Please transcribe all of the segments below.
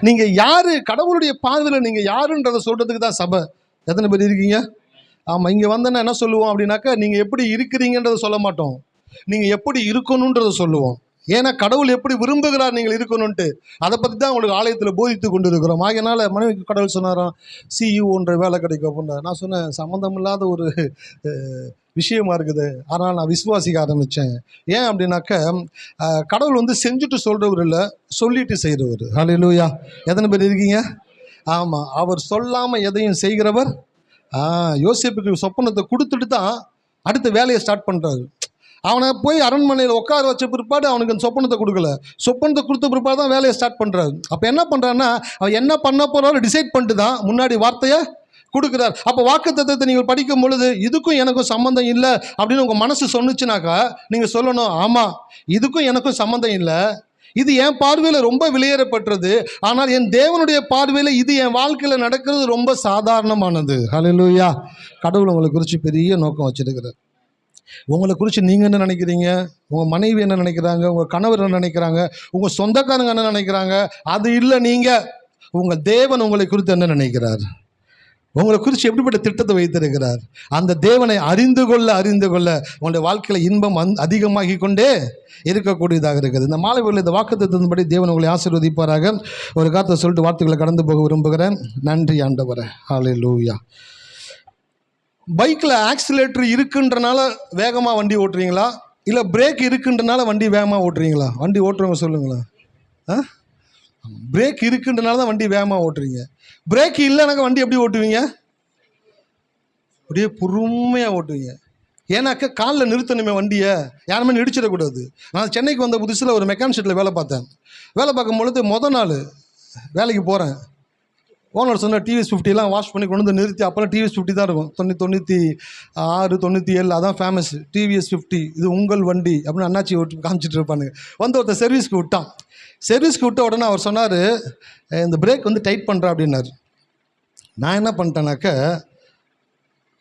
நீங்கள் யார், கடவுளுடைய பார்வையில் நீங்கள் யாருன்றதை சொல்கிறதுக்கு தான் சபை. எத்தனை பேர் இருக்கீங்க? ஆமாம். இங்கே வந்தேன்னா என்ன சொல்லுவோம் அப்படின்னாக்கா, நீங்கள் எப்படி இருக்கிறீங்கன்றதை சொல்ல மாட்டோம், நீங்கள் எப்படி இருக்கணுன்றதை சொல்லுவோம். ஏன்னா கடவுள் எப்படி விரும்புகிறார் நீங்கள் இருக்கணும்ன்ட்டு, அதை பற்றி தான் உங்களுக்கு ஆலயத்தில் போதித்து கொண்டு இருக்கிறோம். ஆகையினால மனைவிக்கு கடவுள் சொன்னாராம், சிஇஓன்ற வேலை கிடைக்கும் அப்படின்னா. நான் சொன்னேன், சம்மந்தம் இல்லாத ஒரு விஷயமா இருக்குது. ஆனால் நான் விசுவாசிக்க ஆரம்பித்தேன். ஏன் அப்படின்னாக்க, கடவுள் வந்து செஞ்சுட்டு சொல்கிறவர் இல்லை, சொல்லிட்டு செய்கிறவர். ஹல்லேலூயா. எத்தனை பேர் இருக்கீங்க? ஆமாம். அவர் சொல்லாமல் எதையும் செய்கிறவர். யோசேப்புக்கு சொப்பனத்தை கொடுத்துட்டு தான் அடுத்த வேலையை ஸ்டார்ட் பண்ணுறாரு. அவனை போய் அரண்மனையில் உட்கார வச்ச பிற்பாடு அவனுக்கு அந்த சொப்பனத்தை கொடுக்கல, சொப்பனத்தை கொடுத்த பிற்பாடு தான் வேலையை ஸ்டார்ட் பண்ணுறாரு. அப்போ என்ன பண்ணுறான்னா, அவன் என்ன பண்ண போகிறாலும் டிசைட் பண்ணிட்டு தான் முன்னாடி வார்த்தையை கொடுக்குறார். அப்போ வாக்குத்தத்தத்தை நீங்கள் படிக்கும் பொழுது, இதுக்கும் எனக்கும் சம்மந்தம் இல்லை அப்படின்னு உங்கள் மனசு சொன்னுச்சுனாக்கா நீங்கள் சொல்லணும், ஆமாம் இதுக்கும் எனக்கும் சம்மந்தம் இல்லை, இது என் பார்வையில் ரொம்ப விலையேறப்பட்டது, ஆனால் என் தேவனுடைய பார்வையில் இது என் வாழ்க்கையில் நடக்கிறது ரொம்ப சாதாரணமானது. ஹல்லேலூயா. கடவுள் உங்களை குறித்து பெரிய நோக்கம் வச்சிருக்கிறார். உங்களை குறித்து நீங்கள் என்ன நினைக்கிறீங்க, உங்கள் மனைவி என்ன நினைக்கிறாங்க, உங்கள் கணவர் என்ன நினைக்கிறாங்க, உங்கள் சொந்தக்காரங்க என்ன நினைக்கிறாங்க, அது இல்லை. நீங்கள் உங்கள் தேவன் உங்களை குறித்து என்ன நினைக்கிறார், உங்களை குறித்து எப்படிப்பட்ட திட்டத்தை வைத்திருக்கிறார், அந்த தேவனை அறிந்து கொள்ள உங்களுடைய வாழ்க்கையில் இன்பம் அதிகமாகி கொண்டே இருக்கக்கூடியதாக இருக்குது. இந்த மாலை வேளையில் இந்த வாக்குத்தத்தத்தின்படி தேவன் உங்களை ஆசீர்வதிப்பாராக. ஒரு காரியத்தை சொல்லிட்டு வார்த்தைகளை கடந்து போக விரும்புகிறேன். நன்றி ஆண்டவரே. ஹல்லேலூயா. பைக்கில் ஆக்சிலேட்டர் இருக்குன்றனால வேகமாக வண்டி ஓட்டுறீங்களா, இல்லை பிரேக் இருக்குன்றனால வண்டி வேகமாக ஓட்டுறீங்களா? வண்டி ஓட்டுறவங்க சொல்லுங்களா. பிரேக் இருக்குன்றனால தான் வண்டி வேகமாக ஓட்டுறீங்க. பிரேக் இல்லைனாக்கா வண்டி எப்படி ஓட்டுவீங்க? அப்படியே பொறுமையாக ஓட்டுவீங்க. ஏன்னாக்கா காலில் நிறுத்தணுமே வண்டியை, யாருமே இடிச்சிடக்கூடாது. நான் சென்னைக்கு வந்த புதுசில் ஒரு மெக்கானிக் ஷெட்டில் வேலை பார்த்தேன். வேலை பார்க்கும் பொழுது மொதல் நாள் வேலைக்கு போகிறேன். ஓனர் சொன்ன டிவிஎஸ் 50 வாஷ் பண்ணி கொண்டு வந்து நிறுத்தி, அப்போல்லாம் டிவிஎஸ் 50 தான் இருக்கும், 96 97 அதான் ஃபேமஸ். டிவிஎஸ் 50 இது உங்கள் வண்டி அப்படின்னு அண்ணாச்சி விட்டு காமிச்சிட்டு இருப்பானுங்க. வந்து ஒருத்தர் சர்வீஸ்க்கு விட்டான். சர்வீஸ்க்கு விட்ட உடனே அவர் சொன்னார், இந்த பிரேக் வந்து டைட் பண்ணுறேன் அப்படின்னாரு. நான் என்ன பண்ணிட்டேனாக்க,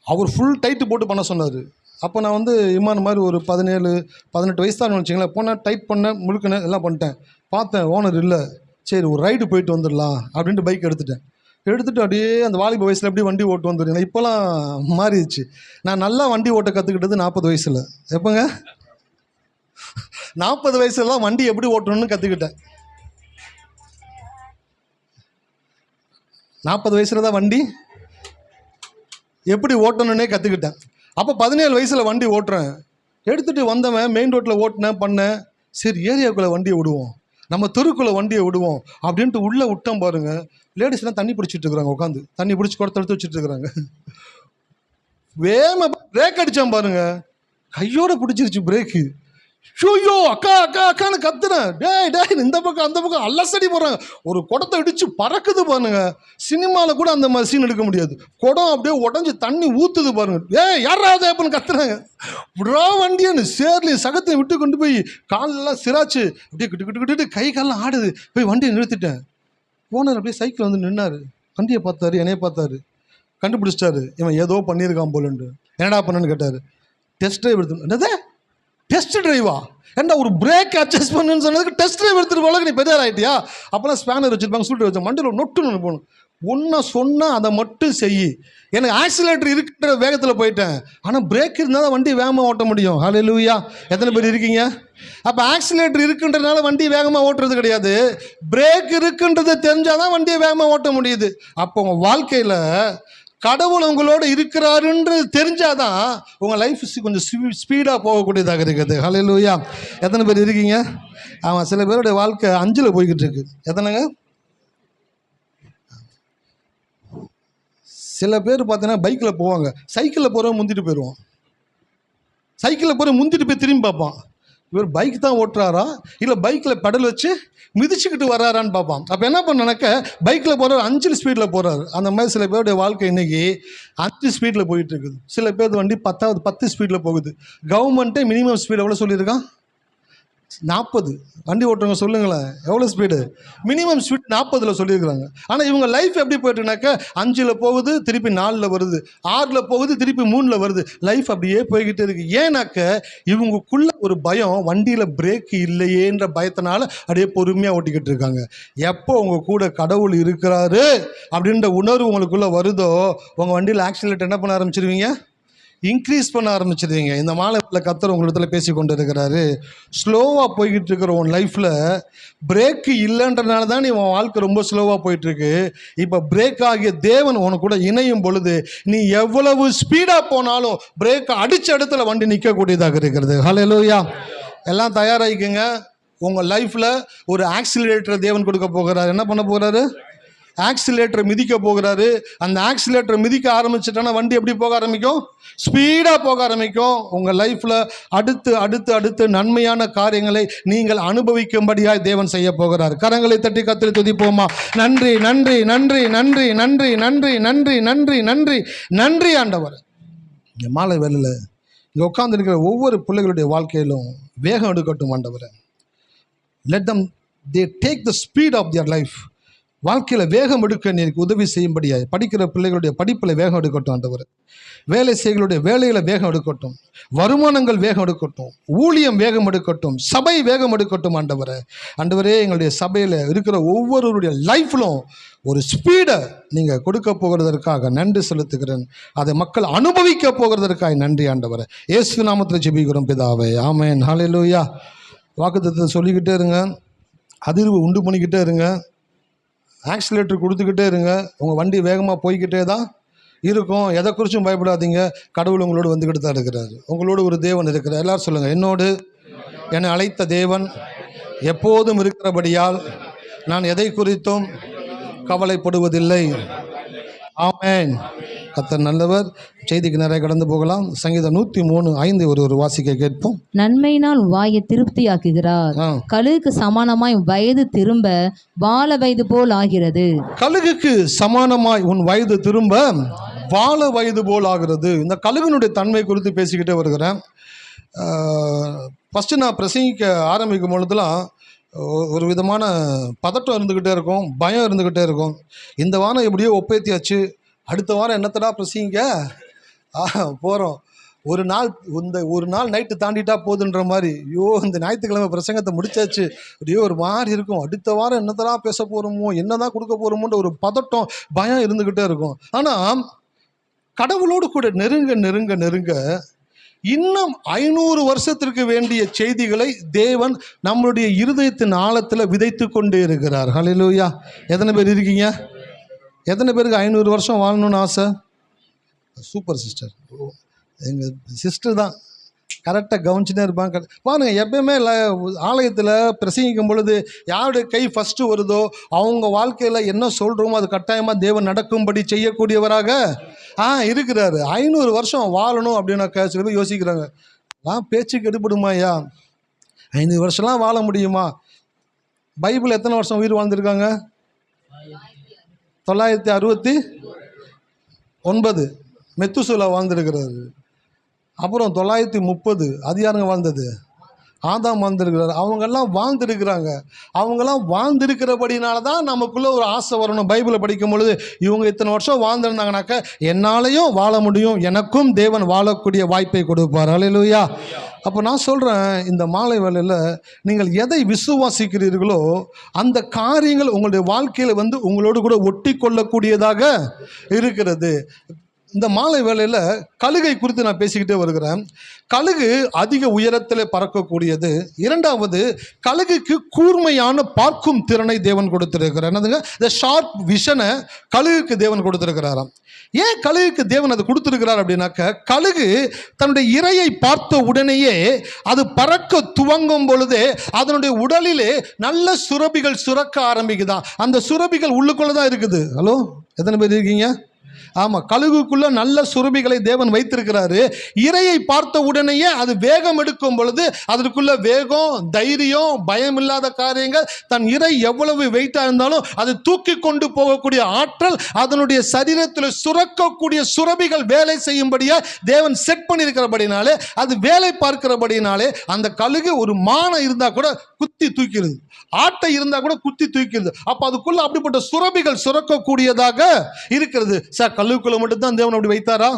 அவர் ஃபுல் டைட்டு போட்டு பண்ண சொன்னார். அப்போ நான் வந்து இம்மான் மாதிரி ஒரு 17-18 வயசு தான் வச்சுங்களேன். போனால் டைட் பண்ணேன், முழுக்கினேன், எல்லாம் பண்ணிட்டேன். பார்த்தேன் ஓனர் இல்லை. சரி ஒரு ரைடு போயிட்டு வந்துடலாம் அப்படின்ட்டு பைக் எடுத்துகிட்டு அப்படியே அந்த வாலிப வயசில் எப்படி வண்டி ஓட்டு வந்துடுங்க. இப்போலாம் மாறிடுச்சு. நான் நல்லா வண்டி ஓட்ட கற்றுக்கிட்டது 40 வயசில். எப்போங்க? 40 வயசுலாம் வண்டி எப்படி ஓட்டணும்னு கற்றுக்கிட்டேன். 40 வயசில் தான் வண்டி எப்படி ஓட்டணுன்னே கற்றுக்கிட்டேன். அப்போ 17 வயசில் வண்டி ஓட்டுறேன். எடுத்துகிட்டு வந்தவன் மெயின் ரோட்டில் ஓட்டினேன் பண்ணேன். சரி ஏரியாவுக்குள்ளே வண்டியை விடுவோம், நம்ம தெருக்குள்ளே வண்டியை விடுவோம் அப்படின்ட்டு உள்ளே விட்டோம் பாருங்கள். லேடிஸ்லாம் தண்ணி பிடிச்சிட்டு இருக்கிறாங்க, உட்காந்து தண்ணி பிடிச்சி குடத்தை எடுத்து வச்சுட்டு இருக்கிறாங்க. வேம பிரேக் அடித்தான் பாருங்க, கையோட பிடிச்சிருச்சு பிரேக்கு. ஷோயோ அக்கா அக்கா அக்கான்னு கத்துறேன். டேய் இந்த பக்கம் அந்த பக்கம் அல்லசடி போகிறாங்க. ஒரு குடத்தை இடிச்சு பறக்குது பாருங்க. சினிமாவில் கூட அந்த மாதிரி சீன் எடுக்க முடியாது. குடம் அப்படியே உடஞ்சி தண்ணி ஊற்றுது பாருங்க. யாராவது அப்படின்னு கத்துறாங்க. விட்றா வண்டியான்னு சேர்லையும் சகத்தையும் விட்டு கொண்டு போய் காலெல்லாம் சிராச்சு அப்படியே கிட்டு கை காலெலாம் ஆடுது. போய் வண்டியை நிறுத்திட்டேன். ஓனர் அப்படியே சைக்கிள் வந்து நின்னார். வண்டியை பார்த்தாரு, என்னைய பார்த்தாரு, கண்டுபிடிச்சிட்டாரு இவன் ஏதோ பண்ணியிருக்கான் போலன்ட்டு. என்னடா பண்ணன்னு கேட்டார். டெஸ்ட் டிரைவ் எடுத்து. என்னது டெஸ்ட் டிரைவா? ஏன்டா ஒரு பிரேக் அட்ஜஸ்ட் பண்ணுன்னு சொன்னதுக்கு டெஸ்ட் டிரைவ் எடுத்துகிட்டு போல நீ பெரியார் ஆகிட்டியா? அப்போலாம் ஸ்பேனர் வச்சுருப்பாங்க, சொல்லிட்டு வச்சேன். மண்டியில் நொட்டுன்னு போகணும். ஒன்றா சொன்னால் அதை மட்டும் செய். எனக்கு ஆக்சிலேட்டர் இருக்கிற வேகத்தில் போயிட்டேன், ஆனால் பிரேக் இருந்தால் தான் வண்டி வேகமாக ஓட்ட முடியும். ஹல்லேலூயா. எத்தனை பேர் இருக்கீங்க? அப்போ ஆக்சிலேட்டர் இருக்குன்றதுனால வண்டி வேகமாக ஓட்டுறது கிடையாது, பிரேக் இருக்குன்றதை தெரிஞ்சால் தான் வண்டியை வேகமாக ஓட்ட முடியுது. அப்போ உங்கள் வாழ்க்கையில் கடவுள் உங்களோட இருக்கிறாருன்றது தெரிஞ்சாதான் உங்கள் லைஃப் கொஞ்சம் ஸ்பீடாக போகக்கூடியதாக இருக்குது. ஹல்லேலூயா. எத்தனை பேர் இருக்கீங்க? ஆமாம். சில பேருடைய வாழ்க்கை 5ல் போய்கிட்டு இருக்கு. எத்தனைங்க? சில பேர் பார்த்தீங்கன்னா பைக்கில் போவாங்க, சைக்கிளில் போகிறவங்க முந்திட்டு போயிடுவான். சைக்கிளில் போகிற முந்திட்டு போய் திரும்பி பார்ப்பான், இவர் பைக் தான் ஓட்டுறாரா இல்லை பைக்கில் பெடல் வச்சு மிதிச்சுக்கிட்டு வர்றாரான்னு பார்ப்பான். அப்போ என்ன பண்ணனாக்க, பைக்கில் போகிறவர் 5 ஸ்பீடில் போகிறாரு. அந்த மாதிரி சில பேருடைய வாழ்க்கை இன்றைக்கி 5 ஸ்பீடில் போயிட்டு இருக்குது. சில பேர் வண்டி 10 ஸ்பீடில் போகுது. கவர்மெண்ட்டே மினிமம் ஸ்பீட் எவ்வளோ சொல்லியிருக்கான்? 40 வண்டி ஓட்டுறவங்க சொல்லுங்களேன், எவ்வளோ ஸ்பீடு? மினிமம் ஸ்பீட் 40 சொல்லியிருக்கிறாங்க. ஆனால் இவங்க லைஃப் எப்படி போயிட்டுனாக்கா 5 போகுது, திருப்பி 4 வருது, 6 போகுது, திருப்பி 3 வருது. லைஃப் அப்படியே போய்கிட்டே இருக்கு. ஏன்னாக்க இவங்களுக்குள்ள ஒரு பயம், வண்டியில் பிரேக் இல்லையேன்ற பயத்தினால அப்படியே பொறுமையாக ஓட்டிக்கிட்டு இருக்காங்க. எப்போ உங்கள் கூட கடவுள் இருக்கிறாரு அப்படின்ற உணர்வு உங்களுக்குள்ளே வருதோ, உங்கள் வண்டியில் ஆக்சிலேட்டர் என்ன பண்ண ஆரம்பிச்சிருவீங்க? இன்க்ரீஸ் பண்ண ஆரம்பிச்சிடுவீங்க. இந்த மாலையில் கர்த்தர் உங்களிடத்துல பேசி கொண்டு இருக்கிறாரு. ஸ்லோவாக போய்கிட்டு இருக்கிற உன் லைஃப்பில் பிரேக்கு இல்லைன்றனால தான் நீ உன் வாழ்க்கை ரொம்ப ஸ்லோவாக போயிட்டுருக்கு. இப்போ பிரேக் ஆகிய தேவன் உனக்கு கூட இணையும் பொழுது நீ எவ்வளவு ஸ்பீடாக போனாலும் பிரேக் அடித்த இடத்துல வண்டி நிற்கக்கூடியதாக இருக்கிறது. ஹல்லேலூயா. எல்லாம் தயாராகிக்குங்க. உங்கள் லைஃப்பில் ஒரு ஆக்சிலேட்டர் தேவன் கொடுக்க போகிறார். என்ன பண்ண போகிறாரு? ஆக்சிலேட்டரை மிதிக்க போகிறாரு. அந்த ஆக்சிலேட்டரை மிதிக்க ஆரம்பிச்சிட்டோன்னா வண்டி எப்படி போக ஆரம்பிக்கும்? ஸ்பீடாக போக ஆரம்பிக்கும். உங்கள் லைஃப்பில் அடுத்து அடுத்து அடுத்து நன்மையான காரியங்களை நீங்கள் அனுபவிக்கும்படியாய் தேவன் செய்ய போகிறார். கரங்களை தட்டி கர்த்தரை துதிப்போமா? நன்றி நன்றி நன்றி நன்றி நன்றி நன்றி நன்றி நன்றி நன்றி நன்றி ஆண்டவர். இங்கே மாலை வேளையில் இங்கே உட்கார்ந்துருக்கிற ஒவ்வொரு பிள்ளைகளுடைய வாழ்க்கையிலும் வேகம் எடுக்கட்டும் ஆண்டவர். Let them they take the speed of their life. வாழ்க்கையில் வேகம் எடுக்க எனக்கு உதவி செய்யும்படியாய் படிக்கிற பிள்ளைகளுடைய படிப்பில் வேகம் எடுக்கட்டும் ஆண்டவர். வேலை செய்களுடைய வேலையில் வேகம் எடுக்கட்டும். வருமானங்கள் வேகம் எடுக்கட்டும். ஊழியம் வேகம் எடுக்கட்டும். சபை வேகம் எடுக்கட்டும் ஆண்டவரே. ஆண்டவரே, எங்களுடைய சபையில் இருக்கிற ஒவ்வொருவருடைய லைஃப்பிலும் ஒரு ஸ்பீடை நீங்கள் கொடுக்க போகிறதற்காக நன்றி செலுத்துகிறேன். அதை மக்கள் அனுபவிக்க போகிறதற்காக நன்றி ஆண்டவரே. இயேசு நாமத்தில் ஜெபிக்கிறோம் பிதாவே, ஆமென். ஹல்லேலூயா. வாக்குத்தத்தத்தை சொல்லிக்கிட்டே இருங்க, அதிர்வு உண்டு பண்ணிக்கிட்டே இருங்க, ஆக்சிலேட்டர் கொடுத்துக்கிட்டே இருங்க. உங்கள் வண்டி வேகமாக போய்கிட்டே தான் இருக்கும். எதை குறிச்சும் பயப்படாதீங்க. கடவுள் உங்களோடு வந்துக்கிட்டு தான் இருக்கிறார். உங்களோடு ஒரு தேவன் இருக்கிறார். எல்லாரும் சொல்லுங்கள், என்னோடு என்னை அழைத்த தேவன் எப்போதும் இருக்கிறபடியால் நான் எதை குறித்தும் கவலைப்படுவதில்லை. ஆமென். கர்த்தர் நல்லவர். செய்திக்கு நிறைய கடந்து போகலாம். சங்கீதம் 103:5 ஒரு வாசிக்க கேட்போம். நன்மையினால் வாயை திருப்தியாக்குகிறார். கழுகுக்கு சமானமாய் வயது திரும்ப வாழ வயது போல் ஆகிறது. கழுகுக்கு சமானமாய் உன் வயது திரும்ப வாழ வயது போல் ஆகிறது. இந்த கழுகுனுடைய தன்மை குறித்து பேசிக்கிட்டே வருகிறேன். ஃபஸ்ட்டு நான் பிரசங்கிக்க ஆரம்பிக்கும் பொழுதுலாம் ஒரு விதமான பதட்டம் இருந்துக்கிட்டே இருக்கும், பயம் இருந்துக்கிட்டே இருக்கும். இந்த வாரம் எப்படியோ ஒப்பேத்தியாச்சு, அடுத்த வாரம் என்னத்தடா பிரசங்கிக்க போகிறோம். ஒரு நாள் நைட்டு தாண்டிட்டா போதுன்ற மாதிரி, ஐயோ இந்த ஞாயிற்றுக்கிழமை பிரசங்கத்தை முடிச்சாச்சு, அப்படியே ஒரு மாதிரி இருக்கும். அடுத்த வாரம் என்னத்தடா பேச போகிறோமோ, என்னதான் கொடுக்க போகிறோமோன்ற ஒரு பதட்டம், பயம் இருந்துக்கிட்டே இருக்கும். ஆனால் கடவுளோடு கூட நெருங்க நெருங்க நெருங்க இன்னும் 500 வருஷத்திற்கு வேண்டிய செய்திகளை தேவன் நம்மளுடைய இருதயத்தின் ஆழத்தில் விதைத்து கொண்டே இருக்கிறார். ஹல்லேலூயா. எத்தனை பேர் இருக்கீங்க? எத்தனை பேருக்கு 500 வருஷம் வாழணும்னு ஆசை? Super sister. எங்கள் சிஸ்டர் தான் கரெக்டாக கவனிச்சுட்டே இருப்பாங்க. பாருங்கள், எப்பயுமே ஆலயத்தில் பிரசங்கிக்கும் பொழுது யாருடைய கை ஃபஸ்ட்டு வருதோ அவங்க வாழ்க்கையில் என்ன சொல்கிறோமோ அது கட்டாயமாக தேவன் நடக்கும்படி செய்யக்கூடியவராக இருக்கிறாரு. 500 வருஷம் வாழணும் அப்படின்னாக்கா சில பேர் யோசிக்கிறாங்க, பேச்சுக்கு எடுபடுமாயா? 500 வருஷம்லாம் வாழ முடியுமா? பைபிள் எத்தனை வருஷம் உயிர் வாழ்ந்துருக்காங்க? 969 மெத்துசூலா வாழ்ந்துருக்கிறாரு. அப்புறம் 930 அது யாருங்க வாழ்ந்தது? ஆதாம் வாழ்ந்துருக்கிறார். அவங்கெல்லாம் வாழ்ந்துருக்கிறாங்க. அவங்கெல்லாம் வாழ்ந்திருக்கிறபடினால தான் நமக்குள்ளே ஒரு ஆசை வரணும். பைபிளை படிக்கும் பொழுது இவங்க இத்தனை வருஷம் வாழ்ந்துருந்தாங்கனாக்கா என்னாலையும் வாழ முடியும், எனக்கும் தேவன் வாழக்கூடிய வாய்ப்பை கொடுப்பார். ஹல்லேலூயா. அப்போ நான் சொல்கிறேன், இந்த மாலை வேளையில் நீங்கள் எதை விசுவாசிக்கிறீர்களோ அந்த காரியங்கள் உங்களுடைய வாழ்க்கையில் உங்களோடு கூட ஒட்டி கொள்ளக்கூடியதாக இருக்கிறது. இந்த மாலை வேளையில் கழுகை குறித்து நான் பேசிக்கிட்டே வருகிறேன். கழுகு அதிக உயரத்தில் பறக்கக்கூடியது. இரண்டாவது, கழுகுக்கு கூர்மையான பார்க்கும் திறனை தேவன் கொடுத்துருக்கிறார். என்னதுங்க? இந்த ஷார்ப் விஷனை கழுகுக்கு தேவன் கொடுத்துருக்கிறாராம். ஏன் கழுகுக்கு தேவன் அது கொடுத்துருக்கிறார் அப்படின்னாக்க, கழுகு தன்னுடைய இரையை பார்த்த உடனேயே அது பறக்க துவங்கும் பொழுதே அதனுடைய உடலிலே நல்ல சுரபிகள் சுரக்க ஆரம்பிக்குதான். அந்த சுரபிகள் உள்ளுக்குள்ளே தான் இருக்குது. ஹலோ, எத்தனை பேர் இருக்கீங்க? ஆமாம், கழுகுக்குள்ள நல்ல சுரபிகளை தேவன் வைத்திருக்கிறாரு. இரையை பார்த்த உடனேயே அது வேகம் எடுக்கும் பொழுது அதற்குள்ள வேகம், தைரியம், பயம் இல்லாத காரியங்கள், தன் இரை எவ்வளவு வெயிட்டாக இருந்தாலும் அது தூக்கி கொண்டு போகக்கூடிய ஆற்றல், அதனுடைய சரீரத்தில் சுரக்கக்கூடிய சுரபிகள் வேலை செய்யும்படியா தேவன் செட் பண்ணியிருக்கிறபடினாலே, அது வேலை பார்க்கிறபடினாலே அந்த கழுகு ஒரு மானை இருந்தால் கூட குத்தி தூக்கிடுது, ஆட்டை இருந்தால் கூட குத்தி தூக்கிடுது. அப்போ அதுக்குள்ள அப்படிப்பட்ட சுரபிகள் சுரக்கக்கூடியதாக இருக்கிறது. சார், கழுகுக்குள்ள மட்டும்தான் தேவன் அப்படி வைத்தாரா?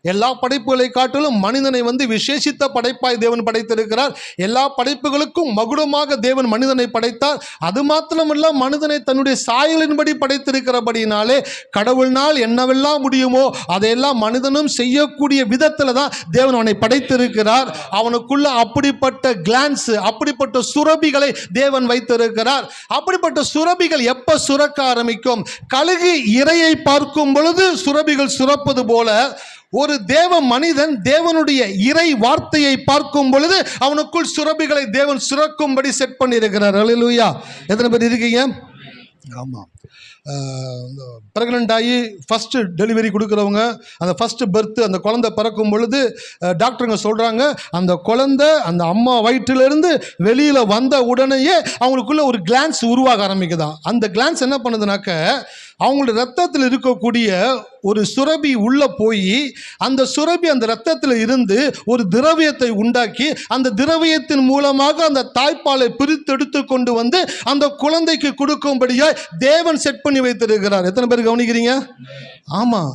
எல்லா படைப்புகளை காட்டிலும் மனிதனை விசேஷித்த படைப்பாய் தேவன் படைத்திருக்கிறார். எல்லா படைப்புகளுக்கும் மகுடமாக தேவன் மனிதனை படைத்தார். அது மாத்திரமல்ல, மனிதனை தன்னுடைய சாயலின்படி படைத்திருக்கிறபடினாலே கடவுள்னால் என்னவெல்லாம் முடியுமோ அதையெல்லாம் மனிதனும் செய்யக்கூடிய விதத்தில் தான் தேவன் அவனை படைத்திருக்கிறார். அவனுக்குள்ள அப்படிப்பட்ட கிளான்ஸ், அப்படிப்பட்ட சுரபிகளை தேவன் வைத்திருக்கிறார். அப்படிப்பட்ட சுரபிகள் எப்ப சுரக்க ஆரம்பிக்கும்? கழுகு இரையை பார்க்கும் பொழுது சுரபிகள் சுரப்பது போல ஒரு தேவ மனிதன் தேவனுடைய இறை வார்த்தையை பார்க்கும் பொழுது அவனுக்குள் சுரபிகளை தேவன் சுரக்கும்படி செட் பண்ணியிருக்கிறார். அல்லேலூயா. எத்தனை பேர் இருக்கீங்க? ஆமாம். ப்ரெக்னென்ட் ஆகி ஃபஸ்ட்டு டெலிவரி கொடுக்குறவங்க, அந்த ஃபஸ்ட்டு பர்த்து, அந்த குழந்தை பிறக்கும் பொழுது டாக்டருங்க சொல்கிறாங்க, அந்த குழந்தை அந்த அம்மா வயிற்றிலிருந்து வெளியில் வந்த உடனேயே அவங்களுக்குள்ள ஒரு கிளான்ஸ் உருவாக ஆரம்பிக்குதான். அந்த கிளான்ஸ் என்ன பண்ணுதுனாக்க, அவங்களுடைய ரத்தத்தில் இருக்கக்கூடிய ஒரு சுரபி உள்ளே போய் அந்த சுரபி அந்த ரத்தத்தில் இருந்து ஒரு திரவியத்தை உண்டாக்கி அந்த திரவியத்தின் மூலமாக அந்த தாய்ப்பாலை பிரித்தெடுத்து கொண்டு அந்த குழந்தைக்கு கொடுக்கும்படியாய் தேவன் செட் பண்ணி வைத்திருக்கிறார். எத்தனை பேர் கவனிக்கிறீங்க? ஆமாம்.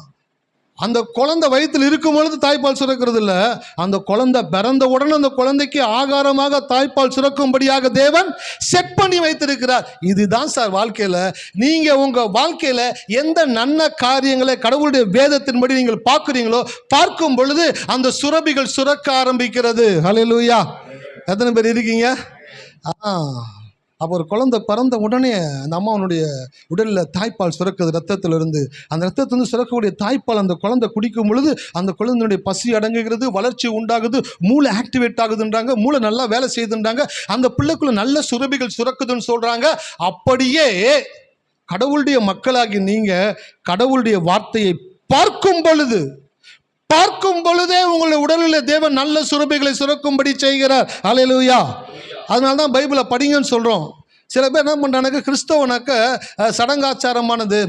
அந்த குழந்தை வயிற்றில் இருக்கும் பொழுது தாய்ப்பால் சுரக்கிறது இல்லை, அந்த குழந்தை பிறந்த உடனே அந்த குழந்தைக்கு ஆகாரமாக தாய்ப்பால் சுரக்கும்படியாக தேவன் செட் பண்ணி வைத்திருக்கிறார். இதுதான் சார் வாழ்க்கையில். நீங்கள் உங்கள் வாழ்க்கையில் எந்த நன்மை காரியங்களை கடவுளுடைய வேதத்தின்படி நீங்கள் பார்க்குறீங்களோ, பார்க்கும் பொழுது அந்த சுரபிகள் சுரக்க ஆரம்பிக்கிறது. ஹல்லேலூயா. எத்தனை பேர் இருக்கீங்க? அப்போ ஒரு குழந்தை பிறந்த உடனே அந்த அம்மாவனுடைய உடலில் தாய்ப்பால் சுரக்குது ரத்தத்திலிருந்து. அந்த ரத்தத்திலிருந்து சுரக்கக்கூடிய தாய்ப்பால் அந்த குழந்தை குடிக்கும் பொழுது அந்த குழந்தையுடைய பசி அடங்குகிறது, வளர்ச்சி உண்டாகுது, மூளை ஆக்டிவேட் ஆகுதுன்றாங்க, மூளை நல்லா வேலை செய்யுதுன்றாங்க, அந்த பிள்ளைக்குள்ள நல்ல சுரபிகள் சுரக்குதுன்னு சொல்கிறாங்க. அப்படியே கடவுளுடைய மக்களாகி நீங்கள் கடவுளுடைய வார்த்தையை பார்க்கும் பொழுதே உங்களுடைய உடலில் தேவன் நல்ல சுரபிகளை சுரக்கும்படி செய்கிறார். அல்லேலூயா. அதனால தான் பைபிளை படிங்கன்னு சொல்கிறோம். சில பேர் என்ன பண்ணுறாங்க, கிறிஸ்தவனாக்க சடங்காச்சாரமானது,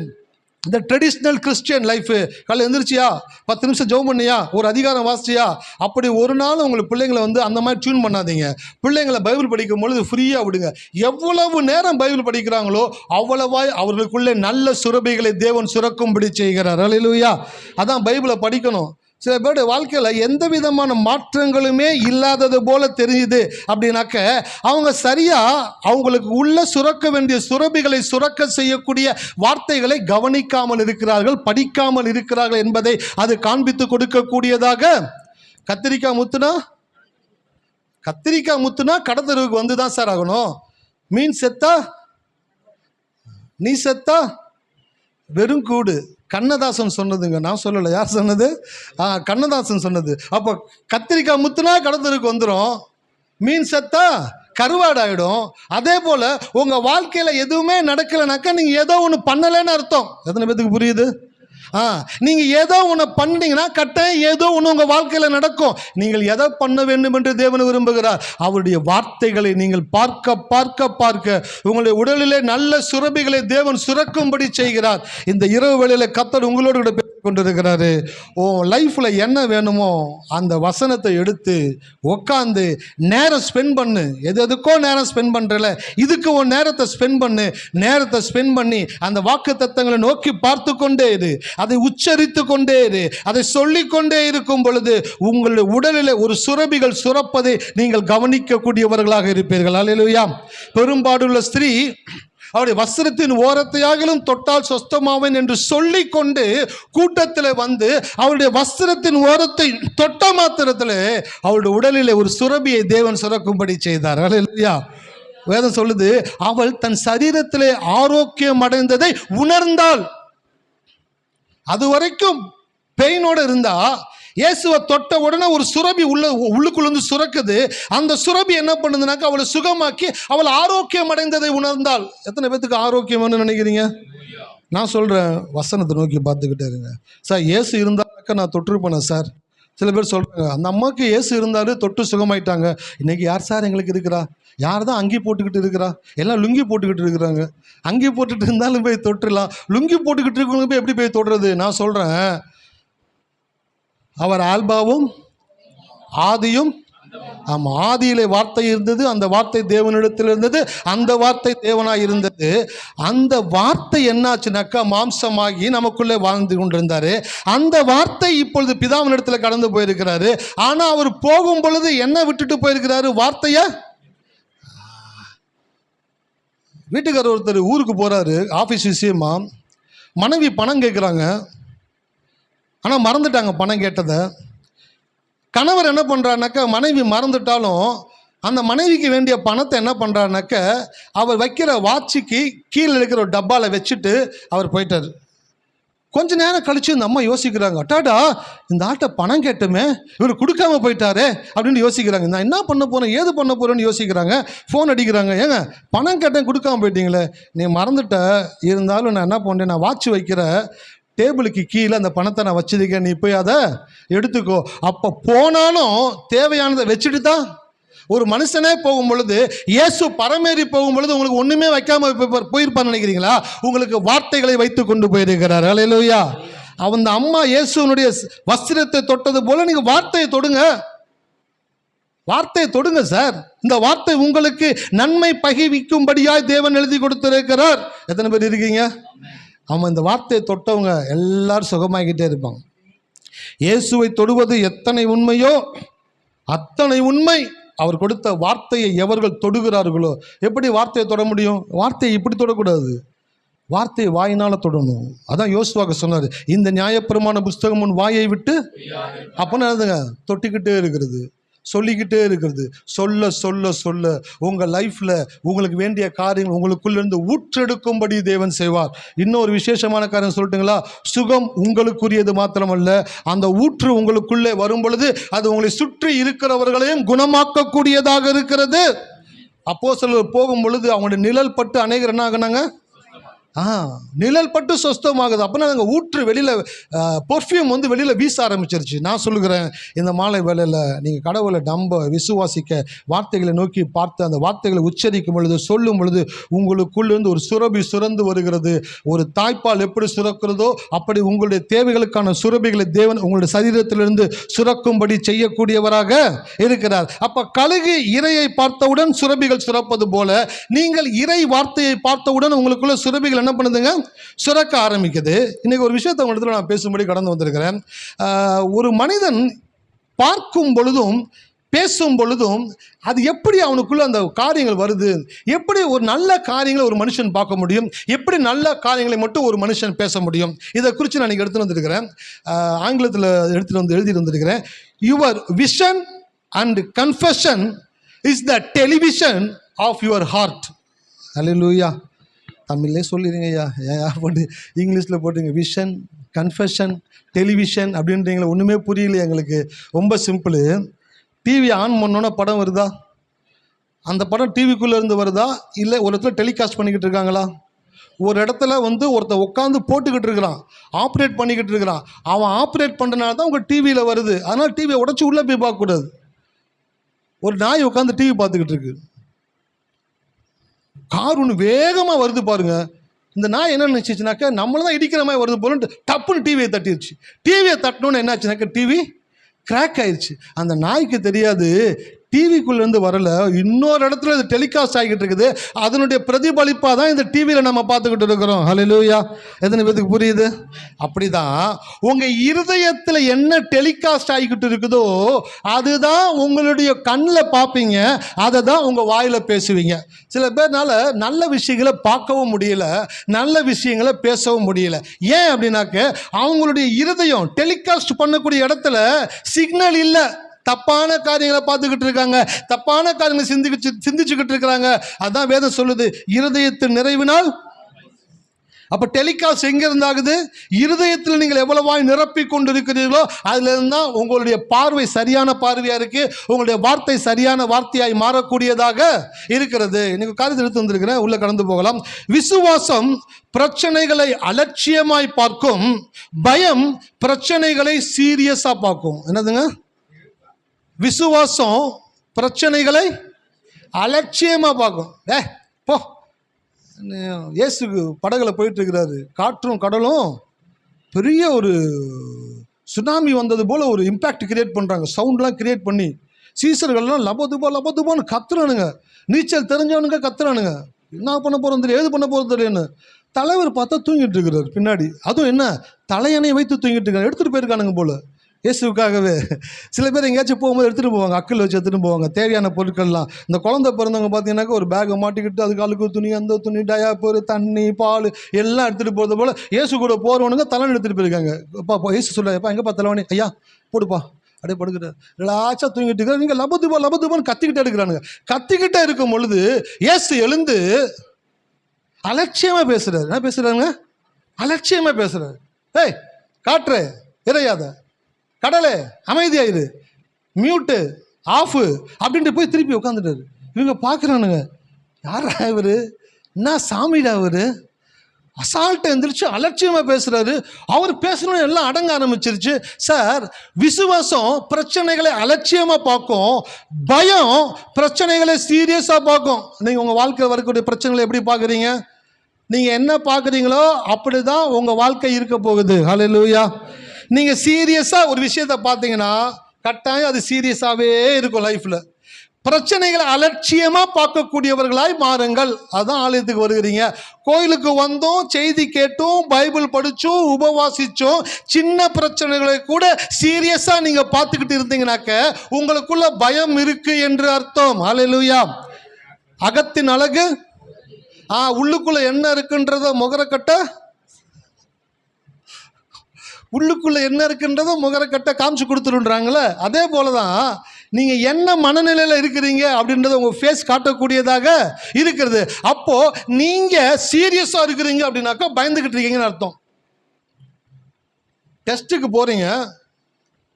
இந்த ட்ரெடிஷ்னல் கிறிஸ்டியன் லைஃபு, காலையில் எழுந்திரிச்சியா 10 நிமிஷம் ஜெபம் பண்ணியா, ஒரு அதிகாரம் வாசிச்சியா, அப்படி ஒரு நாள் உங்களுக்கு பிள்ளைங்களை அந்த மாதிரி டியூன் பண்ணாதீங்க. பிள்ளைங்களை பைபிள் படிக்கும் பொழுது ஃப்ரீயாக விடுங்க. எவ்வளவு நேரம் பைபிள் படிக்கிறாங்களோ அவ்வளவாய் அவர்களுக்குள்ளே நல்ல சுரபிகளை தேவன் சுரக்கும்படி செய்கிறார். அல்லேலூயா. அதான் பைபிளை படிக்கணும். சில பேருடைய வாழ்க்கையில் எந்த விதமான மாற்றங்களுமே இல்லாதது போல தெரியுது அப்படின்னாக்க, அவங்க சரியாக அவங்களுக்கு உள்ள சுரக்க வேண்டிய சுரபிகளை சுரக்க செய்யக்கூடிய வார்த்தைகளை கவனிக்காமல் இருக்கிறார்கள், படிக்காமல் இருக்கிறார்கள் என்பதை அது காண்பித்து கொடுக்கக்கூடியதாக. கத்திரிக்காய் முத்துனா கடத்தருவுக்கு வந்து தான் சார் ஆகணும். மீன் செத்தா நீ செத்தா வெறும் கூடு. கண்ணதாசன் சொன்னதுங்க, நான் சொல்லலை. யார் சொன்னது? கண்ணதாசன் சொன்னது. அப்போ கத்திரிக்காய் முத்துனா கடத்தருக்கு வந்துடும், மீன் செத்தா கருவாடாயிடும். அதே போல் உங்கள் வாழ்க்கையில் எதுவுமே நடக்கலைனாக்கா நீங்கள் ஏதோ ஒன்று பண்ணலைன்னு அர்த்தம். எத்தனை பேத்துக்கு புரியுது? நீங்கள் ஏதோ ஒன்று பண்ணிட்டீங்கன்னா கட்டாயம் ஏதோ ஒன்று உங்கள் வாழ்க்கையில் நடக்கும். நீங்கள் எதை பண்ண வேண்டும் என்று தேவன் விரும்புகிறார். அவருடைய வார்த்தைகளை நீங்கள் பார்க்க பார்க்க பார்க்க உங்களுடைய உடலிலே நல்ல சுரபிகளை தேவன் சுரக்கும்படி செய்கிறார். இந்த இரவு வேளையில் கர்த்தர் உங்களோடு கூட பேசிக் கொண்டிருக்கிறாரு. லைஃப்பில் என்ன வேணுமோ அந்த வசனத்தை எடுத்து உட்காந்து நேரம் ஸ்பெண்ட் பண்ணு. எதுக்கோ நேரம் ஸ்பெண்ட் பண்ணுறல, இதுக்கு உன் நேரத்தை ஸ்பெண்ட் பண்ணி அந்த வாக்கு தத்தங்களை நோக்கி பார்த்து கொண்டே இரு, அதை உச்சரித்து கொண்டே இரு. அதை சொல்லிக்கொண்டே இருக்கும் பொழுது உங்களுடைய உடலில் ஒரு சுரபிகள் சுரப்பதை நீங்கள் கவனிக்கக்கூடியவர்களாக இருப்பீர்கள். அல்லேலூயா. பெரும்பாடுள்ள ஸ்திரீ அவருடைய வஸ்திரத்தின் ஓரத்தையாகிலும் தொட்டால் சொஸ்தமாவேன் என்று சொல்லிக்கொண்டு கூட்டத்தில் அவருடைய வஸ்திரத்தின் ஓரத்தை தொட்ட மாத்திரத்தில் அவருடைய உடலில் ஒரு சுரபியை தேவன் சுரக்கும்படி செய்தார். அல்லேலூயா. வேதம் சொல்லுது, அவள் தன் சரீரத்திலே ஆரோக்கியம் அடைந்ததை உணர்ந்தாள். அது வரைக்கும் பெயினோடு இருந்தா, இயேசுவை தொட்ட உடனே ஒரு சுரபி உள்ளுக்குள்ளேருந்து சுரக்குது. அந்த சுரபி என்ன பண்ணுதுனாக்கா அவளை சுகமாக்கி அவள் ஆரோக்கியம் அடைந்ததை உணர்ந்தாள். எத்தனை பேத்துக்கு ஆரோக்கியம்னு நினைக்கிறீங்க? நான் சொல்கிறேன், வசனத்தை நோக்கி பார்த்துக்கிட்டே இருங்க. சார் இயேசு இருந்தாக்க நான் தொற்றுப்பேனே சார். சில பேர் சொல்கிறாங்க, அந்த அம்மாவுக்கு இயேசு இருந்தாரு தொட்டு சுகமாயிட்டாங்க. இன்றைக்கி யார் சார் எங்களுக்கு இருக்கிறா? யார் தான் அங்கி போட்டுக்கிட்டு இருக்கிறா? எல்லாம் லுங்கி போட்டுக்கிட்டு இருக்கிறாங்க. அங்கி போட்டுட்டு இருந்தாலும் போய் தொட்டுடலாம், லுங்கி போட்டுக்கிட்டு இருக்கவங்க போய் எப்படி போய் தொடுறது? நான் சொல்கிறேன், அவர் ஆல்பாவும் ஆதியும். ஆமாம், ஆதியிலே வார்த்தை இருந்தது, அந்த வார்த்தை தேவனிடத்தில் இருந்தது, அந்த வார்த்தை தேவனாய் இருந்தது. அந்த வார்த்தை என்னாச்சுனாக்கா மாம்சமாகி நமக்குள்ளே வாழ்ந்து கொண்டிருந்தாரு. அந்த வார்த்தை இப்பொழுது பிதாவினிடத்தில் கடந்து போயிருக்கிறாரு. ஆனால் அவர் போகும் பொழுது என்ன விட்டுட்டு போயிருக்கிறாரு? வார்த்தையை. வீட்டுக்காரர் ஒருத்தர் ஊருக்கு போகிறாரு ஆஃபீஸ் விஷயமா. மனைவி பணம் கேட்குறாங்க, ஆனால் மறந்துட்டாங்க பணம் கேட்டதை. கணவர் என்ன பண்ணுறாருனாக்கா, மனைவி மறந்துட்டாலும் அந்த மனைவிக்கு வேண்டிய பணத்தை என்ன பண்ணுறாருனாக்க, அவர் வைக்கிற வாட்சுக்கு கீழே இருக்கிற ஒரு டப்பாவில் வச்சுட்டு அவர் போயிட்டார். கொஞ்ச நேரம் கழித்து இந்த அம்மா யோசிக்கிறாங்க, அட்டாடா இந்த ஆட்டை பணம் கேட்டுமே, இவர் கொடுக்காம போயிட்டாரே அப்படின்னு யோசிக்கிறாங்க. நான் என்ன பண்ண போகிறேன், ஏது பண்ண போகிறேன்னு யோசிக்கிறாங்க. ஃபோன் அடிக்கிறாங்க, ஏங்க பணம் கேட்டேன் கொடுக்காம போயிட்டீங்களே. நீ மறந்துட்ட, இருந்தாலும் நான் என்ன பண்ணுறேன், நான் வாட்ச் வைக்கிற டேபிளுக்கு கீழே அந்த பணத்தை நான் வச்சிருக்கேன், நீ போய் அதை எடுத்துக்கோ. அப்போ போனாலும் தேவையானதை வச்சுட்டு தான். ஒரு மனுஷனே போகும் பொழுது, இயேசு பரமேறி போகும் பொழுது உங்களுக்கு ஒன்றுமே வைக்காமல் போயிருப்பான்னு நினைக்கிறீங்களா? உங்களுக்கு வார்த்தைகளை வைத்து கொண்டு போயிருக்கிறார். அல்லேலூயா. அந்த அம்மா இயேசுனுடைய வஸ்திரத்தை தொட்டது போல நீங்கள் வார்த்தையை தொடுங்க. வார்த்தையை தொடுங்க சார். இந்த வார்த்தை உங்களுக்கு நன்மை பகிர்விக்கும்படியாய் தேவன் எழுதி கொடுத்திருக்கிறார். எத்தனை பேர் இருக்கீங்க? ஆமாம், இந்த வார்த்தையை தொட்டவங்க எல்லாரும் சுகமாகிக்கிட்டே இருப்பாங்க. இயேசுவை தொடுவது எத்தனை உண்மையோ அத்தனை உண்மை அவர் கொடுத்த வார்த்தையை எவர்கள் தொடுகிறார்களோ. எப்படி வார்த்தையை தொட முடியும்? வார்த்தையை இப்படி தொடக்கூடாது, வார்த்தையை வாயினால் தொடணும். அதான் யோசுவாக்கு சொன்னார், இந்த நியாயப்பிரமாண புஸ்தகம் உன் வாயை விட்டு அப்போன்னு எழுதுங்க, தொட்டிக்கிட்டே இருக்கிறது, சொல்லிக்கிட்டே இருக்கிறது. சொல்ல சொல்ல சொல்ல உங்கள் லைஃப்பில் உங்களுக்கு வேண்டிய காரியங்கள் உங்களுக்குள்ளேருந்து ஊற்றெடுக்கும்படி தேவன் செய்வார். இன்னொரு விசேஷமான காரியம் சொல்லட்டுங்களா? சுகம் உங்களுக்குரியது மாத்திரமல்ல, அந்த ஊற்று உங்களுக்குள்ளே வரும் பொழுது அது உங்களை சுற்றி இருக்கிறவர்களையும் குணமாக்கக்கூடியதாக இருக்கிறது. அப்போஸ்தலர் போகும் பொழுது அவங்களுடைய நிழல் பட்டு அநேகர் என்ன ஆகினாங்க? நிழல் பட்டு சொஸ்தமாகுது. அப்படின்னா நாங்கள் ஊற்று வெளியில் பர்ஃப்யூம் வெளியில் வீச ஆரம்பிச்சிருச்சு. நான் சொல்லுகிறேன், இந்த மாலை வேளையில் நீங்கள் கடவுளை நம்ப விசுவாசிக்க, வார்த்தைகளை நோக்கி பார்த்து அந்த வார்த்தைகளை உச்சரிக்கும் பொழுது சொல்லும் பொழுது உங்களுக்குள்ளேருந்து ஒரு சுரபி சுரந்து வருகிறது. ஒரு தாய்ப்பால் எப்படி சுரக்கிறதோ அப்படி உங்களுடைய தேவைகளுக்கான சுரபிகளை தேவன் உங்களுடைய சரீரத்திலிருந்து சுரக்கும்படி செய்யக்கூடியவராக இருக்கிறார். அப்போ கழுகு இரையை பார்த்தவுடன் சுரபிகள் சுரப்பது போல நீங்கள் இறை வார்த்தையை பார்த்தவுடன் உங்களுக்குள்ள சுரபிகள் என்ன பண்ணுதுங்க? சுரக்க ஆரம்பிக்குது. இன்னைக்கு ஒரு விஷயத்தை உங்களிடத்தில் நான் பேசும்படி கடந்து வந்திருக்கிறேன். ஒரு மனிதன் பார்க்கும் பொழுதும் பேசும் பொழுதும் அது எப்படி அவனுக்குள்ள அந்த காரியங்கள் வருது, எப்படி ஒரு நல்ல காரியங்களை ஒரு மனுஷன் பார்க்க முடியும், எப்படி நல்ல காரியங்களை மட்டும் ஒரு மனுஷன் பேச முடியும், இதை குறித்து நான் எடுத்துகிட்டு வந்திருக்கிறேன். ஆங்கிலத்தில் எழுதி வந்திருக்கிறேன். Your vision and confession is the television of your heart. Hallelujah. தமிழ்லே சொல்லிடுங்க ஐயா, ஏன் போட்டு இங்கிலீஷில் போட்டுங்க. விஷன், கன்ஃபெஷன், டெலிவிஷன் அப்படின்றீங்களா? ஒன்றுமே புரியலையே எங்களுக்கு. ரொம்ப சிம்பிள். டிவி ஆன் பண்ணோன்னா படம் வருதா? அந்த படம் டிவிக்குள்ளே இருந்து வருதா, இல்லை ஒரு இடத்துல டெலிகாஸ்ட் பண்ணிக்கிட்டு இருக்காங்களா? ஒரு இடத்துல ஒருத்தர் உட்காந்து போட்டுக்கிட்டு இருக்கிறான், ஆப்ரேட் பண்ணிக்கிட்டு இருக்கிறான். அவன் ஆப்ரேட் பண்ணுறனால தான் உங்கள் டிவியில் வருது. அதனால் டிவியை உடச்சி உள்ளே போய் பார்க்கக்கூடாது. ஒரு நாய் உட்காந்து டிவி பார்த்துக்கிட்டு இருக்கு, கார் ஒன்று வேகமாக வருது பாருங்க. இந்த நாய் என்ன நினச்சிச்சுனாக்கா நம்மளை தான் இடிக்கிற மாதிரி வருது போலன்ட்டு டப்புன்னு டிவியை தட்டிடுச்சு. டிவியை தட்டணுன்னு என்ன ஆச்சுனாக்கா டிவி கிராக் ஆயிடுச்சு. அந்த நாய்க்கு தெரியாது டிவிக்குள்ளேருந்து வரல, இன்னொரு இடத்துல இது டெலிகாஸ்ட் ஆகிக்கிட்டு இருக்குது. அதனுடைய பிரதிபலிப்பாக தான் இந்த டிவியில் நம்ம பார்த்துக்கிட்டு இருக்கிறோம். ஹல்லேலூயா. எத்தனை பேருக்கு புரியுது? அப்படி தான் உங்கள் இருதயத்தில் என்ன டெலிகாஸ்ட் ஆகிக்கிட்டு இருக்குதோ அதுதான் உங்களுடைய கண்ணில் பார்ப்பீங்க, அதை தான் உங்கள் வாயில் பேசுவீங்க. சில பேர்னால நல்ல விஷயங்களை பார்க்கவும் முடியல, நல்ல விஷயங்களை பேசவும் முடியல. ஏன் அப்படின்னாக்க அவங்களுடைய இருதயம் டெலிகாஸ்ட் பண்ணக்கூடிய இடத்துல சிக்னல் இல்லை. தப்பான காரியங்களை பார்த்துக்கிட்டு இருக்காங்க, தப்பான காரியங்களை சிந்திச்சுக்கிட்டு இருக்கிறாங்க. அதான் வேதம் சொல்லுது, இருதயத்தின் நிறைவினால். அப்போ டெலிகாஸ்ட் எங்கே இருந்தாகுது? இருதயத்தில் நீங்கள் எவ்வளவாய் நிரப்பி கொண்டு இருக்கிறீர்களோ அதுலேருந்து தான் உங்களுடைய பார்வை சரியான பார்வையாக இருக்குது, உங்களுடைய வார்த்தை சரியான வார்த்தையாய் மாறக்கூடியதாக இருக்கிறது. இன்னைக்கு காரியத்தை எடுத்து வந்திருக்கிறேன், உள்ளே கடந்து போகலாம். விசுவாசம் பிரச்சனைகளை அலட்சியமாய் பார்க்கும், பயம் பிரச்சனைகளை சீரியஸாக பார்க்கும். என்னதுங்க? விசுவாசம் பிரச்சனைகளை அலட்சியமாக பார்க்கும். போ, இயேசுக்கு படகுல போயிட்டு இருக்கிறாரு, காற்றும் கடலும் பெரிய ஒரு சுனாமி வந்தது போல் ஒரு இம்பேக்ட் கிரியேட் பண்ணுறாங்க, சவுண்ட்லாம் கிரியேட் பண்ணி சீசர்கள்லாம் லபதுபான்னு கத்துறானுங்க. நீச்சல் தெரிஞ்சவனுங்க கத்துறானுங்க. என்ன பண்ண போகிறோம் தெரியும், ஏது பண்ண போகிறது தெரியுன்னு. தலைவர் பார்த்தா தூங்கிட்டு இருக்கிறார் பின்னாடி. அதுவும் என்ன, தலையணையை வைத்து தூங்கிட்டு இருக்காங்க. எடுத்துகிட்டு போயிருக்கானுங்க போல் இயேசுக்காகவே. சில பேர் எங்கேயாச்சும் போகும்போது எடுத்துகிட்டு போவாங்க, அக்கில் வச்சு எடுத்துகிட்டு போவாங்க தேவையான பொருட்கள்லாம். இந்த குழந்தை பிறந்தவங்க பார்த்தீங்கன்னாக்கா ஒரு பேக்கை மாட்டிக்கிட்டு அதுக்கு அழுக்கு துணி, அந்த துணி, டயாப்பர், தண்ணி, பால் எல்லாம் எடுத்துகிட்டு போகிறது போல் இயேசு கூட போகிறவனுங்க தலைவன் எடுத்துகிட்டு போயிருக்காங்க. அப்பா இயேசு சொல்ல, எப்பா எங்கேப்பா தலைவனி, ஐயா போடுப்பா, அப்படியே படுக்கிட்டார், ரிலாக்ஸாக தூங்கிட்டு இருக்காரு. நீங்கள் லபதுபான்னு கத்திக்கிட்டே இருக்கிறானுங்க. கத்திக்கிட்டே இருக்கும் பொழுது இயேசு எழுந்து அலட்சியமாக பேசுகிறார். என்ன பேசுகிறாங்க? அலட்சியமாக பேசுகிறார். ஏய் காற்று இறையாத, கடலை அமைதியாயிரு, மியூட்டு ஆஃபு அப்படின்ட்டு போய் திருப்பி உட்காந்துட்டாரு. இவங்க பார்க்குறானுங்க, யாரா இவர், என்ன சாமிடா அவர், அசால்ட்டை எந்திரிச்சு அலட்சியமாக பேசுகிறாரு. அவர் பேசணும்னு எல்லாம் அடங்க ஆரம்பிச்சிருச்சு. சார், விசுவாசம் பிரச்சனைகளை அலட்சியமாக பார்க்கும், பயம் பிரச்சனைகளை சீரியஸாக பார்க்கும். நீங்கள் உங்கள் வாழ்க்கையில் வரக்கூடிய பிரச்சனைகளை எப்படி பார்க்குறீங்க? நீங்கள் என்ன பார்க்குறீங்களோ அப்படி தான் உங்கள் வாழ்க்கை இருக்க போகுது. ஹல்லேலூயா. நீங்கள் சீரியஸாக ஒரு விஷயத்தை பார்த்தீங்கன்னா கட்டாயம் அது சீரியஸாகவே இருக்கும் லைஃப்பில். பிரச்சனைகளை அலட்சியமாக பார்க்கக்கூடியவர்களாய் மாறுங்கள். அதுதான் ஆலயத்துக்கு வருகிறீங்க. கோயிலுக்கு வந்தோம், செய்தி கேட்டோம், பைபிள் படித்தோம், உபவாசித்தோம், சின்ன பிரச்சனைகளை கூட சீரியஸாக நீங்கள் பார்த்துக்கிட்டு இருந்தீங்கன்னாக்க உங்களுக்குள்ள பயம் இருக்குது என்று அர்த்தம். ஹல்லேலூயா. அகத்தின் அழகு உள்ளுக்குள்ளே என்ன இருக்குன்றத முகரக்கட்ட, உள்ளுக்குள்ளே என்ன இருக்குன்றத முகரக்கட்ட காமிச்சு கொடுத்துருன்றாங்களே, அதே போல தான் நீங்கள் என்ன மனநிலையில் இருக்கிறீங்க அப்படின்றத உங்கள் ஃபேஸ் காட்டக்கூடியதாக இருக்கிறது. அப்போது நீங்கள் சீரியஸாக இருக்கிறீங்க அப்படின்னாக்கா பயந்துக்கிட்டு இருக்கீங்கன்னு அர்த்தம். டெஸ்ட்டுக்கு போகிறீங்க,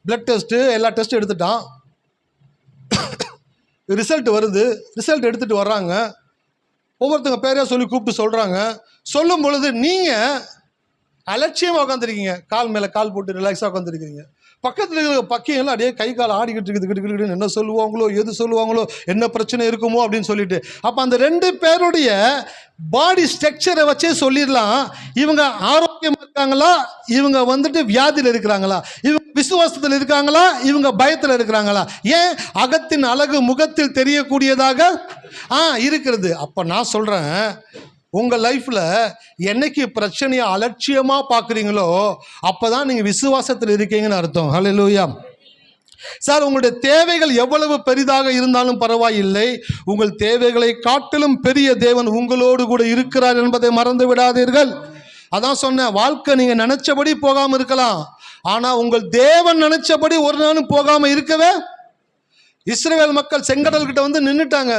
பிளட் டெஸ்ட்டு எல்லா டெஸ்ட்டும் எடுத்துட்டான், ரிசல்ட் வருது, ரிசல்ட் எடுத்துகிட்டு வர்றாங்க, ஒவ்வொருத்தங்க பேரையாக சொல்லி கூப்பிட்டு சொல்கிறாங்க. சொல்லும் பொழுது நீங்கள் அலட்சியமாக உட்காந்துருக்கீங்க, கால் மேலே கால் போட்டு ரிலாக்ஸாக உட்காந்துருக்கீங்க. பக்கத்தில் இருக்கிற பக்கியெல்லாம் அப்படியே கை கால் ஆடிக்கிட்டு இருக்குது, என்ன சொல்லுவாங்களோ, எது சொல்லுவாங்களோ, என்ன பிரச்சனை இருக்குமோ அப்படின்னு சொல்லிட்டு. அப்போ அந்த ரெண்டு பேருடைய பாடி ஸ்ட்ரக்சரை வச்சே சொல்லிடலாம், இவங்க ஆரோக்கியமாக இருக்காங்களா, இவங்க வந்துட்டு வியாதியில் இருக்கிறாங்களா, இவங்க விசுவாசத்தில் இருக்காங்களா, இவங்க பயத்தில் இருக்கிறாங்களா. ஏன்? அகத்தின் அழகு முகத்தில் தெரியக்கூடியதாக இருக்கிறது. அப்போ நான் சொல்கிறேன், உங்கள் லைஃப்பில் என்னைக்கு பிரச்சனையை அலட்சியமாக பார்க்குறீங்களோ அப்போ தான் நீங்கள் விசுவாசத்தில் இருக்கீங்கன்னு அர்த்தம். ஹல்லேலூயா. சார், உங்களுடைய தேவைகள் எவ்வளவு பெரிதாக இருந்தாலும் பரவாயில்லை, உங்கள் தேவைகளை காட்டிலும் பெரிய தேவன் உங்களோடு கூட இருக்கிறார் என்பதை மறந்து விடாதீர்கள். அதான் சொன்னேன், வாழ்க்கை நீங்கள் நினச்சபடி போகாமல் இருக்கலாம், ஆனால் உங்கள் தேவன் நினச்சபடி ஒரு நாளும் போகாமல் இருக்கவே. இஸ்ரவேல் மக்கள் செங்கடல் கிட்ட வந்து நின்றுட்டாங்க.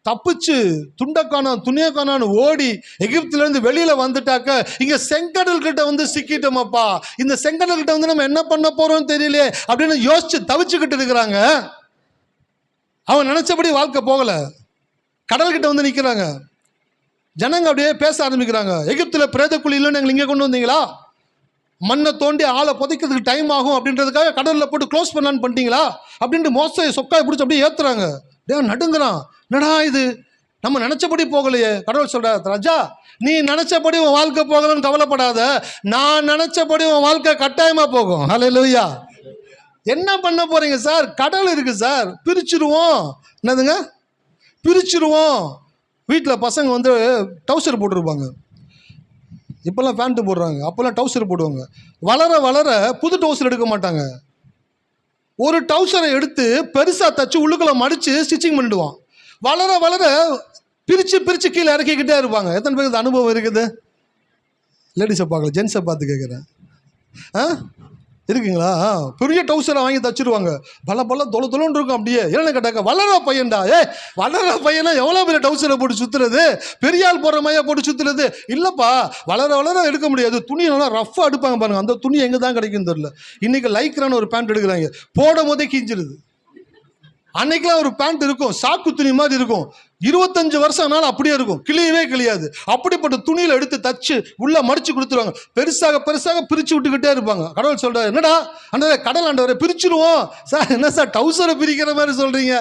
தப்பிச்சு துண்டக்கானான் துணியக்கானான்னு ஓடி எகிப்திலேருந்து வெளியில் வந்துட்டாக்க இங்கே செங்கடல் கிட்ட வந்து சிக்கிட்டோமப்பா, இந்த செங்கடல் கிட்ட வந்து நம்ம என்ன பண்ண போகிறோம்னு தெரியலையே அப்படின்னு யோசிச்சு தவிச்சுக்கிட்டு இருக்கிறாங்க. அவன் நினச்சபடி வாழ்க்கை போகலை, கடல்கிட்ட வந்து நிற்கிறாங்க. ஜனங்க அப்படியே பேச ஆரம்பிக்கிறாங்க, எகிப்தில் பிரேத குழியிலன்னு எங்களை இங்கே கொண்டு வந்தீங்களா, மண்ணை தோண்டி ஆளை புதைக்கிறதுக்கு டைம் ஆகும் அப்படின்றதுக்காக கடலில் போட்டு க்ளோஸ் பண்ணலான்னு பண்ணிட்டீங்களா அப்படின்ட்டு மோசை சொக்காய் பிடிச்சி அப்படியே ஏற்றுறாங்க. நடுங்குறான், என்னடா இது, நம்ம நினச்சபடி போகலையே. கடவுள் சொல்கிறார், ராஜா நீ நினச்சபடி உன் வாழ்க்கை போகலன்னு கவலைப்படாத, நான் நினச்சபடி உன் வாழ்க்கை கட்டாயமாக போகும். ஹல்லேலூயா. என்ன பண்ண போகிறீங்க சார்? கடல் இருக்குது சார், பிரிச்சுருவோம். என்னதுங்க? பிரிச்சுருவோம். வீட்டில் பசங்க வந்து டவுசர் போட்டிருப்பாங்க, இப்போல்லாம் பேண்ட்டு போடுறாங்க, அப்போல்லாம் டவுசர் போடுவாங்க. வளர வளர புது டவுசர் எடுக்க மாட்டாங்க, ஒரு டவுசரை எடுத்து பெருசாக தச்சு உள்ளுக்குள்ளே மடித்து ஸ்டிச்சிங் பண்ணிடுவான். வளர வளர பிரித்து பிரித்து கீழே இறக்கிக்கிட்டே இருப்பாங்க. எத்தனை பேருக்கு அனுபவம் இருக்குது? லேடிஸை பார்க்கல, ஜென்ஸை பார்த்து கேட்குறேன். இருக்குங்களா? பெரிய டவுசரை வாங்கி தச்சிருவாங்க, பல பல தொலைன்னு இருக்கும். அப்படியே என்ன கேட்டாக்க வளர பையன்டா. வளர பையனா எவ்வளோ பெரிய டவுசரை போட்டு சுற்றுறது, பெரிய ஆள் போடுற மாதிரியா போட்டு சுற்றுறது? இல்லைப்பா, வளர வளர எடுக்க முடியாது. துணி நல்லா ரஃப்பாக எடுப்பாங்க பாருங்க, அந்த துணி எங்கே தான் கிடைக்குன்னு தெரியல. இன்றைக்கி லைக்ரான ஒரு பேண்ட் எடுக்கிறாங்க, போடும் போதே கிஞ்சிருது. அன்னைக்கெல்லாம் ஒரு பேண்ட் இருக்கும், சாக்கு துணி மாதிரி இருக்கும், 25 வருஷம் ஆனாலும் அப்படியே இருக்கும், கிளியவே கிளியாது. அப்படிப்பட்ட துணியில் எடுத்து தச்சு உள்ள மடிச்சு கொடுத்துருவாங்க. பெருசாக பெருசாக பிரித்து விட்டுக்கிட்டே இருப்பாங்க. கடவுள் சொல்கிறார், என்னடா அந்த கடல் ஆண்டவரை பிரிச்சுருவோம் சார். என்ன சார் டவுசரை பிரிக்கிற மாதிரி சொல்கிறீங்க?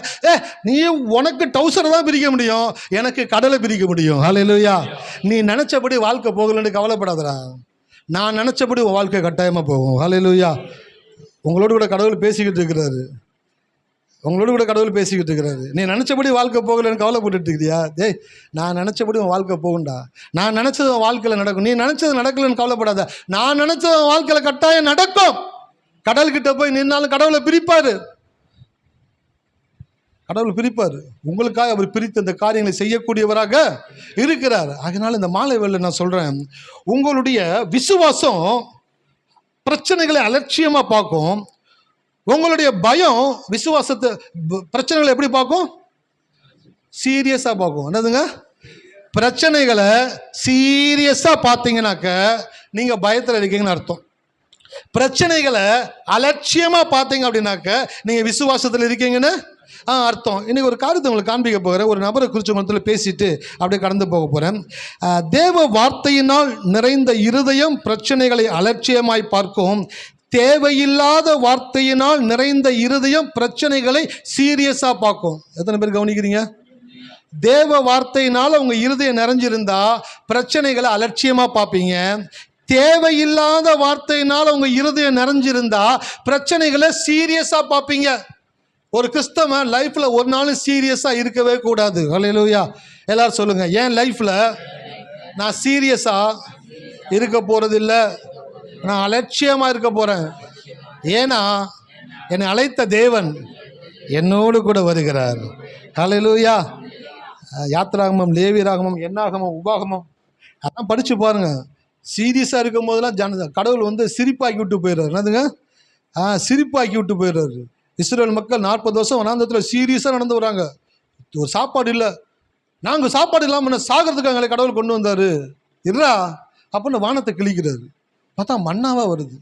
நீ உனக்கு டவுசரை தான் பிரிக்க முடியும், எனக்கு கடலை பிரிக்க முடியும். ஹல்லேலூயா. நீ நினச்சபடி வாழ்க்கை போகலன்னு கவலைப்படாதடா, நான் நினச்சபடி உன் வாழ்க்கை கட்டாயமாக போகும். ஹல்லேலூயா. உங்களோடு கூட கடவுள் பேசிக்கிட்டு இருக்கிறாரு, உங்களோட கூட கடவுள் பேசிக்கிட்டு இருக்கிறாரு. நீ நினச்சபடி வாழ்க்கை போகலன்னு கவலைப்பட்டுட்டு இருக்கிறியா? நான் நினச்சபடி உன் வாழ்க்கை போகும்டா, நான் நினச்சது உன் வாழ்க்கையில் நடக்கும். நீ நினச்சது நடக்கலன்னு கவலைப்படாத, நான் நினச்சது உன் வாழ்க்கையில் கட்டாயம் நடக்கும். கடல்கிட்ட போய் நின்னாலும் கடவுளை பிரிப்பார், கடவுள் பிரிப்பார். உங்களுக்காக அவர் பிரித்து அந்த காரியங்களை செய்யக்கூடியவராக இருக்கிறார். அதனால் இந்த மாலை வேளையில நான் சொல்கிறேன், உங்களுடைய விசுவாசம் பிரச்சனைகளை அலட்சியமாக பார்க்கும், உங்களுடைய பயம் விசுவாசத்தை பிரச்சனைகளை எப்படி பார்க்கும்? சீரியஸாக பார்க்கும். என்னதுங்க? பிரச்சனைகளை சீரியஸாக பார்த்தீங்கன்னாக்க நீங்கள் பயத்தில் இருக்கீங்கன்னு அர்த்தம். பிரச்சனைகளை அலட்சியமாக பார்த்தீங்க அப்படின்னாக்க நீங்கள் விசுவாசத்தில் இருக்கீங்கன்னு அர்த்தம். இன்றைக்கி ஒரு காரியத்தை உங்களுக்கு காண்பிக்க போகிறேன். ஒரு நபரை குறித்து உங்கள் பேசிட்டு அப்படியே கடந்து போக போகிறேன். தேவ வார்த்தையினால் நிறைந்த இருதயம் பிரச்சனைகளை அலட்சியமாய் பார்க்கும், தேவையில்லாத வார்த்தையினால் நிறைந்த இருதயம் பிரச்சனைகளை சீரியஸாக பார்க்கும். எத்தனை பேர் கவனிக்கிறீங்க? தேவ வார்த்தையினால் உங்கள் இருதயம் நிறைஞ்சிருந்தா பிரச்சனைகளை அலட்சியமாக பார்ப்பீங்க. தேவையில்லாத வார்த்தையினால் உங்கள் இருதயம் நிறைஞ்சிருந்தா பிரச்சனைகளை சீரியஸாக பார்ப்பீங்க. ஒரு கிறிஸ்தவன் லைஃப்பில் ஒரு நாளும் சீரியஸாக இருக்கவே கூடாது. ஹல்லேலூயா. எல்லாரும் சொல்லுங்கள், என் லைஃப்பில் நான் சீரியஸாக இருக்க போகிறதில்ல, நான் அலட்சியமாக இருக்க போகிறேன். ஏன்னா என்னை அழைத்த தேவன் என்னோடு கூட வருகிறார். ஹல்லேலூயா. யாத்திராகமம், லேவியராகமம், என்னாகமம், உபாகமம் அதான் படித்து பாருங்கள். சீரியஸாக இருக்கும் போதெல்லாம் கடவுள் சிரிப்பாக்கி விட்டு போயிடுறாரு. என்னதுங்க? சிரிப்பாக்கி விட்டு போயிடுறாரு. இஸ்ரேல் மக்கள் 40 வருஷம் வனாந்தரத்தில் சீரியஸாக நடந்து வராங்க. ஒரு சாப்பாடு இல்லை, நாங்கள் சாப்பாடு இல்லாமல் சாகிறதுக்கு எங்களை கடவுள் கொண்டு வந்தார். இருறா அப்படின்னு வானத்தை கிழிக்கிறாரு. பார்த்தா மண்ணாவாக வருது.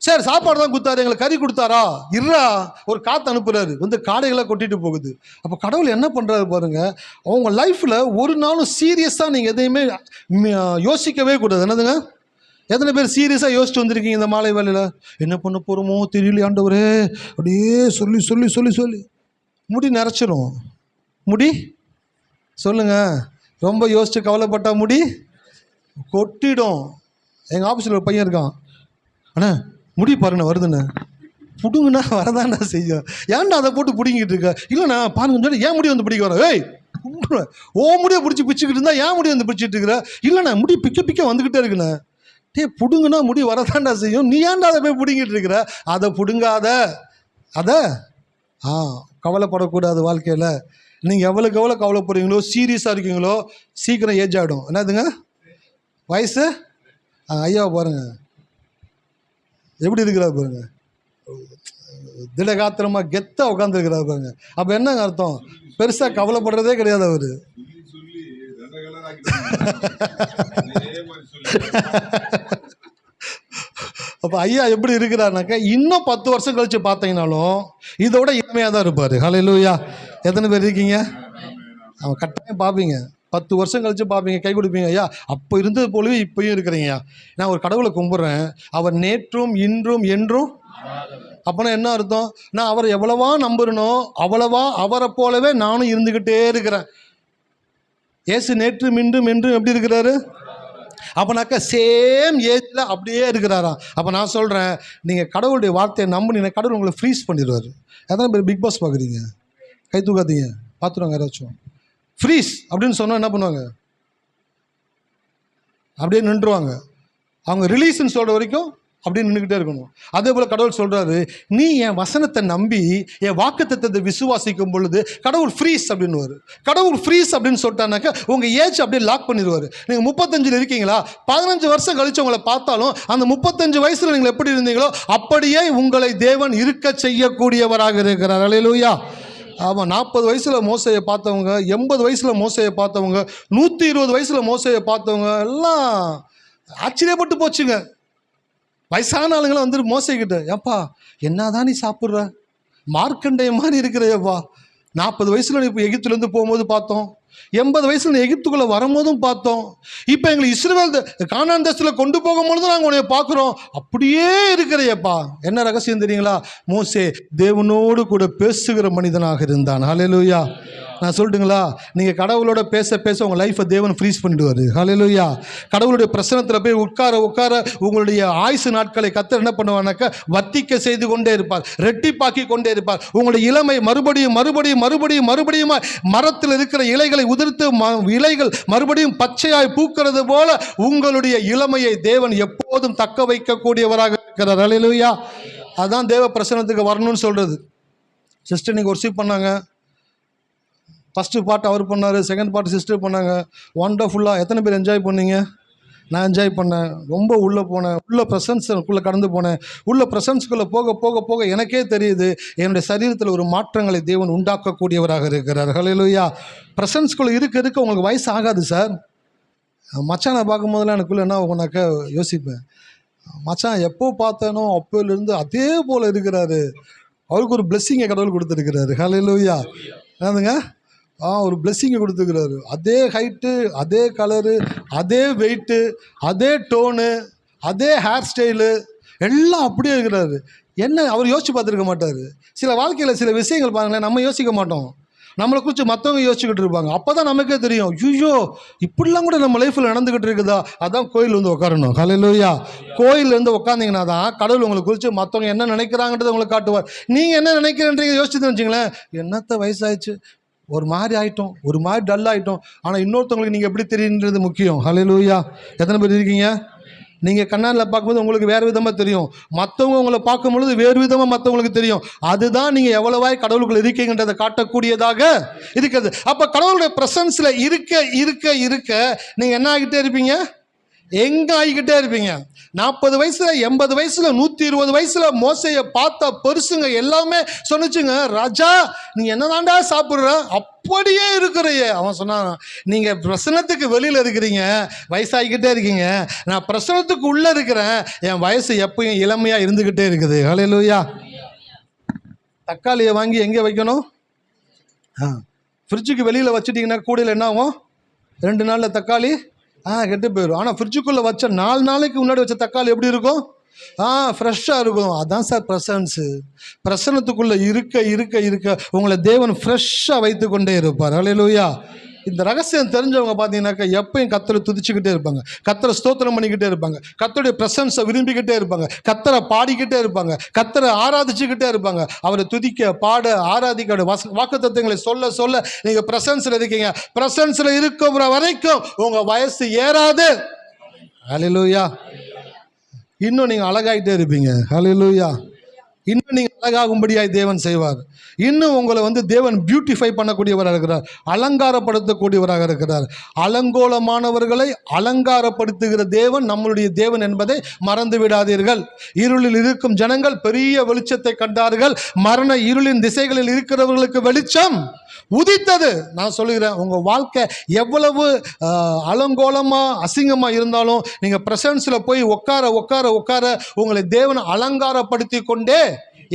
சரி, சாப்பாடு தான் கொடுத்தாரு, எங்களுக்கு கறி கொடுத்தாரா? இருறா ஒரு காற்று அனுப்புகிறாரு, காடைகளை கொட்டிட்டு போகுது. அப்போ கடவுள் என்ன பண்ணுறாரு பாருங்க, அவங்க லைஃப்பில் ஒரு நாளும் சீரியஸாக நீங்கள் எதையுமே யோசிக்கவே கூடாது. என்னதுங்க? எத்தனை பேர் சீரியஸாக யோசிச்சு வந்திருக்கீங்க இந்த மாலை வேலையில்? என்ன பண்ண போகிறோமோ தெரியல ஆண்டவரே, அப்படியே சொல்லி சொல்லி சொல்லி சொல்லி முடி நிறச்சிரும். முடி சொல்லுங்கள், ரொம்ப யோசித்து கவலைப்பட்டா முடி கொட்டிடும். எங்கள் ஆஃபீஸில் ஒரு பையன் இருக்கான், அண்ணா முடி பாருண்ணா வருதுண்ணே. பிடுங்கண்ணா வரதாண்ணா செய்யும், ஏன்டா அதை போட்டு பிடிங்கிட்டு இருக்க? இல்லைண்ணா பாருங்கன்னு சொல்லி ஏன் முடி பிடிக்க வர? ஓ முடியை பிடிச்சி பிடிச்சிக்கிட்டு இருந்தா ஏன் முடி பிடிச்சிட்டு இருக்கிற? இல்லைண்ணா முடி பிக்க பிக்க வந்துக்கிட்டே இருக்குண்ணே. பிடுங்குனா முடி வரதாண்டா செய்யும், நீ ஏன்டா அதை போய் பிடிங்கிட்டு இருக்கிற? அதை பிடுங்காத. அதை கவலைப்படக்கூடாது வாழ்க்கையில். நீங்கள் எவ்வளோக்கு எவ்வளோ கவலைப்படுறீங்களோ, சீரியஸாக இருக்கீங்களோ, சீக்கிரம் ஏஜ் ஆகிடும். என்னதுங்க? வயசு ஐயாவை பாருங்க எப்படி இருக்கிறார் பாருங்க, திடகாத்திரமாக கெத்தாக உட்காந்துருக்கிறார் பாருங்க. அப்போ என்னங்க அர்த்தம்? பெருசாக கவலைப்படுறதே கிடையாது அவர். அப்போ ஐயா எப்படி இருக்கிறாருனாக்கா இன்னும் 10 வருஷம் கழிச்சு பார்த்தீங்கன்னாலும் இதோட இளமையாக தான் இருப்பார். ஹல்லேலூயா. எத்தனை பேர் இருக்கீங்க? அவன் கட்டாயம் பார்ப்பீங்க, 10 வருஷம் கழிச்சு பார்ப்பீங்க, கை கொடுப்பீங்க. ஐயா அப்போ இருந்தது போலவே இப்போயும் இருக்கிறீங்க. நான் ஒரு கடவுளை கும்பிட்றேன், அவர் நேற்றும் இன்றும் என்றும். அப்போனா என்ன அர்த்தம்? நான் அவரை எவ்வளவா நம்புறனோ அவ்வளவா அவரை போலவே நானும் இருந்துக்கிட்டே இருக்கிறேன். ஏசு நேற்றும் இன்றும் என்றும் எப்படி இருக்கிறாரு? அப்போனாக்கா சேம் ஏஜில் அப்படியே இருக்கிறாராம். அப்போ நான் சொல்கிறேன், நீங்கள் கடவுளுடைய வார்த்தையை நம்பினீங்கன்னா கடவுள் உங்களை ஃப்ரீஸ் பண்ணிடுவார். எத்தனை பேர் பிக் பாஸ் பார்க்குறீங்க? கை தூக்காதீங்க, பார்த்துருவாங்க யாராச்சும். ஃப்ரீஸ் அப்படின்னு சொன்னால் என்ன பண்ணுவாங்க? அப்படியே நின்றுவாங்க. அவங்க ரிலீஸ்ன்னு சொல்கிற வரைக்கும் அப்படின்னு நின்றுக்கிட்டே இருக்கணும். அதே போல் கடவுள் சொல்கிறாரு, நீ என் வசனத்தை நம்பி என் வாக்குத்தத்தத்தை விசுவாசிக்கும் பொழுது கடவுள் ஃப்ரீஸ் அப்படின்னுவார். கடவுள் ஃப்ரீஸ் அப்படின்னு சொல்லிட்டானாக்கா உங்கள் ஏஜ் அப்படியே லாக் பண்ணிடுவார். நீங்கள் 35 இருக்கீங்களா, 15 வருஷம் கழித்து உங்களை பார்த்தாலும் அந்த 35 வயசில் நீங்கள் எப்படி இருந்தீங்களோ அப்படியே உங்களை தேவன் இருக்க செய்யக்கூடியவராக இருக்கிறார். அல்லேலூயா. ஆமாம், 40 வயசில் மோசையை பார்த்தவங்க, 80 வயசில் மோசையை பார்த்தவங்க, 120 வயசில் மோசையை பார்த்தவங்க எல்லாம் ஆச்சரியப்பட்டு போச்சுங்க. வயசான ஆளுங்களாம் வந்து மோசைக்கிட்ட, ஏப்பா என்னதான் நீ சாப்பிட்ற, மார்க்கண்டேய மாதிரி இருக்கிறேப்பா. 40 வயசில் நீ இப்போ எகிப்துலேருந்து போகும்போது பார்த்தோம், 80 வயசில் நீ எகிப்துக்குள்ளே வரும்போதும் பார்த்தோம், இப்போ எங்களை இஸ்ரவேல் கானான் தேசத்தில் கொண்டு போகும்பொழுது நாங்கள் உன்னை பார்க்குறோம், அப்படியே இருக்கிறையப்பா. என்ன ரகசியம் தெரியுங்களா? மோசே தேவனோடு கூட பேசுகிற மனிதனாக இருந்தான். ஹல்லேலூயா. நான் சொல்லட்டுங்களா, நீங்கள் கடவுளோட பேச பேச உங்கள் லைஃப்பை தேவன் ஃப்ரீஸ் பண்ணிடுவார். ஹல்லேலூயா. கடவுளுடைய பிரசனத்தில் போய் உட்கார உங்களுடைய ஆயுசு நாட்களை கர்த்தர் என்ன பண்ணுவானாக்கா வர்த்திக்க செய்து கொண்டே இருப்பார், ரெட்டிப்பாக்கி கொண்டே இருப்பார். உங்களுடைய இளமை மறுபடியும் மறுபடியும் மறுபடியும் மறுபடியும் மரத்தில் இருக்கிற இலைகளை உதிர்த்து இலைகள் மறுபடியும் பச்சையாய் பூக்கிறது போல உங்களுடைய இளமையை தேவன் எப்போதும் தக்க வைக்கக்கூடியவராக இருக்கிறார். ஹல்லேலூயா. அதுதான் தேவ பிரசனத்துக்கு வரணும்னு சொல்கிறது. சிஸ்டர் நீங்கள் ஒர்ஷிப் பண்ணாங்க, ஃபஸ்ட்டு பார்ட் அவர் பண்ணார், செகண்ட் பார்ட் சிஸ்டர் பண்ணாங்க, ஒண்டர்ஃபுல்லாக. எத்தனை பேர் என்ஜாய் பண்ணீங்க? நான் என்ஜாய் பண்ணேன். ரொம்ப உள்ளே போனேன், உள்ள ப்ரெசன்ஸுக்குள்ளே கடந்து போனேன். உள்ள ப்ரெசன்ஸுக்குள்ளே போக போக போக எனக்கே தெரியுது என்னுடைய சரீரத்தில் ஒரு மாற்றங்களை தேவன் உண்டாக்கக்கூடியவராக இருக்கிறார். ஹல்லேலூயா. ப்ரெசன்ஸ்குள்ளே இருக்க இருக்க உங்களுக்கு வயசு ஆகாது சார். மச்சானை பார்க்கும்போதெல்லாம் எனக்குள்ளே என்ன ஆகுனாக்கா யோசிப்பேன், மச்சான் எப்போ பார்த்தேனோ அப்போலேருந்து அதே போல் இருக்கிறாரு. அவருக்கு ஒரு பிளெஸ்ஸிங்கை கடவுள் கொடுத்துருக்கிறாரு. ஹல்லேலூயா. என்னதுங்க? ஒரு பிளெஸ்ஸிங்கை கொடுத்துருக்கிறாரு. அதே ஹைட்டு, அதே கலரு, அதே வெயிட்டு, அதே டோனு, அதே ஹேர் ஸ்டைலு எல்லாம் அப்படியே இருக்கிறாரு. என்ன அவர் யோசிச்சு பார்த்துருக்க மாட்டார். சில வாழ்க்கையில் சில விஷயங்கள் பாருங்களேன், நம்ம யோசிக்க மாட்டோம், நம்மளை குறித்து மற்றவங்க யோசிச்சுக்கிட்டு இருப்பாங்க. அப்போ தான் நமக்கே தெரியும், ஐயோ இப்படிலாம் கூட நம்ம லைஃப்பில் நடந்துக்கிட்டு இருக்குதா. அதான் கோயில் வந்து உட்காரணும். ஹல்லேலூயா. கோயிலில் இருந்து உட்காந்திங்கன்னா தான் கடவுள் உங்களை குறித்து மற்றவங்க என்ன நினைக்கிறாங்கன்றதை உங்களுக்கு காட்டுவார். நீங்கள் என்ன நினைக்கிறேன்றீங்க யோசிச்சுன்னு வச்சுங்களேன், என்னத்த வயசாயிடுச்சு, ஒரு மாதிரி ஆகிட்டோம், ஒரு மாதிரி டல் ஆகிட்டோம். ஆனால் இன்னொருத்தவங்களுக்கு நீங்கள் எப்படி தெரியுன்றது முக்கியம். ஹல்லேலூயா. எத்தனை பேர் இருக்கீங்க? நீங்கள் கண்ணாடியில் பார்க்கும்போது உங்களுக்கு வேறு விதமாக தெரியும், மற்றவங்க உங்களை பார்க்கும் பொழுது வேறு விதமாக மற்றவங்களுக்கு தெரியும். அதுதான் நீங்கள் எவ்வளவாய் கடவுளுக்குள்ள இருக்கீங்கன்றதை காட்டக்கூடியதாக இருக்கிறது. அப்போ கடவுளுடைய ப்ரெசன்ஸில் இருக்க இருக்க இருக்க நீங்கள் என்ன ஆகிட்டே இருப்பீங்க? எங்கே ஆகிக்கிட்டே இருப்பீங்க. 40 வயசில், 80 வயசில், 120 வயசில் மோசையை பார்த்த பெருசுங்க எல்லாமே சொன்னிச்சுங்க, ராஜா நீங்கள் என்னதாண்டா சாப்பிட்ற, அப்படியே இருக்கிறையே. அவன் சொன்னான், நீங்கள் பிரசனத்துக்கு வெளியில் இருக்கிறீங்க, வயசாகிக்கிட்டே இருக்கீங்க, நான் பிரசனத்துக்கு உள்ளே இருக்கிறேன், என் வயசு எப்பயும் இளமையாக இருந்துக்கிட்டே இருக்குது. ஹல்லேலூயா. தக்காளியை வாங்கி எங்கே வைக்கணும்? ஃப்ரிட்ஜுக்கு வெளியில் வச்சுட்டிங்கன்னா கூடையில் என்ன ஆகும்? 2 நாளில் தக்காளி கெட்டு போயிடும். ஆனால் ஃப்ரிட்ஜுக்குள்ளே வச்ச 4 நாளைக்கு முன்னாடி வச்ச தக்காளி எப்படி இருக்கும்? ஃப்ரெஷ்ஷாக இருக்கும். அதான் சார் ப்ரெசன்ஸு. பிரசனத்துக்குள்ளே இருக்க இருக்க இருக்க உங்களை தேவன் ஃப்ரெஷ்ஷாக வைத்து கொண்டே இருப்பார். ஹல்லேலூயா. இந்த ரகசியம் தெரிஞ்சவங்க பார்த்தீங்கன்னாக்கா எப்பயும் கர்த்தரை துதிச்சுக்கிட்டே இருப்பாங்க, கர்த்தரை ஸ்தோத்திரம் பண்ணிக்கிட்டே இருப்பாங்க, கர்த்தருடைய பிரசன்ஸை விரும்பிக்கிட்டே இருப்பாங்க, கர்த்தரை பாடிக்கிட்டே இருப்பாங்க, கர்த்தரை ஆராதிச்சுக்கிட்டே இருப்பாங்க. அவரை துதிக்க, பாட, ஆராதிக்க, வாக்குத்தத்தங்களை சொல்ல சொல்ல நீங்கள் பிரசன்ஸில் இருக்கீங்க. பிரசன்ஸில் இருக்கிற வரைக்கும் உங்கள் வயசு ஏறாது. ஹல்லேலூயா. இன்னும் நீங்கள் அழகாயிட்டே இருப்பீங்க. ஹல்லேலூயா. இன்னும் நீங்கள் அழகாகும்படியாய் தேவன் செய்வார். இன்னும் உங்களை தேவன் பியூட்டிஃபை பண்ணக்கூடியவராக இருக்கிறார், அலங்காரப்படுத்தக்கூடியவராக இருக்கிறார். அலங்கோலமானவர்களை அலங்காரப்படுத்துகிற தேவன் நம்மளுடைய தேவன் என்பதை மறந்து விடாதீர்கள். இருளில் இருக்கும் ஜனங்கள் பெரிய வெளிச்சத்தை கண்டார்கள், மரண இருளின் திசைகளில் இருக்கிறவர்களுக்கு வெளிச்சம் உதித்தது. நான் சொல்லுகிறேன், உங்கள் வாழ்க்கை எவ்வளவு அலங்கோலமாக அசிங்கமாக இருந்தாலும் நீங்கள் பிரசன்ஸில் போய் உட்கார உட்கார உட்கார உங்களை தேவன் அலங்காரப்படுத்தி கொண்டே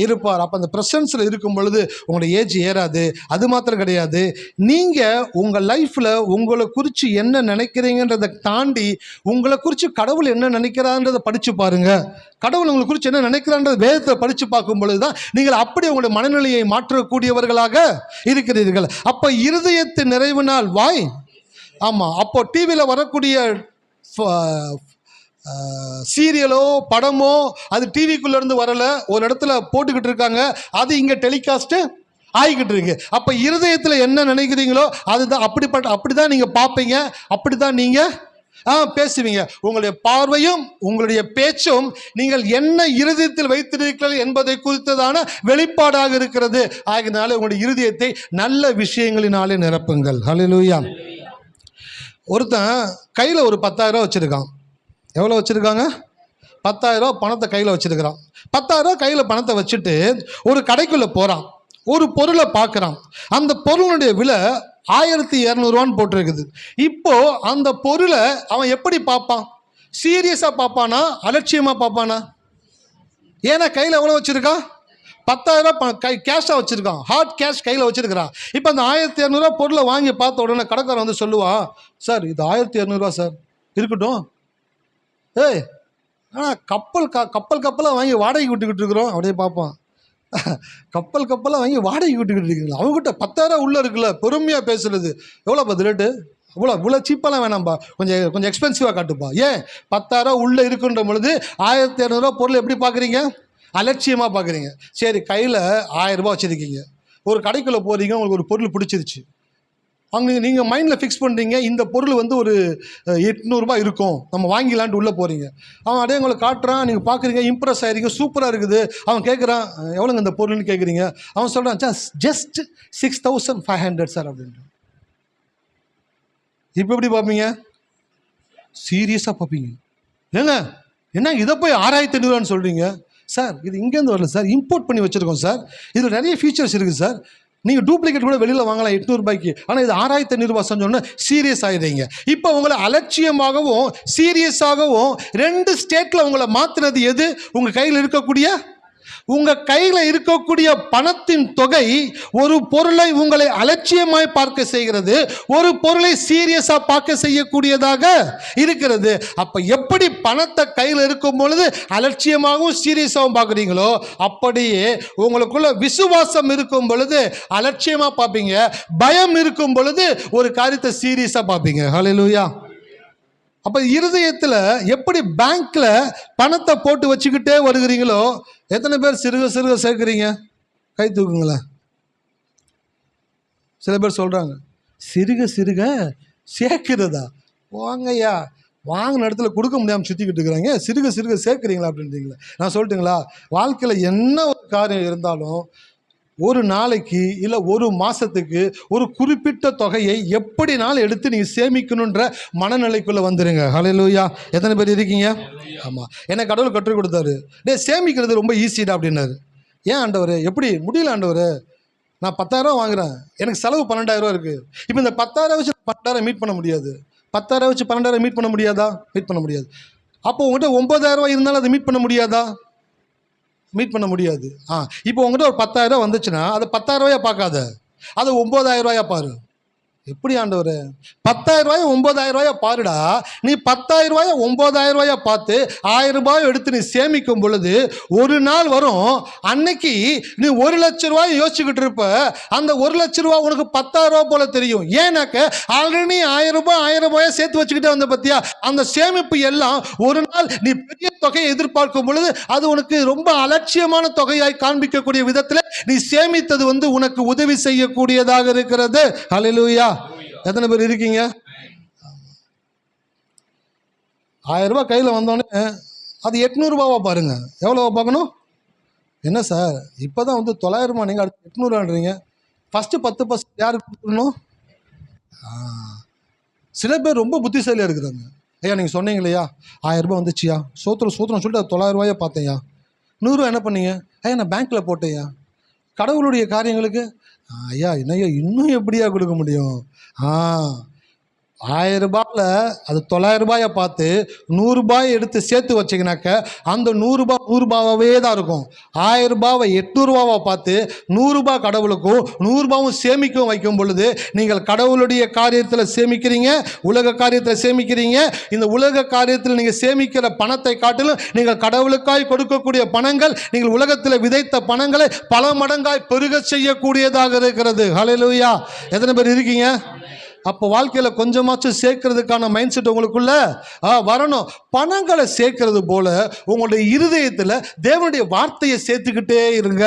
இருப்பார். அப்போ அந்த ப்ரெசன்ஸில் இருக்கும் பொழுது உங்களோட ஏஜ் ஏறாது. அது மாத்திரம் கிடையாது, நீங்கள் உங்கள் லைஃப்பில் உங்களை குறித்து என்ன நினைக்கிறீங்கன்றதை தாண்டி உங்களை குறித்து கடவுள் என்ன நினைக்கிறான்றதை படித்து பாருங்கள். கடவுள் உங்களை குறித்து என்ன நினைக்கிறான்றதை வேதத்தை படித்து பார்க்கும் பொழுது தான் நீங்கள் அப்படி உங்களுடைய மனநிலையை மாற்றக்கூடியவர்களாக இருக்கிறீர்கள். அப்போ இருதயத்தின் நிறைவினால் வாய். ஆமாம், அப்போ டிவியில் வரக்கூடிய சீரியலோ படமோ அது டிவிக்குள்ளேருந்து வரலை, ஒரு இடத்துல போட்டுக்கிட்டு இருக்காங்க, அது இங்கே டெலிகாஸ்ட்டு ஆகிக்கிட்டு இருக்கு. அப்போ இருதயத்தில் என்ன நினைக்கிறீங்களோ அதுதான் அப்படி தான் நீங்கள் பார்ப்பீங்க, அப்படி தான் நீங்கள் பேசுவீங்க. உங்களுடைய பார்வையும் உங்களுடைய பேச்சும் நீங்கள் என்ன இருதயத்தில் வைத்திருக்கிறீர்கள் என்பதை குறித்ததான வெளிப்பாடாக இருக்கிறது. ஆகினால உங்களுடைய இருதயத்தை நல்ல விஷயங்களினாலே நிரப்புங்கள். ஹல்லேலூயா. ஒருத்தன் கையில் ஒரு 10,000 வச்சுருக்கான். எவ்வளோ வச்சுருக்காங்க? 10,000 பணத்தை கையில் வச்சுருக்கிறான். 10,000 கையில் பணத்தை வச்சுட்டு ஒரு கடைக்குள்ளே போகிறான். ஒரு பொருளை பார்க்குறான். அந்த பொருளுடைய விலை 1200 போட்டிருக்குது. இப்போ அந்த பொருளை அவன் எப்படி பார்ப்பான்? சீரியஸாக பார்ப்பானா, அலட்சியமாக பார்ப்பானா? ஏன்னா கையில் எவ்வளோ வச்சுருக்கான்? 10,000 கேஷாக வச்சுருக்கான். ஹார்ட் கேஷ் கையில் வச்சுருக்கிறான். இப்போ அந்த 1200 பொருளை வாங்கி பார்த்த உடனே கடைக்காரன் வந்து சொல்லுவான், சார் இது 1200 சார், இருக்கட்டும். ஏய் கப்பலாக வாங்கி வாடகைக்கு விட்டுக்கிட்டு இருக்கிறோம். அப்படியே பார்ப்பான். கப்பலாக வாங்கி வாடகைக்கு விட்டுக்கிட்டு இருக்கீங்களா? அவங்ககிட்ட 10,000 உள்ளே இருக்குல்ல, பொறுமையாக பேசுறது. எவ்வளோ பார்த்து ரேட்டு? இவ்வளோ சீப்பெல்லாம் வேணாம்பா, கொஞ்சம் எக்ஸ்பென்சிவாக காட்டுப்பா. ஏன் 10,000 உள்ளே இருக்குன்ற பொழுது 1200 பொருள் எப்படி பார்க்குறீங்க? அலட்சியமாக பார்க்குறீங்க. சரி, கையில் 1000 வச்சுருக்கீங்க. ஒரு கடைக்குள்ளே போகிறீங்க, உங்களுக்கு ஒரு பொருள் பிடிச்சிருச்சு. அங்கே நீங்கள் மைண்டில் ஃபிக்ஸ் பண்ணுறீங்க, இந்த பொருள் வந்து ஒரு 800 இருக்கும், நம்ம வாங்கிலான்ட்டு உள்ளே போகிறீங்க. அவன் அப்படியே உங்களை காட்டுறான், நீங்கள் பார்க்குறீங்க, இம்ப்ரெஸ் ஆகிறீங்க, சூப்பராக இருக்குது. அவன் கேட்குறான், எவ்வளோங்க இந்த பொருள்னு கேட்குறீங்க. அவன் சொல்கிறான், ஜஸ்ட் 6500 சார் அப்படின்ட்டு. இப்போ எப்படி பார்ப்பீங்க? சீரியஸாக பார்ப்பீங்க. என்ன இதை போய் 6500 சொல்கிறீங்க? சார் இது இங்கேருந்து வரல சார், இம்போர்ட் பண்ணி வச்சுருக்கோம் சார், இதில் நிறைய ஃபீச்சர்ஸ் இருக்குது சார், நீங்கள் டூப்ளிகேட் கூட வெளியில் வாங்கலாம் 800 ஆனால் இது 6500 சொன்னோன்னு சீரியஸ் ஆகிடுறீங்க. இப்போ உங்களை அலட்சியமாகவும் சீரியஸாகவும் 2 ஸ்டேட்டில் உங்களை மாற்றினது எது? உங்கள் கையில் இருக்கக்கூடிய பணத்தின் தொகை ஒரு பொருளை உங்களை அலட்சியமாய் பார்க்க செய்கிறது, ஒரு பொருளை சீரியஸாக பார்க்க செய்யக்கூடியதாக இருக்கிறது. அப்போ எப்படி பணத்தை கையில் இருக்கும் பொழுது அலட்சியமாகவும் சீரியஸாகவும் பார்க்குறீங்களோ, அப்படியே உங்களுக்குள்ள விசுவாசம் இருக்கும் பொழுது அலட்சியமாக பார்ப்பீங்க, பயம் இருக்கும் பொழுது ஒரு காரியத்தை சீரியஸாக பார்ப்பீங்க. ஹல்லேலூயா. அப்போ இருதயத்தில் எப்படி பேங்க்கில் பணத்தை போட்டு வச்சுக்கிட்டே வருகிறீங்களோ, எத்தனை பேர் சிறுக சேர்க்குறீங்க? கை தூக்குங்களேன். சில பேர் சொல்கிறாங்க, சிறுக சேர்க்கிறதா? வாங்கய்யா, வாங்கின இடத்துல கொடுக்க முடியாமல் சுற்றிக்கிட்டு இருக்கிறாங்க, சிறுக சேர்க்குறீங்களா அப்படின்றீங்களா? நான் சொல்லட்டுங்களா, வாழ்க்கையில் என்ன ஒரு காரியம் இருந்தாலும் ஒரு நாளைக்கு இல்லை ஒரு மாதத்துக்கு ஒரு குறிப்பிட்ட தொகையை எப்படினாலும் எடுத்து நீங்கள் சேமிக்கணுன்ற மனநிலைக்குள்ளே வந்துடுங்க. ஹல்லேலூயா. எத்தனை பேர் இருக்கீங்க? ஆமாம், எனக்கு கடவுள் கற்றுக் கொடுத்தாரு, சேமிக்கிறது ரொம்ப ஈஸிடா அப்படின்னாரு. ஏன் ஆண்டவர்? எப்படி முடியல ஆண்டவர்? நான் 10,000 வாங்குகிறேன், எனக்கு செலவு 12,000 இருக்குது. இப்போ இந்த 10,000 வச்சு 12,000 மீட் பண்ண முடியாது. 10,000 வச்சு 12,000 மீட் பண்ண முடியாதா? மீட் பண்ண முடியாது. அப்போ உங்கள்கிட்ட 9,000 இருந்தாலும் அதை மீட் பண்ண முடியாதா? மீட் பண்ண முடியாது. இப்போ உங்கள்கிட்ட ஒரு 10,000 வந்துச்சுன்னா அதை 10,000 பார்க்காத, அதை 9,000 பாரு. எப்படி ஆண்டவர்? 10,000 9,000 பாருடா. நீ 10,000 9,000 பார்த்து 1,000 எடுத்து நீ சேமிக்கும் பொழுது ஒரு நாள் வரும், அன்னைக்கு நீ 1,00,000 ரூபாய் யோசிச்சுக்கிட்டு இருப்ப. அந்த 1,00,000 ரூபா உனக்கு 10,000 போல தெரியும். ஏன்னாக்க ஆல்ரெடி 1,000 சேர்த்து வச்சுக்கிட்டே வந்த பத்தியா, அந்த சேமிப்பு எல்லாம் ஒரு நாள் நீ பெரிய தொகையை எதிர்பார்க்கும் பொழுது அது உனக்கு ரொம்ப அலட்சியமான தொகையாய் காண்பிக்கக்கூடிய விதத்தில் நீ சேமித்தது உனக்கு உதவி செய்யக்கூடியதாக இருக்கிறது. ஹல்லேலூயா. எத்தனை பேர் இருக்கீங்க? 1,000 ரூபாய் கையில் வந்தோடனே அது 800 பாருங்க. எவ்வளோ பார்க்கணும்? என்ன சார் இப்போ தான் 900 நீங்கள் அடுத்து 800ன்றீங்க. ஃபஸ்ட்டு 10% யாருக்கு கொடுத்துடணும்? சில பேர் ரொம்ப புத்திசாலியாக இருக்கிறாங்க. ஐயா நீங்கள் சொன்னீங்க இல்லையா, 1,000 ரூபாய் வந்துச்சியா, சோத்திரம் சொல்லிட்டு அது 900 பார்த்தேன்யா. 100 ரூபா என்ன பண்ணீங்க? ஐயா நான் பேங்க்கில் போட்டேயா. கடவுளுடைய காரியங்களுக்கு ஐயா என்னையா இன்னும் எப்படியா கொடுக்க முடியும்? 1,000 ரூபாயில் அது 900 ரூபாயை பார்த்து 100 ரூபாயை எடுத்து சேர்த்து வச்சிங்கனாக்க அந்த 100 ரூபாய் 100 ரூபாவே தான் இருக்கும். 1,000 ரூபாவை 800 பார்த்து 100 ரூபாய் கடவுளுக்கும் 100 ரூபாவும் சேமிக்கவும் வைக்கும் பொழுது நீங்கள் கடவுளுடைய காரியத்தில் சேமிக்கிறீங்க, உலக காரியத்தில் சேமிக்கிறீங்க. இந்த உலக காரியத்தில் நீங்கள் சேமிக்கிற பணத்தை காட்டிலும் நீங்கள் கடவுளுக்காய் கொடுக்கக்கூடிய பணங்கள் நீங்கள் உலகத்தில் விதைத்த பணங்களை பல மடங்காய் பெருக செய்யக்கூடியதாக இருக்கிறது. ஹல்லேலூயா. எத்தனை பேர் இருக்கீங்க? அப்போ வாழ்க்கையில் கொஞ்சமாச்சும் சேர்க்கறதுக்கான மைண்ட் செட் உங்களுக்குள்ள வரணும். பணங்களை சேர்க்கறது போல உங்களுடைய இருதயத்தில் தேவனுடைய வார்த்தையை சேர்த்துக்கிட்டே இருங்க.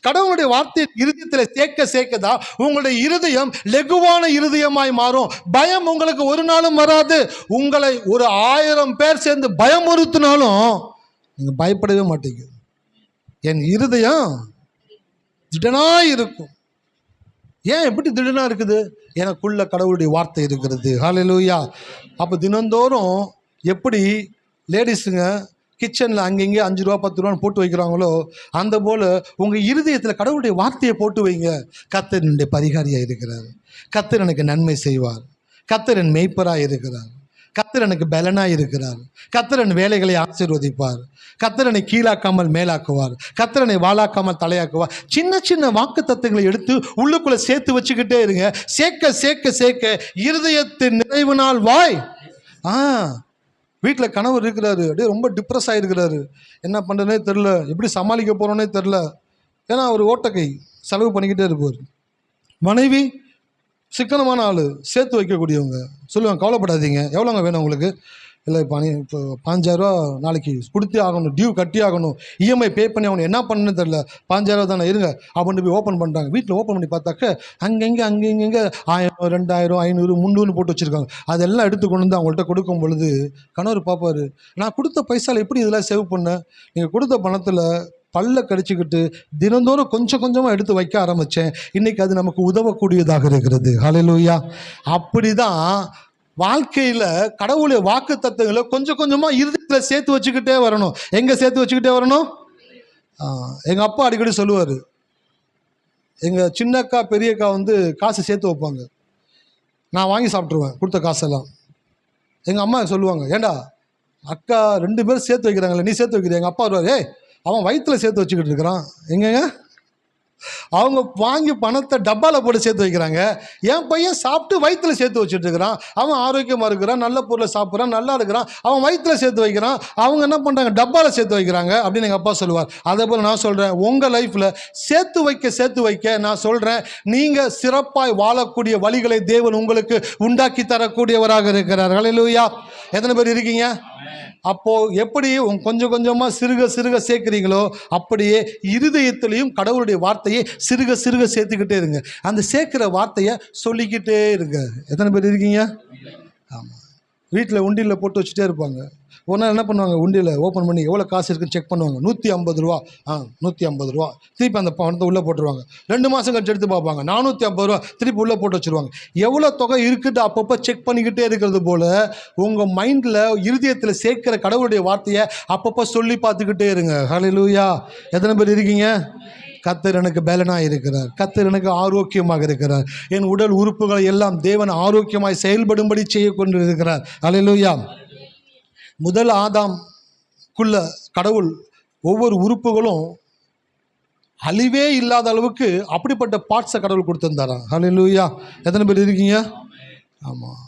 கடவுளுடைய வார்த்தை இருதயத்தில் சேர்க்கதான் உங்களுடைய இருதயம் லெகுவான இருதயமாய் மாறும். பயம் உங்களுக்கு ஒரு நாளும் வராது. உங்களை ஒரு 1000 பேர் சேர்ந்து பயமுறுத்தினாலும் நீங்க பயப்படவே மாட்டீங்க. என் இருதயம் திடனாய் இருக்கும். ஏன் எப்படி திடனா இருக்குது? எனக்குள்ள கடவுளுடைய வார்த்தை இருக்கிறது. ஹல்லேலூயா. அப்போ தினந்தோறும் எப்படி லேடிஸுங்க கிச்சனில் அங்கங்கே 5 ரூபா 10 ரூபான்னு போட்டு வைக்கிறாங்களோ அந்த போல் உங்கள் இருதயத்தில் கடவுளுடைய வார்த்தையை போட்டு வைங்க. கர்த்தர் என்னுடைய பரிகாரியாக இருக்கிறார். கர்த்தர் எனக்கு நன்மை செய்வார். கர்த்தர் என் மேய்ப்பராக இருக்கிறார். கர்த்தர் எனக்கு பலனாக இருக்கிறார். கர்த்தர் என் வேலைகளை ஆசீர்வதிப்பார். கர்த்தர் என்னை கீழாக்காமல் மேலாக்குவார். கர்த்தர் என்னை வாளாக்காமல் தலையாக்குவார். சின்ன சின்ன வாக்கு தத்துவங்களை எடுத்து உள்ளுக்குள்ளே சேர்த்து வச்சுக்கிட்டே இருங்க. சேர்க்க சேர்க்க சேர்க்க இருதயத்தின் நிறைவினால் வாய். வீட்டில் கணவர் இருக்கிறாரு, அப்படியே ரொம்ப டிப்ரெஸ் ஆகிருக்கிறாரு. என்ன பண்ணுறதுனே தெரில, எப்படி சமாளிக்க போகிறோன்னே தெரில. ஏன்னா அவர் ஓட்டக்கை செலவு பண்ணிக்கிட்டே இருப்பார். மனைவி சிக்கனமான ஆள், சேர்த்து வைக்கக்கூடியவங்க. சொல்லுவாங்க, கவலைப்படாதீங்க, எவ்வளோங்க வேணும் உங்களுக்கு? இல்லை இப்போ 5000 நாளைக்கு கொடுத்தே ஆகணும், டியூ கட்டி ஆகணும், இஎம்ஐ பே பண்ணி ஆகணும், என்ன பண்ணுன்னு தெரில, 5000 தானே இருங்க அப்படின்னு போய் ஓப்பன் பண்ணுறாங்க. வீட்டில் ஓப்பன் பண்ணி பார்த்தாக்க அங்கங்கே 1000 2000 500 300 போட்டு வச்சுருக்காங்க. அதெல்லாம் எடுத்து கொண்டு வந்து அவங்கள்ட்ட கொடுக்கும் பொழுது கணவர் பார்ப்பார், நான் கொடுத்த பைசாவில் எப்படி இதெல்லாம் சேவ் பண்ணேன்? நீங்கள் கொடுத்த பணத்தில் பல்ல கடிச்சிக்கிட்டு தினந்தோறும் கொஞ்சம் கொஞ்சமாக எடுத்து வைக்க ஆரம்பித்தேன். இன்றைக்கி அது நமக்கு உதவக்கூடியதாக இருக்கிறது. ஹல்லேலூயா. அப்படி தான் வாழ்க்கையில் கடவுளுடைய வாக்கு தத்துவங்களை கொஞ்சம் கொஞ்சமாக இருதயத்தில் சேர்த்து வச்சுக்கிட்டே வரணும். எங்கே சேர்த்து வச்சுக்கிட்டே வரணும்? எங்கள் அப்பா அடிக்கடி சொல்லுவார், எங்கள் சின்னக்கா பெரியக்கா காசு சேர்த்து வைப்பாங்க, நான் வாங்கி சாப்பிட்ருவேன் கொடுத்த காசெல்லாம். எங்கள் அம்மா சொல்லுவாங்க, ஏண்டா அக்கா 2 பேரும் சேர்த்து வைக்கிறாங்களே, நீ சேர்த்து வைக்கிற? எங்கள் அப்பா வருவார், ஏய் அவன் வயிற்றில் சேர்த்து வச்சுக்கிட்டு இருக்கிறான். எங்கங்க அவங்க வாங்கி பணத்தை டப்பாவில் போட்டு சேர்த்து வைக்கிறாங்க. என் பையன் சாப்பிட்டு வயிற்றில் சேர்த்து வச்சுட்டு இருக்கிறான். அவன் ஆரோக்கியமாக இருக்கிறான், நல்ல பொருளை சாப்பிட்றான், நல்லா இருக்கிறான், அவன் வயிற்றில் சேர்த்து வைக்கிறான். அவங்க என்ன பண்ணுறாங்க? டப்பாவில் சேர்த்து வைக்கிறாங்க அப்படின்னு எங்கள் அப்பா சொல்லுவார். அதே போல் நான் சொல்கிறேன், உங்கள் லைஃப்பில் சேர்த்து வைக்க நான் சொல்கிறேன், நீங்கள் சிறப்பாய் வாழக்கூடிய வழிகளை தேவன் உங்களுக்கு உண்டாக்கி தரக்கூடியவராக இருக்கிறார். ஹல்லேலூயா. எத்தனை பேர் இருக்கீங்க? அப்போது எப்படி கொஞ்சம் கொஞ்சமாக சிறுக சேர்க்குறீங்களோ அப்படியே இருதயத்திலையும் கடவுளுடைய வார்த்தையை சிறுக சேர்த்துக்கிட்டே இருங்க. அந்த சேர்க்குற வார்த்தையை சொல்லிக்கிட்டே இருங்க. எத்தனை பேர் இருக்கீங்க? ஆமாம். வீட்டில் உண்டியில் போட்டு வச்சுட்டே இருப்பாங்க. ஒரு நாள் என்ன பண்ணுவாங்க, உண்டியில் ஓப்பன் பண்ணி எவ்வளோ காசு இருக்குன்னு செக் பண்ணுவாங்க. 150 ரூபா. 150 ரூபா. திருப்பி அந்த பணத்தை உள்ளே போட்டுருவாங்க. 2 மாதம் கழிச்சு எடுத்து பார்ப்பாங்க, 450 ரூபா. திருப்பி உள்ளே போட்டு வச்சுருவாங்க. எவ்வளோ தொகை இருக்குட்டு அப்பப்போ செக் பண்ணிக்கிட்டே இருக்கிறது போல் உங்கள் மைண்டில் இருதயத்தில் சேர்க்கிற கடவுளுடைய வார்த்தையை அப்பப்போ சொல்லி பார்த்துக்கிட்டே இருங்க. ஹல்லேலூயா. எத்தனை பேர் இருக்கீங்க? கர்த்தர் எனக்கு பலனாக இருக்கிறார். கர்த்தர் எனக்கு ஆரோக்கியமாக இருக்கிறார். என் உடல் உறுப்புகளை எல்லாம் தேவன் ஆரோக்கியமாய் செயல்படும்படி செய்ய கொண்டு இருக்கிறார். ஹல்லேலூயா. முதல் ஆதாம்குள்ள கடவுள் ஒவ்வொரு உறுப்புகளும் அழிவே இல்லாத அளவுக்கு அப்படிப்பட்ட பார்ட்ஸை கடவுள் கொடுத்துருந்தாராம். ஹல்லேலூயா. எத்தனை பேர் இருக்கீங்க? ஆமாம்.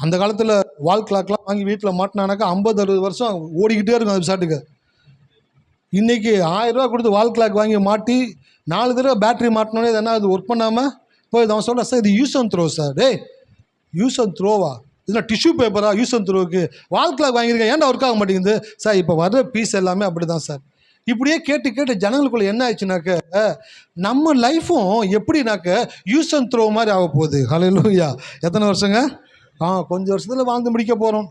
அந்த காலத்தில் வால் கிளாக்லாம் வாங்கி வீட்டில் மாட்டினானாக்கா 50-60 வருஷம் ஓடிக்கிட்டே இருக்கும் அது சாட்டுக்கு. இன்றைக்கி 1000 ரூபா கொடுத்து வால் கிளாக் வாங்கி மாட்டி 4 தடவை பேட்ரி மாட்டினோடனே இது என்ன அது ஒர்க் பண்ணாமல் போய் அவன் சொல்கிறேன், சார் இது யூஸ் அண்ட் த்ரோ சார். டேய் யூஸ் அண்ட் த்ரோவா? இல்லை டிஷ்யூ பேப்பரா யூஸ் அண்ட் த்ரோவுக்கு? வால் கிளாக் வாங்கியிருக்கேன், ஏன்டா ஒர்க் ஆக மாட்டேங்குது? சார் இப்போ வர்ற பீஸ் எல்லாமே அப்படி தான் சார். இப்படியே கேட்டு ஜனங்களுக்குள்ளே என்ன ஆயிடுச்சுனாக்க நம்ம லைஃப்பும் எப்படினாக்க யூஸ் அண்ட் த்ரோ மாதிரி ஆக போகுது. ஹல்லேலூயா. எத்தனை வருஷங்க? கொஞ்சம் வருஷத்தில் வாழ்ந்து முடிக்க போகிறோம்.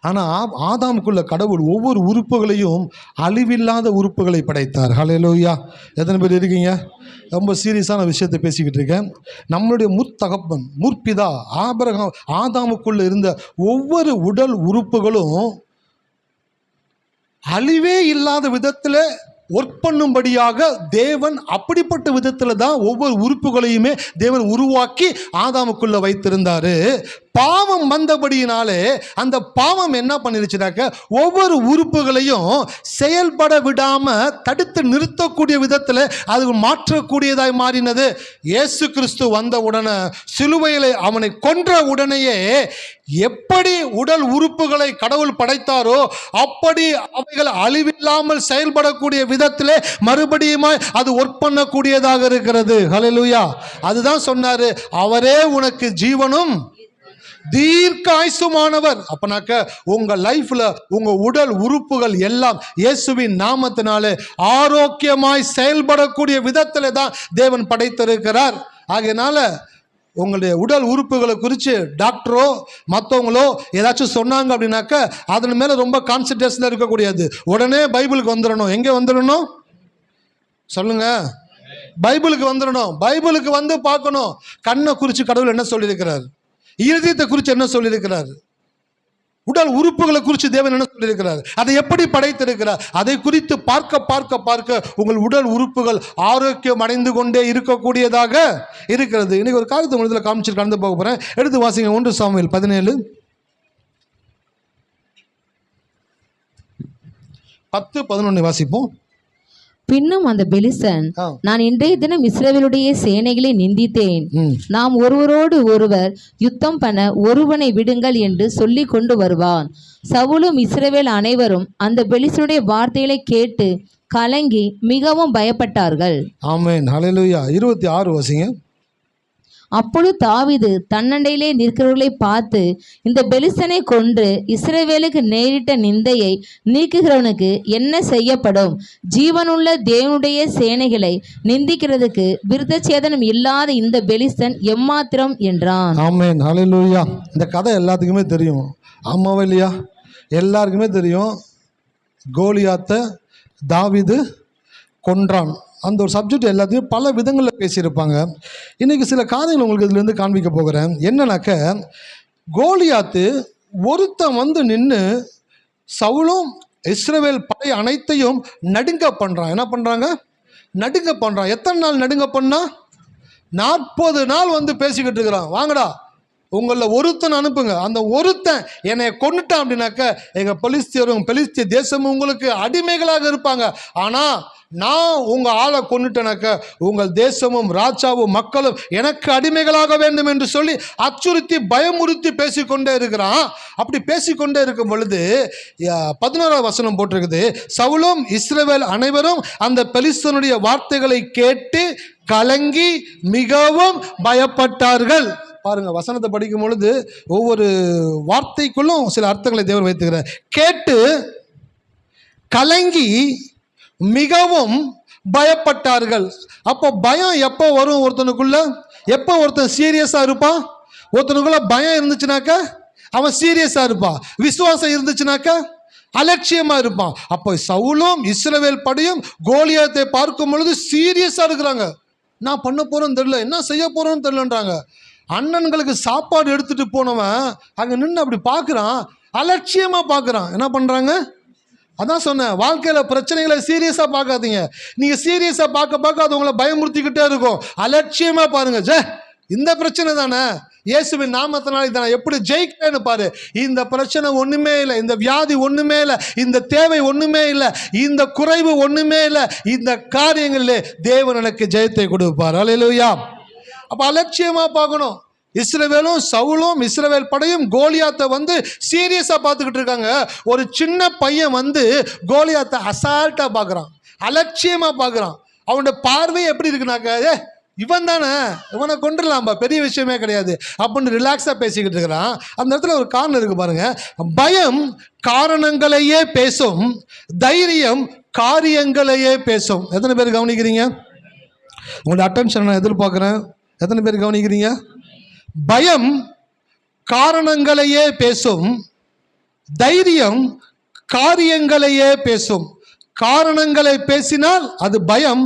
ஆனால் ஆதாமுக்குள்ள கடவுள் ஒவ்வொரு உறுப்புகளையும் அழிவில்லாத உறுப்புகளை படைத்தார். ஹல்லேலூயா. எத்தனை பேர் இருக்கீங்க? ரொம்ப சீரியஸான விஷயத்தை பேசிக்கிட்டு இருக்கேன். நம்மளுடைய முற்தகப்பன் முற்பிதா ஆபிரகாம் ஆதாமுக்குள்ள இருந்த ஒவ்வொரு உடல் உறுப்புகளும் அழிவே இல்லாத விதத்தில் ஒர்க் பண்ணும்படியாக தேவன் அப்படிப்பட்ட விதத்தில் தான் ஒவ்வொரு உறுப்புகளையுமே தேவன் உருவாக்கி ஆதாமுக்குள்ள வைத்திருந்தாரு. பாவம் வந்தபடியினாலே அந்த பாவம் என்ன பண்ணிருச்சுனாக்க ஒவ்வொரு உறுப்புகளையும் செயல்பட விடாம தடுத்து நிறுத்தக்கூடிய விதத்தில் அது மாற்றக்கூடியதாய் மாறினது. இயேசு கிறிஸ்து வந்த உடனே சிலுவையிலே அவனை கொன்ற உடனேயே எப்படி உடல் உறுப்புகளை கடவுள் படைத்தாரோ அப்படி அவைகள் அழிவில்லாமல் செயல்படக்கூடிய விதத்திலே மறுபடியும் அது ஒர்க் பண்ணக்கூடியதாக இருக்கிறது. ஹல்லேலூயா. அதுதான் சொன்னாரு, அவரே உனக்கு ஜீவனும் தீர்க்க ஆயுசுமானவர். அப்பனாக்க உங்க லைஃப்ல உங்க உடல் உறுப்புகள் எல்லாம் இயேசுவின் நாமத்தினாலே ஆரோக்கியமாய் செயல்படக்கூடிய விதத்திலே தான் தேவன் படைத்திருக்கிறார். ஆகையினால உங்களுடைய உடல் உறுப்புகளை குறித்து டாக்டரோ மற்றவங்களோ ஏதாச்சும் சொன்னாங்க அப்படின்னாக்க அதன் மேலே ரொம்ப கான்சன்ட்ரேஷனாக இருக்கக்கூடாது. உடனே பைபிளுக்கு வந்துடணும். எங்கே வந்துடணும் சொல்லுங்க? பைபிளுக்கு வந்துடணும். பைபிளுக்கு வந்து பார்க்கணும். கண்ணை குறித்து கடவுள் என்ன சொல்லியிருக்கிறார், இருதயத்தை குறித்து என்ன சொல்லியிருக்கிறார், உடல் உறுப்புகளை குறித்து தேவன் என்ன சொல்லியிருக்கிறார், அதை எப்படி படைத்திருக்கிறார், அதை குறித்து பார்க்க பார்க்க பார்க்க உங்கள் உடல் உறுப்புகள் ஆரோக்கியம் அடைந்து கொண்டே இருக்கக்கூடியதாக இருக்கிறது. இன்னைக்கு ஒரு காரியத்தை உங்கள் இதில் காமிச்சிட்டு கடந்து போக போகிறேன். எடுத்து வாசிங்க 1 சாமுவேல் 17 10-11 வாசிப்போம். பின்னும் அந்த பெலிஸ்தன், நான் இன்றைய தினம் இஸ்ரவேலுடைய சேனைகளை நிந்தித்தேன். நாம் ஒருவரோடு ஒருவர் யுத்தம் பண்ண ஒருவனை விடுங்கள் என்று சொல்லி கொண்டு வருவான். சவுலும் இஸ்ரவேல் அனைவரும் அந்த பெலிஸ்தனுடைய வார்த்தைகளை கேட்டு கலங்கி மிகவும் பயப்பட்டார்கள். ஆமென், ஹல்லேலூயா. 26 வாசிங்க. அப்பொழுது தாவீது தன்னண்டையிலே நிற்கிறவர்களை பார்த்து, இந்த பெலிஸ்தனை கொன்று இஸ்ரவேலுக்கு நேரிட்ட நிந்தையை நீக்குகிறவனுக்கு என்ன செய்யப்படும்? ஜீவனுள்ள தேவனுடைய சேனைகளை நிந்திக்கிறதுக்கு விருத்தச்சேதனம் இல்லாத இந்த பெலிஸ்தன் எம்மாத்திரம் என்றான். ஆமென், ஹல்லேலூயா. இந்த கதை எல்லாத்துக்குமே தெரியும். ஆமாவா இல்லையா? எல்லாருக்குமே தெரியும். கோலியாத்தை தாவீது கொன்றான். அந்த ஒரு சப்ஜெக்ட் எல்லாத்தையும் பல விதங்களில் பேசியிருப்பாங்க. இன்றைக்கி சில காரியங்கள் உங்களுக்கு இதுலேருந்து காண்பிக்க போகிறேன். என்னன்னாக்க, கோலியாத்து ஒருத்தன் வந்து நின்று சவுலும் இஸ்ரவேல் படை அனைத்தையும் நடுங்க பண்ணுறான். என்ன பண்ணுறாங்க? நடுங்க பண்ணுறான். எத்தனை நாள் நடுங்க பண்ணா? 40 நாள் வந்து பேசிக்கிட்டு இருக்கிறான். வாங்கடா, உங்களில் ஒருத்தன் அனுப்புங்க. அந்த ஒருத்தன் என்னை கொண்டுட்டான் அப்படின்னாக்க எங்கள் பெலிஸ்திய தேசமும் உங்களுக்கு அடிமைகளாக இருப்பாங்க. ஆனால் நான் உங்கள் ஆளை கொண்டுட்டேனாக்க உங்கள் தேசமும் ராஜாவும் மக்களும் எனக்கு அடிமைகளாக வேண்டும் என்று சொல்லி அச்சுறுத்தி பயமுறுத்தி பேசிக்கொண்டே இருக்கிறான். அப்படி பேசிக்கொண்டே இருக்கும் பொழுது 11ஆம் வசனம் போட்டிருக்குது, சவுலும் இஸ்ரவேல் அனைவரும் அந்த பெலிஸ்தனுடைய வார்த்தைகளை கேட்டு கலங்கி மிகவும் பயப்பட்டார்கள். பாருங்க, வசனத்தை படிக்கும் பொழுது ஒவ்வொரு வார்த்தைக்குள்ளும் சில அர்த்தங்களை தேவன் வைத்துக்கிறார். கேட்டு கலங்கி மிகவும் பயப்பட்டார்கள். அப்போ பயம் எப்போ வரும் ஒருத்தனுக்குள்ள? எப்போ ஒருத்தன் சீரியஸாக இருப்பான்? ஒருத்தனுக்குள்ள பயம் இருந்துச்சுனாக்க அவன் சீரியஸாக இருப்பான். விசுவாசம் இருந்துச்சுனாக்க அலட்சியமாக இருப்பான். அப்போ சவுலும் இஸ்ரவேல் படையும் கோலியாத்தை பார்க்கும் பொழுது சீரியஸாக இருக்கிறாங்க. நான் பண்ண போகிறேன்னு தெரியல, என்ன செய்ய போகிறோன்னு தெரியலன்றாங்க. அண்ணன்களுக்கு சாப்பாடு எடுத்துகிட்டு போனவன் அங்கே நின்று அப்படி பார்க்குறான், அலட்சியமாக பார்க்குறான். என்ன பண்ணுறாங்க? அதான் சொன்னேன், வாழ்க்கையில் பிரச்சனைகளை சீரியஸாக பார்க்காதீங்க. நீங்கள் சீரியஸாக பார்க்க அது உங்களை பயமுறுத்திக்கிட்டே இருக்கும். அலட்சியமாக பாருங்க, இந்த பிரச்சனை தானே, இயேசுவின் நாமத்தினால இதை நான் எப்படி ஜெயிக்கிறேன்னு பாரு. இந்த பிரச்சனை ஒன்றுமே இல்லை, இந்த வியாதி ஒன்றுமே இல்லை, இந்த தேவை ஒன்றுமே இல்லை, இந்த குறைவு ஒன்றுமே இல்லை, இந்த காரியங்களிலே தேவன் எனக்கு ஜெயத்தை கொடுப்பார். அல்லேலூயா. அப்போ அலட்சியமாக பார்க்கணும். இஸ்ரவேலும் சவுலும் இஸ்ரவேல் படையும் கோலியாத்தை வந்து சீரியஸாக பார்த்துக்கிட்டு இருக்காங்க. ஒரு சின்ன பையன் வந்து கோலியாத்தை அசால்ட்டாக பார்க்குறான், அலட்சியமாக பார்க்குறான். அவனோட பார்வை எப்படி இருக்குனாக்க, இவன் தானே, இவனை கொண்டுடலாம்பா, பெரிய விஷயமே கிடையாது அப்படின்னு ரிலாக்ஸாக பேசிக்கிட்டு இருக்கிறான். அந்த இடத்துல ஒரு காரணம் இருக்குது பாருங்க. பயம் காரணங்களையே பேசும், தைரியம் காரியங்களையே பேசும். எத்தனை பேர் கவனிக்கிறீங்க? உங்களோட அட்டென்ஷன் நான் எதிர்பார்க்குறேன். எத்தனை பேர் கவனிக்கிறீங்க? பயம் காரணங்களையே பேசும், தைரியம் காரியங்களையே பேசும். காரணங்களை பேசினால் அது பயம்,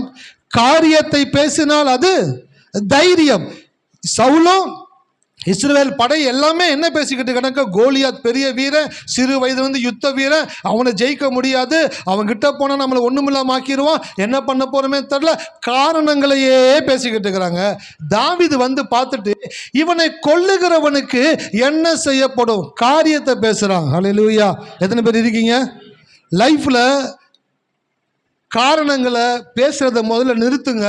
காரியத்தை பேசினால் அது தைரியம். சவுலும் இஸ்ரவேல் படை எல்லாமே என்ன பேசிக்கிட்டு கணக்க, கோலியாத் பெரிய வீரன், சிறு வயதுலேருந்து யுத்த வீரன், அவனை ஜெயிக்க முடியாது, அவன்கிட்ட போனால் நம்மளை ஒன்றுமில்லாம ஆக்கிடுவான், என்ன பண்ண போகிறோமே தெரில, காரணங்களையே பேசிக்கிட்டு இருக்கிறாங்க. தாவீது வந்து பார்த்துட்டு இவனை கொல்லுகிறவனுக்கு என்ன செய்யப்படும் காரியத்தை பேசுகிறான். ஹல்லேலூயா. எத்தனை பேர் இருக்கீங்க? லைஃப்பில் காரணங்களை பேசுகிறத முதல்ல நிறுத்துங்க,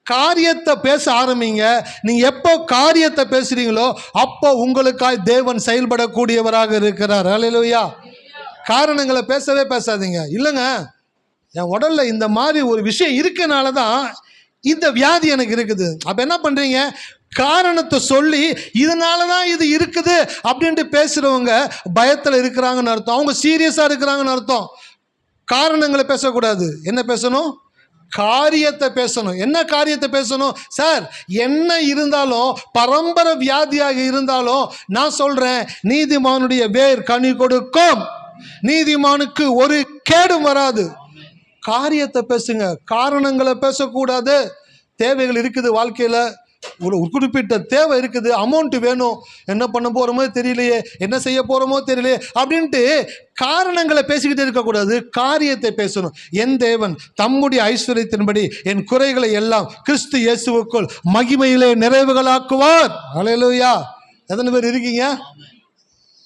காரியத்தை பேச ஆரம்பிங்க. நீங்கள் எப்போ காரியத்தை பேசுகிறீங்களோ அப்போ உங்களுக்காய் தேவன் செயல்படக்கூடியவராக இருக்கிறார். அல்லேலூயா. காரணங்களை பேசவே பேசாதீங்க. இல்லைங்க, என் உடல்ல இந்த மாதிரி ஒரு விஷயம் இருக்கனால தான் இந்த வியாதி எனக்கு இருக்குது. அப்போ என்ன பண்ணுறீங்க? காரணத்தை சொல்லி இதனால தான் இது இருக்குது அப்படின்ட்டு பேசுகிறவங்க பயத்தில் இருக்கிறாங்கன்னு அர்த்தம். அவங்க சீரியஸாக இருக்கிறாங்கன்னு அர்த்தம். காரணங்களை பேசக்கூடாது. என்ன பேசணும்? காரியத்தை பேசணும். என்ன காரியத்தை பேசணும்? சார், என்ன இருந்தாலும், பரம்பரை வியாதியாக இருந்தாலும் நான் சொல்கிறேன், நீதிமானுடைய வேர் கனி கொடுக்கும், நீதிமானுக்கு ஒரு கேடும் வராது. காரியத்தை பேசுங்க, காரணங்களை பேசக்கூடாது. தேவைகள் இருக்குது வாழ்க்கையில், ஒரு குறிப்பிட்ட தேவை இருக்குது, அமௌண்ட் வேணும், என்ன பண்ண போகிறோமோ தெரியலையே, என்ன செய்ய போகிறோமோ தெரியலையே அப்படின்ட்டு காரணங்களை பேசிக்கிட்டே இருக்கக்கூடாது. காரியத்தை பேசணும். என் தேவன் தம்முடைய ஐஸ்வர்யத்தின்படி என் குறைகளை எல்லாம் கிறிஸ்து இயேசுவுக்குள் மகிமையிலே நிறைவுகளாக்குவார். ஹல்லேலூயா. எத்தனை பேர் இருக்கீங்க?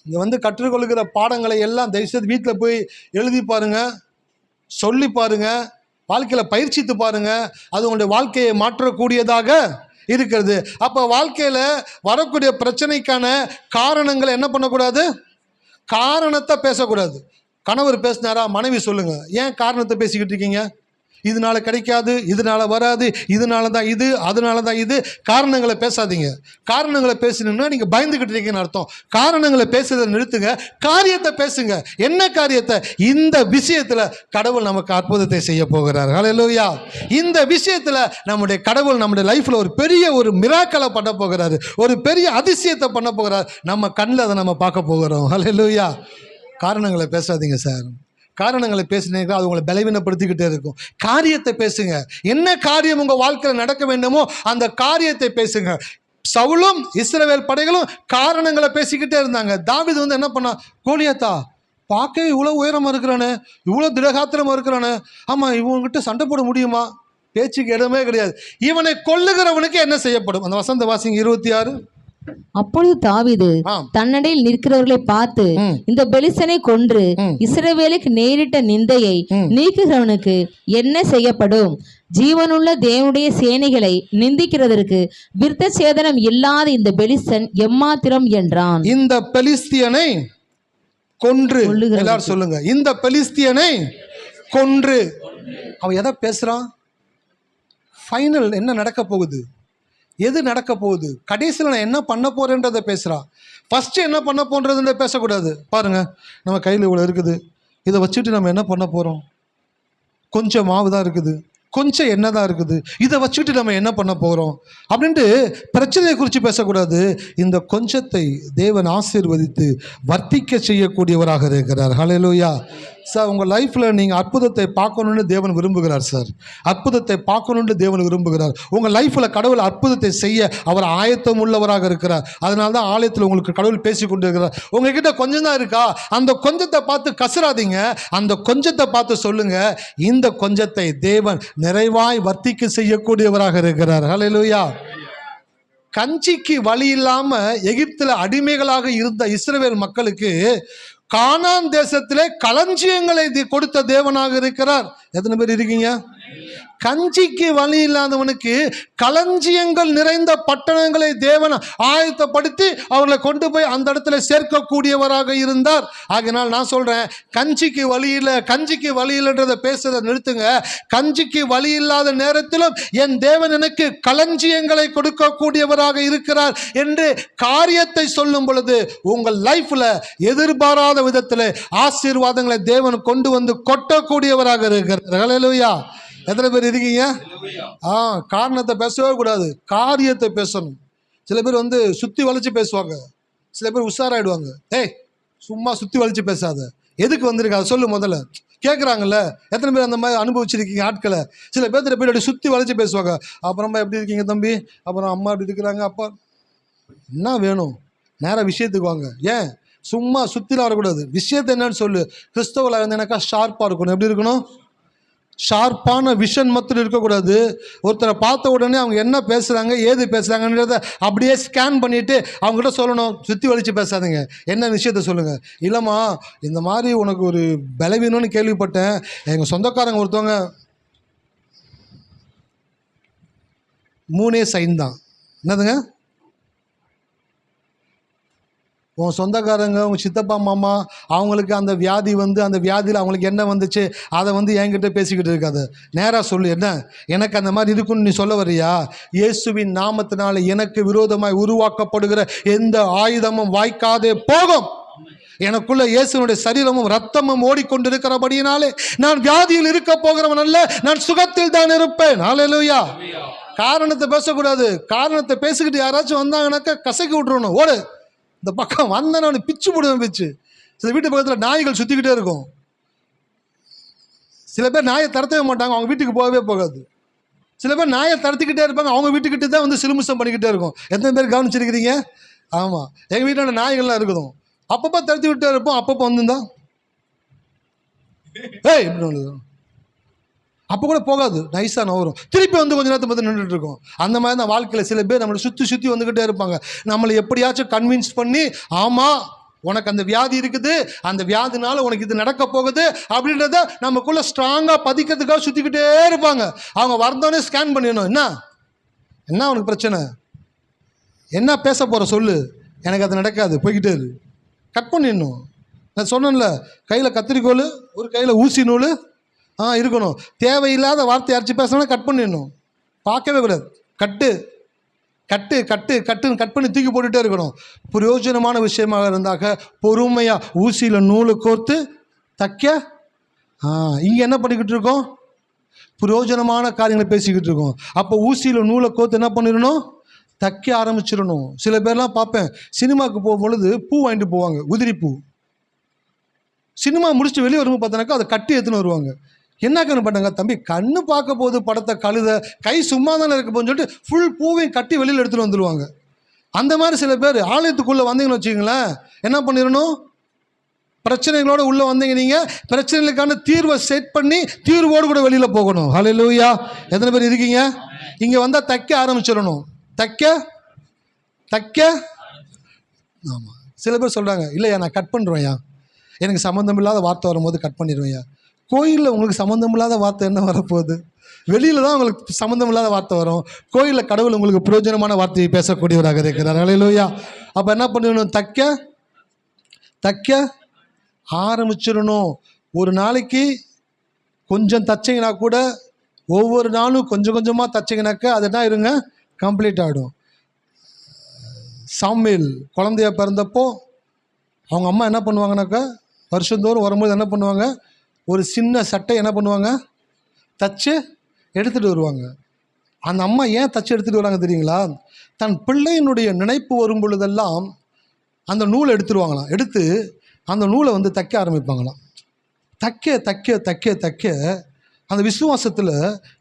இங்கே கற்றுக்கொள்கிற பாடங்களை எல்லாம் தயவுசெய்து வீட்டில் போய் எழுதி பாருங்கள், சொல்லி பாருங்கள், வாழ்க்கையில் பயிற்சித்து பாருங்கள். அது உங்களுடைய வாழ்க்கையை மாற்றக்கூடியதாக இருக்கிறது. அப்போ வாழ்க்கையில் வரக்கூடிய பிரச்சனைக்கான காரணங்களை என்ன பண்ணக்கூடாது? காரணத்தை பேசக்கூடாது. கணவர் பேசினாரா, மனைவி சொல்லுங்க, ஏன் காரணத்தை பேசிக்கிட்டு இருக்கீங்க? இதனால கிடைக்காது, இதனால வராது, இதனால தான் இது, அதனால தான் இது. காரணங்களை பேசாதீங்க. காரணங்களை பேசணும்னா நீங்கள் பயந்துக்கிட்டு இருக்கீங்கன்னு அர்த்தம். காரணங்களை பேசுறதை நிறுத்துங்க, காரியத்தை பேசுங்க. என்ன காரியத்தை? இந்த விஷயத்தில் கடவுள் நமக்கு அற்புதத்தை செய்ய போகிறார். ஹல்லேலூயா. இந்த விஷயத்தில் நம்முடைய கடவுள் நம்முடைய லைஃப்பில் ஒரு பெரிய ஒரு மிராக்கலை பண்ண போகிறாரு, ஒரு பெரிய அதிசயத்தை பண்ண போகிறார். நம்ம கண்ணில் அதை நம்ம பார்க்க போகிறோம். ஹல்லேலூயா. காரணங்களை பேசாதீங்க சார். காரணங்களை பேசினீங்க, அது உங்களை பலவீனப்படுத்திக்கிட்டே இருக்கும். காரியத்தை பேசுங்க. என்ன காரியம் உங்கள் வாழ்க்கையில் நடக்க வேண்டுமோ அந்த காரியத்தை பேசுங்க. சவுலும் இஸ்ரவேல் படைகளும் காரணங்களை பேசிக்கிட்டே இருந்தாங்க. தாவீது என்ன பண்ணா, கோலியாத்தா பார்க்கவே இவ்வளோ உயரமாக இருக்கிறானே, இவ்வளோ திடகாத்திரமாக இருக்கிறானே, ஆமாம் இவங்ககிட்ட சண்டை போட முடியுமா? பேச்சுக்கு இடமே கிடையாது. இவனை கொல்லுகிறவனுக்கு என்ன செய்யப்படும்? அந்த வசந்த வாசிங்க 26. அப்பொழுது தாவீது தன்னடையில் நிற்கிறவர்களை பார்த்து, இந்த பெலிஸ்தனை கொன்று இஸ்ரவேலுக்கு நேரிட்ட நிந்தையை நீக்குகிறவனுக்கு என்ன செய்யப்படும்? ஜீவனுள்ள தேவனுடைய சேனைகளை நிந்திக்கிறதற்கு விருத்த சேதனம் இல்லாத இந்த பெலிஸ்தன் எம்மாத்திரம் என்றான். இந்த பெலிஸ்தியனை கொன்று, எல்லாரும் சொல்லுங்க, இந்த பெலிஸ்தியனை கொன்று. அவன் எதை பேசுறான்? ஃபைனல் என்ன நடக்க போகுது, எது நடக்க போகுது, கடைசியில் நான் என்ன பண்ண போகிறேன்றதை பேசுகிறான். ஃபஸ்ட்டு என்ன பண்ண போன்றதுன்ற பேசக்கூடாது. பாருங்கள், நம்ம கையில் இவ்வளோ இருக்குது, இதை வச்சுட்டு நம்ம என்ன பண்ண போகிறோம்? கொஞ்சம் மாவு தான் இருக்குது, கொஞ்சம் எண்ணெய் தான் இருக்குது, இதை வச்சுட்டு நம்ம என்ன பண்ண போகிறோம் அப்படின்ட்டு பிரச்சனையை குறித்து பேசக்கூடாது. இந்த கொஞ்சத்தை தேவன் ஆசீர்வதித்து வர்த்திக்க செய்யக்கூடியவராக இருக்கிறார். ஹல்லேலூயா. சார், உங்கள் லைஃப்பில் நீங்கள் அற்புதத்தை பார்க்கணுன்னு தேவன் விரும்புகிறார். சார், அற்புதத்தை பார்க்கணுன்னு தேவன் விரும்புகிறார். உங்கள் லைஃப்பில் கடவுள் அற்புதத்தை செய்ய அவர் ஆயத்தம் உள்ளவராக இருக்கிறார். அதனால தான் ஆலயத்தில் உங்களுக்கு கடவுள் பேசி கொண்டு இருக்கிறார். உங்ககிட்ட கொஞ்சம் தான் இருக்கா, அந்த கொஞ்சத்தை பார்த்து கசராதீங்க, அந்த கொஞ்சத்தை பார்த்து சொல்லுங்க, இந்த கொஞ்சத்தை தேவன் நிறைவாய் வர்த்திக்க செய்யக்கூடியவராக இருக்கிறார். ஹல்லேலூயா. கஞ்சிக்கு வழி இல்லாமல் எகிப்தில் அடிமைகளாக இருந்த இஸ்ரவேல் மக்களுக்கு கானான் தேசத்திலே களஞ்சியங்களை கொடுத்த தேவனாக இருக்கிறார். எத்தனை பேர் இருக்கீங்க? கஞ்சிக்கு வழி இல்லாதவனுக்கு களஞ்சியங்கள் நிறைந்த பட்டணங்களை தேவன் ஆயத்தப்படுத்தி அவர்களை கொண்டு போய் அந்த இடத்துல சேர்க்கக்கூடியவராக இருந்தார். ஆகையினால் நான் சொல்கிறேன், கஞ்சிக்கு வழி இல்லை, கஞ்சிக்கு வழி இல்லைன்றதை பேசுறதை நிறுத்துங்க. கஞ்சிக்கு வழி இல்லாத நேரத்திலும் என் தேவன் எனக்கு களஞ்சியங்களை கொடுக்கக்கூடியவராக இருக்கிறார் என்று காரியத்தை சொல்லும் பொழுது உங்கள் லைஃப்பில் எதிர்பாராத விதத்தில் ஆசீர்வாதங்களை தேவன் கொண்டு வந்து கொட்டக்கூடியவராக இருக்கிறார். ஹல்லேலூயா. எத்தனை பேர் இருக்கீங்க? காரணத்தை பேசவே கூடாது, காரியத்தை பேசணும். சில பேர் சுற்றி வளைச்சு பேசுவாங்க, சில பேர் உஷாராயிடுவாங்க. ஏய், சும்மா சுற்றி வளைச்சு பேசாத, எதுக்கு வந்திருக்காது சொல்லு முதல்ல கேட்குறாங்கல்ல. எத்தனை பேர் அந்த மாதிரி அனுபவிச்சிருக்கீங்க ஆட்களை? சில பேர்த்துல போய் அப்படி சுற்றி வளைச்சு பேசுவாங்க. அப்புறமா எப்படி இருக்கீங்க தம்பி, அப்புறம் அம்மா எப்படி இருக்கிறாங்க, அப்பா என்ன வேணும், நேராக விஷயத்துக்கு வாங்க. ஏன் சும்மா சுற்றிலாம் வரக்கூடாது, விஷயத்தை என்னன்னு சொல்லு. கிறிஸ்தவர்களாக எனக்கா ஷார்ப்பாக இருக்கணும். எப்படி இருக்கணும்? ஷார்ப்பான விஷன் மட்டும் இருக்கக்கூடாது. ஒருத்தரை பார்த்த உடனே அவங்க என்ன பேசுகிறாங்க, ஏது பேசுகிறாங்கன்றத அப்படியே ஸ்கேன் பண்ணிவிட்டு அவங்ககிட்ட சொல்லணும். சுற்றி வலிச்சு பேசாதீங்க, என்ன விஷயத்த சொல்லுங்கள். இல்லைம்மா, இந்த மாதிரி உனக்கு ஒரு பலவீனம்னு கேள்விப்பட்டேன், எங்கள் சொந்தக்காரங்க ஒருத்தவங்க 3 சைன் தான். என்னதுங்க? உன் சொந்தக்காரங்க, உங்கள் சித்தப்பா மாமா, அவங்களுக்கு அந்த வியாதி வந்து அந்த வியாதியில் அவங்களுக்கு என்ன வந்துச்சு அதை வந்து என்கிட்ட பேசிக்கிட்டு இருக்காது. நேராக சொல்லு, என்ன எனக்கு அந்த மாதிரி இருக்குன்னு நீ சொல்ல வரியா? இயேசுவின் நாமத்தினால எனக்கு விரோதமாய் உருவாக்கப்படுகிற எந்த ஆயுதமும் வாய்க்காதே போகும். எனக்குள்ள இயேசுனுடைய சரீரமும் ரத்தமும் ஓடிக்கொண்டிருக்கிறபடியினாலே நான் வியாதியில் இருக்க போகிறவன் அல்ல, நான் சுகத்தில் தான் இருப்பேன். ஹல்லேலூயா. காரணத்தை பேசக்கூடாது. காரணத்தை பேசிக்கிட்டு யாராச்சும் வந்தாங்கன்னாக்கா கசக்கி விட்டுறணும். ஓடு, இந்த பக்கம் வந்தேன் அவனை பிச்சு போடுவேன் பிச்சு. சில வீட்டு பக்கத்தில் நாய்கள் சுற்றிக்கிட்டே இருக்கும். சில பேர் நாயை தரத்தவே மாட்டாங்க, அவங்க வீட்டுக்கு போகவே போகாது. சில பேர் நாயை தரத்திக்கிட்டே இருப்பாங்க, அவங்க வீட்டுக்கிட்ட தான் வந்து சிலுமிசம் பண்ணிக்கிட்டே இருக்கும். எத்தனை பேர் கவனிச்சிருக்கிறீங்க? ஆமாம், எங்கள் வீட்டில் நாய்கள்லாம் இருக்குதும். அப்பப்போ தரத்தி விட்டே இருப்போம், அப்பப்போ வந்துருந்தா ஏய் இப்படி ஒன்று அப்போ கூட போகாது, நைஸாக நவரும். திருப்பி வந்து கொஞ்ச நேரத்தை பார்த்து நின்றுட்டு இருக்கோம். அந்த மாதிரி தான் வாழ்க்கையில் சில பேர் நம்மளை சுற்றி வந்துக்கிட்டே இருப்பாங்க. நம்மளை எப்படியாச்சும் கன்வின்ஸ் பண்ணி, ஆமாம் உனக்கு அந்த வியாதி இருக்குது, அந்த வியாதினால உனக்கு இது நடக்க போகுது அப்படின்றத நமக்குள்ளே ஸ்ட்ராங்காக பதிக்கிறதுக்காக சுற்றிக்கிட்டே இருப்பாங்க. அவங்க வந்தோடனே ஸ்கேன் பண்ணிடணும். என்ன உனக்கு பிரச்சனை, என்ன பேச போகிற சொல்லு, எனக்கு அது நடக்காது, போய்கிட்டே இரு. கட் பண்ணிடணும். நான் சொன்னேன்ல, கையில் கத்திரிக்கோள், ஒரு கையில் ஊசி நூல் இருக்கணும். தேவையில்லாத வார்த்தை அரைச்சி பேசணும்னா கட் பண்ணிடணும், பார்க்கவே கூடாது. கட்டு கட்டு கட்டு கட்டுன்னு கட் பண்ணி தூக்கி போட்டுகிட்டே இருக்கணும். பிரயோஜனமான விஷயமாக இருந்தாக்க பொறுமையாக ஊசியில் நூலை கோர்த்து தைக்க. இங்கே என்ன பண்ணிக்கிட்டு இருக்கோம்? பிரயோஜனமான காரியங்களை பேசிக்கிட்டு இருக்கோம். அப்போ ஊசியில் நூலை கோர்த்து என்ன பண்ணிடணும்? தைக்க ஆரம்பிச்சிடணும். சில பேர்லாம் பார்ப்பேன், சினிமாவுக்கு போகும் பொழுது பூ வாங்கிட்டு போவாங்க, உதிரி பூ. சினிமா முடிச்சுட்டு வெளியே வரும்போது பார்த்தோன்னாக்கா அதை கட்டி எடுத்துன்னு வருவாங்க. என்ன கண்ணு பண்ணாங்க, தம்பி கண்ணு பார்க்க போது படத்தை கழுத, கை சும்மா தானே இருக்க போன்னு சொல்லிட்டு ஃபுல் பூவையும் கட்டி வெளியில் எடுத்துகிட்டு வந்துடுவாங்க. அந்த மாதிரி சில பேர் ஆலயத்துக்குள்ளே வந்தீங்கன்னு வச்சுக்கங்களேன், என்ன பண்ணிடணும்? பிரச்சனைகளோடு உள்ளே வந்தீங்க, நீங்கள் பிரச்சனைகளுக்கான தீர்வை செட் பண்ணி தீர்வோடு கூட வெளியில் போகணும். ஹல்லேலூயா. எத்தனை பேர் இருக்கீங்க? இங்கே வந்தால் தைக்க ஆரம்பிச்சிடணும். தைக்க ஆமாம். சில பேர் சொல்கிறாங்க, இல்லையா நான் கட் பண்ணுறேன்யா, எனக்கு சம்மந்தம் இல்லாத வார்த்தை வரும்போது கட் பண்ணிடுவேன்யா. கோயிலில் உங்களுக்கு சம்மந்தம் இல்லாத வார்த்தை என்ன வரப்போகுது? வெளியில் தான் உங்களுக்கு சம்மந்தம் இல்லாத வார்த்தை வரும். கோயிலில் கடவுள் உங்களுக்கு பிரயோஜனமான வார்த்தையை பேசக்கூடியவராக இருக்கிறார். ஹல்லேலூயா. அப்போ என்ன பண்ணிடணும்? தைக்க ஆரம்பிச்சிடணும். ஒரு நாளைக்கு கொஞ்சம் தைச்சிங்கன்னா கூட ஒவ்வொரு நாளும் கொஞ்சம் கொஞ்சமாக தைச்சிங்கனாக்கா அது என்ன இருங்க கம்ப்ளீட் ஆகிடும். சாமுவேல் குழந்தைய பிறந்தப்போ அவங்க அம்மா என்ன பண்ணுவாங்கனாக்கா, வருஷந்தோறும் வரும்போது என்ன பண்ணுவாங்க, ஒரு சின்ன சட்டை என்ன பண்ணுவாங்க, தச்சு எடுத்துகிட்டு வருவாங்க. அந்த அம்மா ஏன் தச்சு எடுத்துகிட்டு வராங்க தெரியுங்களா? தன் பிள்ளையினுடைய நினைப்பு வரும் பொழுதெல்லாம் அந்த நூலை எடுத்துருவாங்களாம். எடுத்து அந்த நூலை வந்து தைக்க ஆரம்பிப்பாங்களாம். தைக்க அந்த விசுவாசத்தில்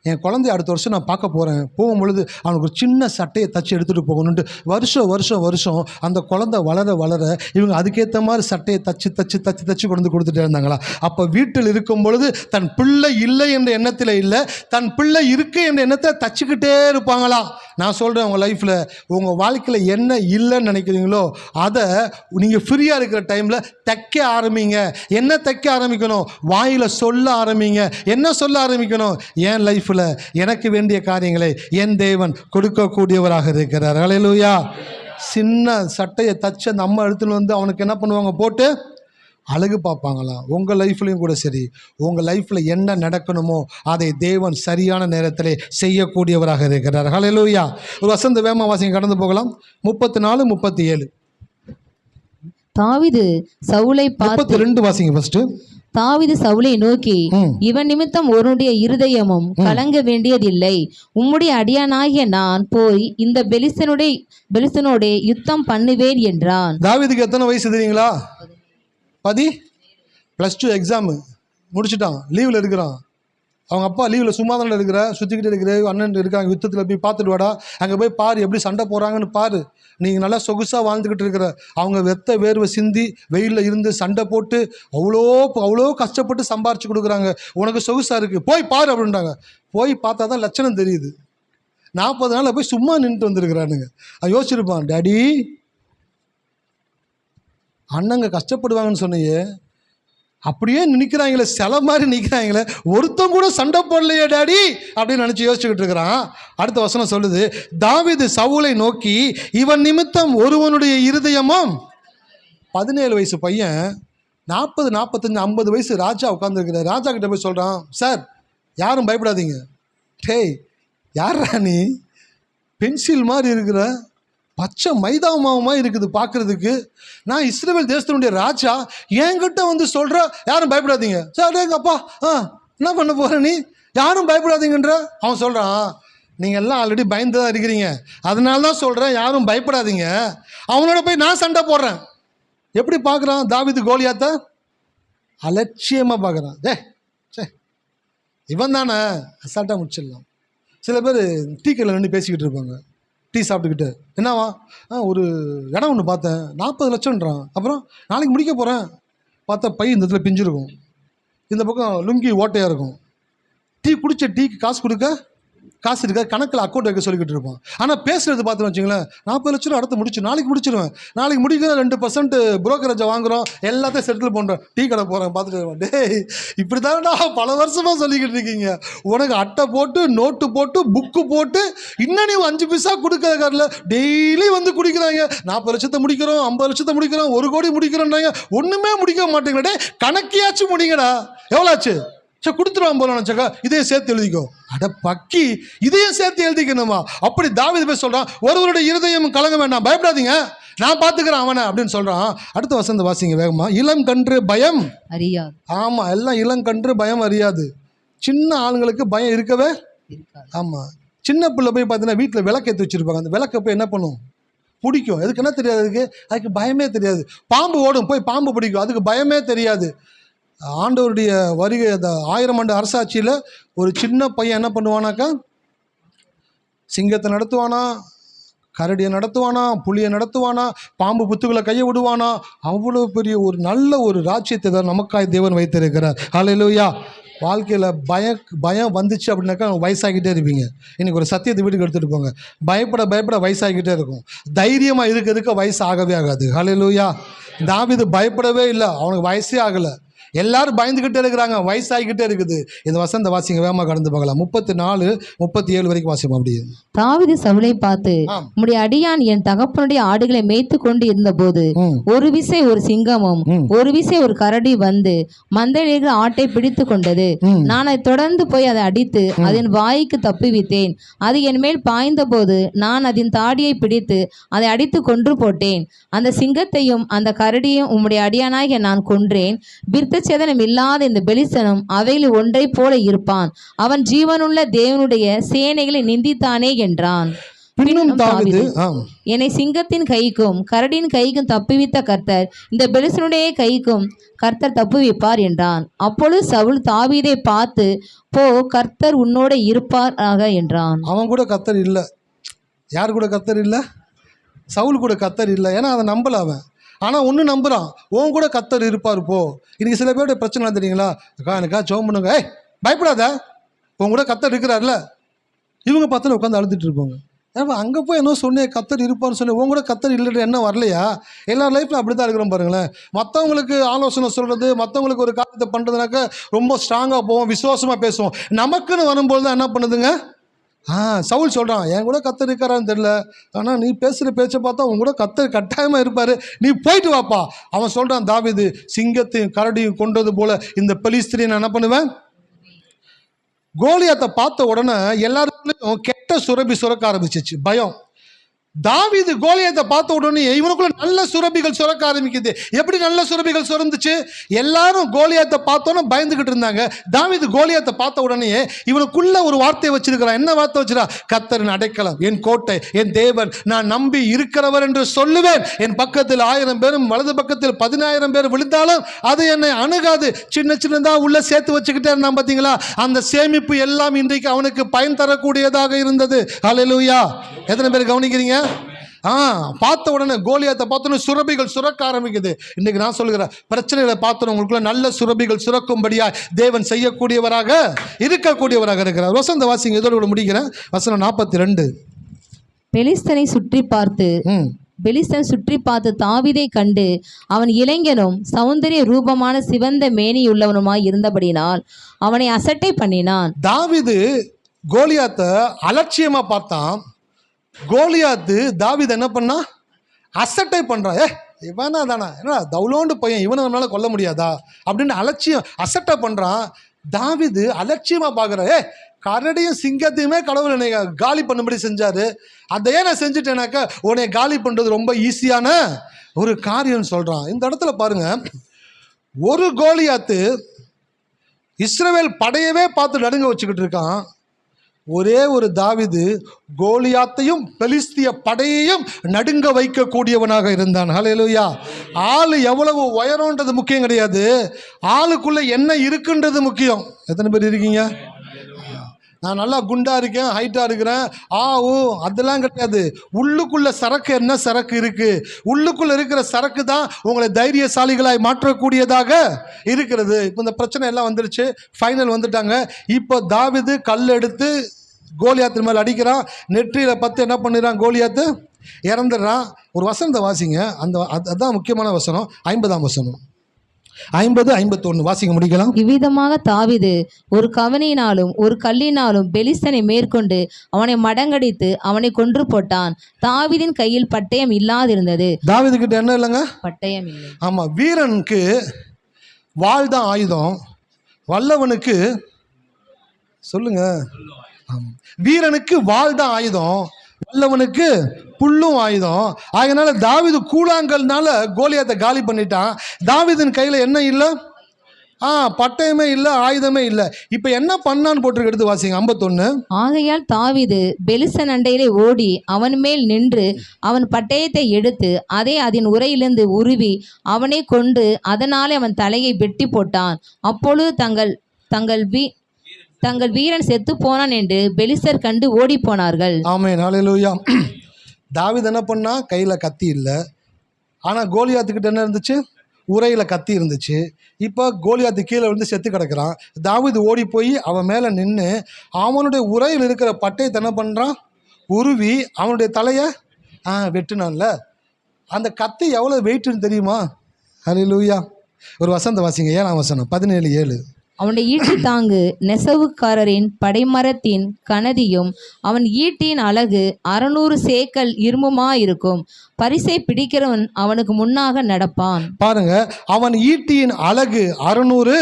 என் குழந்தைய அடுத்த வருஷம் நான் பார்க்க போகிறேன், போகும்பொழுது அவனுக்கு ஒரு சின்ன சட்டையை தச்சு எடுத்துகிட்டு போகணுன்ட்டு வருஷம் அந்த குழந்தை வளர இவங்க அதுக்கேற்ற மாதிரி சட்டையை தச்சு கொண்டு கொடுத்துட்டே இருந்தாங்களா. அப்போ வீட்டில் இருக்கும் பொழுது தன் பிள்ளை இல்லை என்ற எண்ணத்தில் இல்லை, தன் பிள்ளை இருக்கு என்ற எண்ணத்தை தச்சுக்கிட்டே இருப்பாங்களா. நான் சொல்கிறேன், உங்கள் லைஃப்பில் உங்கள் வாழ்க்கையில் என்ன இல்லைன்னு நினைக்கிறீங்களோ அதை நீங்கள் ஃப்ரீயாக இருக்கிற டைமில் தைக்க ஆரம்பிங்க. என்ன தைக்க ஆரம்பிக்கணும்? வாயில் சொல்ல ஆரம்பிங்க. என்ன சொல்ல ஆரம்பிக்கணும்? என் லைஃப்பில் எனக்கு வேண்டிய காரியங்களை என் தேவன் கொடுக்கக்கூடியவராக இருக்கிறார். ஹல்லேலூயா. சின்ன சட்டையை தச்சு அந்த அம்மா எடுத்துன்னு வந்து அவனுக்கு என்ன பண்ணுவாங்க, போட்டு அழகு பார்ப்பாங்களாம். உங்கள் லைஃப்லையும் கூட சரி, உங்கள் லைஃப்பில் என்ன நடக்கணுமோ அதை தேவன் சரியான நேரத்தில் செய்யக்கூடியவராக இருக்கிறார். ஹல்லேலூயா. ஒரு வசந்த வேமவாசிங்க கடந்து போகலாம். 34, 37. தாவீது சவுலை பார்த்து 32 வாசிங்க ஃபர்ஸ்ட். தாவீது சவுலை நோக்கி, இவன் நிமித்தம் ஒருவனுடைய இருதயமும் கலங்க வேண்டியதில்லை. உம்முடைய அடியானாகிய நான் போய் இந்த பெலிஸ்தனோட யுத்தம் பண்ணுவேன் என்றான். தாவீதுக்கு எத்தனை வயசு தெரியுங்களா? +2 எக்ஸாமு முடிச்சுட்டான், லீவில் இருக்கிறான். அவங்க அப்பா லீவில் சும்மா தானே இருக்கிற, சுற்றிக்கிட்டு இருக்கிற, அண்ணன் இருக்காங்க யுத்தத்தில், போய் பார்த்துட்டு வாடா, அங்கே போய் பாரு எப்படி சண்டை போகிறாங்கன்னு பாரு, நீங்கள் நல்லா சொகுசாக வாழ்ந்துக்கிட்டு இருக்கிற, அவங்க வெத்த வேர்வை சிந்தி வெயிலில் இருந்து சண்டை போட்டு அவ்வளோ கஷ்டப்பட்டு சம்பாரிச்சு கொடுக்குறாங்க, உனக்கு சொகுசாக இருக்குது, போய் பாரு அப்படின்றாங்க. போய் பார்த்தா தான் லட்சணம் தெரியுது. 40 நாளில் போய் சும்மா நின்றுட்டு வந்துருக்குறானுங்க. அவன் யோசிச்சிருப்பான், டாடி அண்ணங்க கஷ்டப்படுவாங்கன்னு சொன்னியே, அப்படியே நிற்கிறாங்களே, சில மாதிரி நிற்கிறாங்களே, ஒருத்தம் கூட சண்டை போடலையே டாடி அப்படின்னு நினச்சி யோசிச்சுக்கிட்டு இருக்கிறான். அடுத்த வசனம் சொல்லுது, தாவீது சவுலை நோக்கி, இவன் நிமித்தம் ஒருவனுடைய இருதயமும் 17 வயசு பையன் 40, 45, 50 வயசு ராஜா உட்காந்துருக்கிற ராஜா கிட்ட போய் சொல்கிறான், சார் யாரும் பயப்படாதீங்க. டேய் யாரா நீ, பென்சில் மாதிரி இருக்கிற, பச்சை மைதா மாவுமாக இருக்குது பார்க்குறதுக்கு, நான் இஸ்ரவேல் தேசத்தினுடைய ராஜா, என்கிட்ட வந்து சொல்கிற யாரும் பயப்படாதீங்க. சார் எங்கப்பா என்ன பண்ண போகிற நீ, யாரும் பயப்படாதீங்கன்ற. அவன் சொல்கிறான், நீங்கள் எல்லாம் ஆல்ரெடி பயந்து தான் இருக்கிறீங்க, அதனால தான் சொல்கிறேன் யாரும் பயப்படாதீங்க. அவனோட போய் நான் சண்டை போடுறேன். எப்படி பார்க்குறான் தாவீது கோலியாத்தை? அலட்சியமாக பார்க்குறான். சே இவன் தானே, அசால்ட்டாக முடிச்சிடலாம். சில பேர் டீ கடையில் நின்று பேசிக்கிட்டு இருப்பாங்க, டீ சாப்பிட்டுக்கிட்டு. என்னவா, ஒரு இடம் ஒன்று பார்த்தேன், 40 லட்சம்ன்றான். அப்புறம் நாளைக்கு முடிக்க போகிறேன். பார்த்தா பை இந்த இடத்துல பிஞ்சிருக்கும், இந்த பக்கம் லுங்கி ஓட்டையாக இருக்கும். டீ குடித்த டீக்கு காசு கொடுக்க காசு இருக்க, கணக்கில் அக்கௌண்ட் வைக்க சொல்லிக்கிட்டு இருப்பான். ஆனால் பேசுகிறது பார்த்துன்னு வச்சுங்களேன், 40 லட்சம் அடுத்து முடிச்சு நாளைக்கு முடிச்சிடுவேன், நாளைக்கு முடிக்கிற 2% புரோக்கரேஜை வாங்குகிறோம், எல்லாத்தையும் செட்டில் பண்ணுறோம், டீ கடை போகிறேன் பார்த்துட்டு. டேய் இப்படி தானடா பல வருஷமாக சொல்லிக்கிட்டு இருக்கீங்க, உனக்கு அட்டை போட்டு நோட்டு போட்டு புக்கு போட்டு இன்னும் நீ 5 பைசா கொடுக்குற காரில் டெய்லி வந்து குடிக்கிறாங்க. 40 லட்சத்தை முடிக்கிறோம், 50 லட்சத்தை முடிக்கிறோம், 1 கோடி முடிக்கிறோன்றாங்க, ஒன்றுமே முடிக்க மாட்டேங்கடா. டே கணக்கியாச்சும் முடிங்கடா, எவ்வளோ ஆச்சு, சரி கொடுத்துருவான் போல நினச்சாக்கா, இதையும் சேர்த்து எழுதிக்கோ. அட பக்கி, இதையும் சேர்த்து எழுதிக்கணுமா? அப்படி தாவீது போய் சொல்கிறான், ஒருவருடைய இருதயம் கலங்க வேண்டாம், பயப்படாதீங்க, நான் பார்த்துக்கிறேன் அவனை அப்படின்னு சொல்கிறான். அடுத்த வசந்த வாசிங்க வேகமா. இளம் கன்று பயம் அறியாது. ஆமாம், எல்லாம் இளங்கன்று பயம் அறியாது. சின்ன ஆளுங்களுக்கு பயம் இருக்கவே ஆமாம். சின்ன பிள்ளை போய் பார்த்தீங்கன்னா வீட்டில் விளக்கேற்றி வச்சுருப்பாங்க, அந்த விளக்கை போய் என்ன பண்ணும், பிடிக்கும். எதுக்கு என்ன தெரியாது, அதுக்கு பயமே தெரியாது. பாம்பு ஓடும், போய் பாம்பு பிடிக்கும், அதுக்கு பயமே தெரியாது. ஆண்டவருடைய வருகை, அந்த 1000 ஆண்டு அரசாட்சியில் ஒரு சின்ன பையன் என்ன பண்ணுவானாக்கா, சிங்கத்தை நடத்துவானா, கரடியை நடத்துவானா, புலியை நடத்துவானா, பாம்பு புத்துக்களை கையை விடுவானா. அவ்வளோ பெரிய ஒரு நல்ல ஒரு ராஜ்யத்தை தான் நமக்காய் தேவன் வைத்திருக்கிறார். ஹல்லேலூயா. வாழ்க்கையில் பயம் வந்துச்சு அப்படின்னாக்கா வயசாகிட்டே இருப்பீங்க. இன்றைக்கி ஒரு சத்தியத்தை வீட்டுக்கு எடுத்துகிட்டு போங்க, பயப்பட வயசாகிக்கிட்டே இருக்கும். தைரியமாக இருக்க வயசு ஆகவே ஆகாது. ஹல்லேலூயா. தாவீது பயப்படவே இல்லை, அவனுக்கு வயசே ஆகலை. எல்லாரும் பயந்துக்கிட்டே இருக்கிறாங்க, வயசாகிக்கிட்டே இருக்குது. இந்த வசந்த வாசிங்க வேகமாக கடந்து போகலாம். 34, 37 வரைக்கும் வாசிப்போம். அப்படியே தாவீது சவுலை பார்த்து, உம்முடைய அடியான் என் தகப்பனுடைய ஆடுகளை மேய்த்து கொண்டு இருந்த போது ஒரு விசை ஒரு சிங்கமும் ஒரு விசை ஒரு கரடி வந்து மந்தையில் இருக்கிற ஆட்டை பிடித்து கொண்டது. நான் அதை தொடர்ந்து போய் அதை அடித்து அதன் வாய்க்கு தப்புவித்தேன். அது என் மேல் பாய்ந்த போது நான் அதன் தாடியை பிடித்து அதை அடித்து கொன்று போட்டேன். அந்த சிங்கத்தையும் அந்த கரடியையும் உம்முடைய அடியானாகிய நான் கொன்றேன். சேதனம் இல்லாத இந்த பெலிஸ்தனும் அவைகளில் ஒன்றை போல இருப்பான். அவன் ஜீவனுள்ள தேவனுடைய சேனைகளை நிந்தித்தானே என்றான். என்னை சிங்கத்தின் கைக்கும் கரடியின் கைக்கும் தப்புவித்த கர்த்தர் இந்த பெலிஸ்தனுடைய கைக்கும் கர்த்தர் தப்புவிப்பார் என்றான். அப்பொழுது சவுல் தாவீதை பார்த்து, போ, கர்த்தர் உன்னோட இருப்பாராக என்றான். அவன் கூட கர்த்தர் இல்லை. யார் கூட கர்த்தர் இல்லை? சவுல் கூட கர்த்தர் இல்லை. ஏன்னா அதை நம்பல அவன். ஆனால் ஒன்று நம்புகிறான், உன் கூட கர்த்தர் இருப்பார் போ. இன்றைக்கி சில பேருடைய பிரச்சனை தெரியுங்களா, எனக்கா ஜெபம் பண்ணுங்க, பயப்படாத, உன் கூட கர்த்தர் இருக்கிறார்ல. இவங்க பார்த்தா உட்காந்து அழுதுட்டு இருப்பாங்க. ஏன்னா அங்கே போய் என்ன சொன்னேன், கர்த்தர் இருப்பார்னு சொன்னேன், உன் கூட கர்த்தர் இல்லைன்ற என்ன வரலையா? எல்லா லைஃப்பில் அப்படி தான் இருக்கிறோம் பாருங்களேன். மற்றவங்களுக்கு ஆலோசனை சொல்கிறது, மற்றவங்களுக்கு ஒரு காரியத்தை பண்ணுறதுனாக்க ரொம்ப ஸ்ட்ராங்காக போவோம், விசுவாசமாக பேசுவோம். நமக்குன்னு வரும்போது தான் என்ன பண்ணுதுங்க, சவுல் சொல்கிறான், என் கூட கர்த்தர் இருக்காரான்னு தெரியல, ஆனால் நீ பேசுகிற பேச்சை பார்த்தா உன் கூட கர்த்தர் கட்டாயமாக இருப்பார், நீ போயிட்டு வாப்பா. அவன் சொல்கிறான், தாவீது சிங்கத்தையும் கரடியும் கொண்டது போல இந்த பெலிஸ்திரியை நான் என்ன பண்ணுவேன். கோலியாத்தை பார்த்த உடனே எல்லாருக்கும் கெட்ட சுரபி சுரக்க ஆரம்பிச்சிச்சு, பயம். தாவீது கோலியாத்தை பார்த்த உடனே இவனுக்குள்ள நல்ல சுரபிகள் சுரக்க ஆரம்பிக்குது. எப்படி நல்ல சுரபிகள் சுரந்துச்சு? எல்லாரும் கோலியாத்தை பார்த்தோன்னே பயந்துகிட்டு இருந்தாங்க. தாவீது கோலியாத்தை பார்த்த உடனே இவனுக்குள்ள ஒரு வார்த்தையை வச்சிருக்கிறான். என்ன வார்த்தை வச்சிருக்கா? கர்த்தரின் அடைக்கலம், என் கோட்டை, என் தேவன், நான் நம்பி இருக்கிறவர் என்று சொல்லுவேன். என் பக்கத்தில் 1000 பேரும் வலது பக்கத்தில் 10000 பேர் விழுந்தாலும் அது என்னை அணுகாது. சின்ன சின்னதா உள்ள சேர்த்து வச்சுக்கிட்டே இருந்தான். பார்த்தீங்களா? அந்த சேமிப்பு எல்லாம் இன்றைக்கு அவனுக்கு பயன் தரக்கூடியதாக இருந்தது. ஹல்லேலூயா. எத்தனை பேர் கவனிக்கிறீங்க? பார்த்த உடனே கோலியாத்தை பார்த்தோன்னே சுரபிகள் சுரக்க ஆரம்பிக்குது. இன்னைக்கு நான் சொல்லுகிறேன், பிரச்சனைகளை பார்த்தோன்னு உங்களுக்குள்ள நல்ல சுரபிகள் சுரக்கும்படியா தேவன் செய்யக்கூடியவராக இருக்கக்கூடியவராக இருக்கிறார். வசந்த வாசிங்க, இதோடு முடிக்கிறேன். வசனம் 42. பெலிஸ்தனை சுற்றி பார்த்து பெலிஸ்தன் சுற்றி பார்த்து தாவீதை கண்டு அவன் இளைஞனும் சௌந்தரிய ரூபமான சிவந்த மேனியுள்ளவனுமாய் இருந்தபடினால் அவனை அசட்டை பண்ணினான். தாவீது கோலியாத்தை அலட்சியமா பார்த்தான். கோலியாத்து தாவீது என்ன பண்ணா? அசட்டை பண்ணுறான். இவனா தானா, என்ன தவுளோண்டு பையன், இவனை நம்மளால கொல்ல முடியாதா அப்படின்னு அலட்சியம் அசட்டை பண்ணுறான். தாவீது அலட்சியமாக பார்க்குற, கரடியும் சிங்கத்தையுமே கடவுள் என்னை காலி பண்ணும்படி செஞ்சார், அதையே நான் செஞ்சுட்டேனாக்கா உன்னை காலி பண்ணுறது ரொம்ப ஈஸியான ஒரு காரியம்னு சொல்கிறான். இந்த இடத்துல பாருங்க, ஒரு கோலியாத்து இஸ்ரவேல் படையவே பார்த்து நடுங்க வச்சுக்கிட்டு இருக்கான். ஒரே ஒரு தாவீது கோலியாத்தையும் பெலிஸ்திய படையையும் நடுங்க வைக்கக்கூடியவனாக இருந்தான். ஹல்லேலூயா. ஆள் எவ்வளவு உயரம்ன்றது முக்கியம் கிடையாது, ஆளுக்குள்ள என்ன இருக்குன்றது முக்கியம். எத்தனை பேர் இருக்கீங்க? நான் நல்லா குண்டா இருக்கேன், ஹைட்டா இருக்கிறேன், அதெல்லாம் கிடையாது. உள்ளுக்குள்ள சரக்கு, என்ன சரக்கு இருக்கு, உள்ளுக்குள்ள இருக்கிற சரக்கு தான் உங்களை தைரியசாலிகளாய் மாற்றக்கூடியதாக இருக்கிறது. இப்போ இந்த பிரச்சனை எல்லாம் வந்துருச்சு, ஃபைனல் வந்துட்டாங்க. இப்போ தாவீது கல் எடுத்து கோலியாத்து மேலே அடிக்கிறான், நெற்றியில் பத்து என்ன பண்ணிடுறான், கோலியாத்து இறந்துடுறான். ஒரு வசனத்தை வாசிங்க, அதுதான் முக்கியமான வசனம், 50ஆம் வசனம், 50-51 வாசிக்க முடிக்கலாம். இவ்விதமாக தாவீது ஒரு கவனியினாலும் ஒரு கல்லினாலும் பெலிஸ்தனை மேற்கொண்டு அவனை மடங்கடித்து அவனை கொன்று போட்டான். தாவீதின் கையில் பட்டயம் இல்லாதிருந்தது. தாவீது கிட்ட என்ன இல்லைங்க? பட்டயம் இல்லை. ஆமா, வீரனுக்கு வாள் தான் ஆயுதம், வல்லவனுக்கு சொல்லுங்க, வீரனுக்கு வாள் தான் ஆயுதம், வல்லவனுக்கு புல்லும் ஆயுதம். அதனால தாவீது கூழாங்கல்னால கோலியாத்தை காலி பண்ணிட்டான். தாவீதின் கையில் என்ன இல்லை? பட்டயமே இல்லை, ஆயுதமே இல்லை. இப்போ என்ன பண்ணான்னு போட்டு எடுத்து வாசிங்க 51. ஆகையால் தாவீது பெலிஸ்தன் அண்டையிலே ஓடி அவன் மேல் நின்று அவன் பட்டயத்தை எடுத்து அதை அதன் உரையிலிருந்து உருவி அவனை கொண்டு அதனாலே அவன் தலையை வெட்டி போட்டான். அப்பொழுது தங்கள் வீரன் செத்து போனான் என்று பெலிஸ்தர் கண்டு ஓடி போனார்கள். ஆமென், ஹல்லேலூயா. தாவீது என்ன பண்ணா? கையில் கத்தி இல்லை, ஆனால் கோலியாத்துக்கிட்ட என்ன இருந்துச்சு? உரையில் கத்தி இருந்துச்சு. இப்போ கோலியாத்து கீழே விழுந்து செத்து கிடக்கிறான். தாவீது ஓடி போய் அவன் மேலே நின்று அவனுடைய உரையில் இருக்கிற பட்டயத்தை என்ன பண்ணுறான்? உருவி அவனுடைய தலையை வெட்டினான்ல. அந்த கத்தி எவ்வளோ வெயிட்டுன்னு தெரியுமா? ஹல்லேலூயா. ஒரு வசனத்தை வாசிங்க, 7ஆம் வசனம், 17:7. அவனுடைய ஈட்டி தாங்கு நெசவுக்காரரின் படைமரத்தின் கனதியும் அவன் ஈட்டின் அழகு 600 சேக்கல் இரும்புமாயிருக்கும். பரிசை பிடிக்கிறவன் அவனுக்கு முன்னாக நடப்பான். பாருங்க, அவன் ஈட்டியின் அழகு 600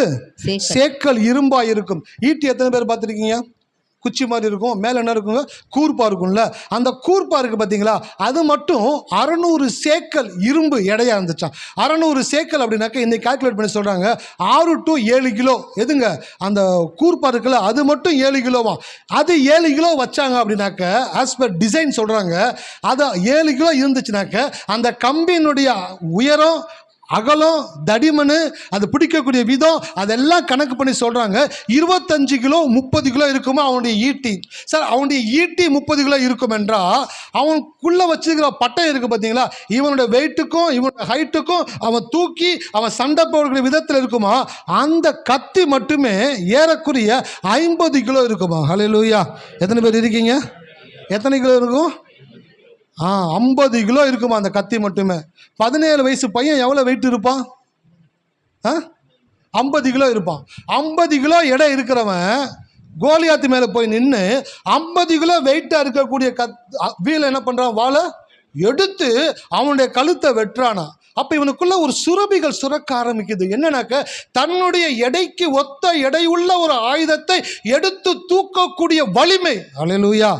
சேக்கல் இரும்பா இருக்கும். ஈட்டி எத்தனை பேர் பார்த்துருக்கீங்க? குச்சி மாதிரி இருக்கும், மேலே என்ன இருக்குங்க? கூர்ப்பா இருக்கும்ல. அந்த கூர்ப்பா இருக்குது பார்த்தீங்களா, அது மட்டும் 600 சேக்கல் இரும்பு எடையாக இருந்துச்சான். 600 சேக்கல் அப்படின்னாக்க இன்னைக்கு கால்குலேட் பண்ணி சொல்கிறாங்க 6 to 7 கிலோ. எதுங்க? அந்த கூர்ப்பா இருக்குல்ல, அது மட்டும் 7 கிலோவா. அது 7 கிலோ வச்சாங்க அப்படின்னாக்க ஆஸ் பர் டிசைன் சொல்கிறாங்க, அது 7 கிலோ இருந்துச்சுனாக்க அந்த கம்பியினுடைய உயரம், அகலம், தடிமனு, அது பிடிக்கக்கூடிய விதம், அதெல்லாம் கணக்கு பண்ணி சொல்கிறாங்க 25 கிலோ 30 கிலோ இருக்குமா அவனுடைய ஈட்டி. சார், அவனுடைய ஈட்டி 30 கிலோ இருக்கும் என்றால் அவனுக்குள்ளே வச்சுருக்கிற பட்டயம் இருக்குது பார்த்தீங்களா, இவனுடைய வெயிட்டுக்கும் இவனுடைய ஹைட்டுக்கும் அவன் தூக்கி அவன் சண்டை போடுற விதத்தில் இருக்குமா. அந்த கத்தி மட்டுமே ஏறக்குறைய 50 கிலோ இருக்குமா. ஹல்லேலூயா. எத்தனை பேர் இருக்கீங்க? எத்தனை கிலோ இருக்கும்? 50 கிலோ இருக்குமா அந்த கத்தி மட்டுமே. 17 வயசு பையன் எவ்வளோ வெயிட் இருப்பான்? 50 கிலோ இருப்பான். 50 கிலோ எடை இருக்கிறவன் கோலியாத்து மேலே போய் நின்று 50 கிலோ வெயிட்டாக இருக்கக்கூடிய வீல என்ன பண்ணுறான்? வாழை எடுத்து அவனுடைய கழுத்தை வெட்டுறானா. அப்போ இவனுக்குள்ள ஒரு சுரபிகள் சுரக்க ஆரம்பிக்குது. என்னன்னாக்க தன்னுடைய எடைக்கு ஒத்த எடையுள்ள ஒரு ஆயுதத்தை எடுத்து தூக்கக்கூடிய வலிமை. ஹல்லேலூயா.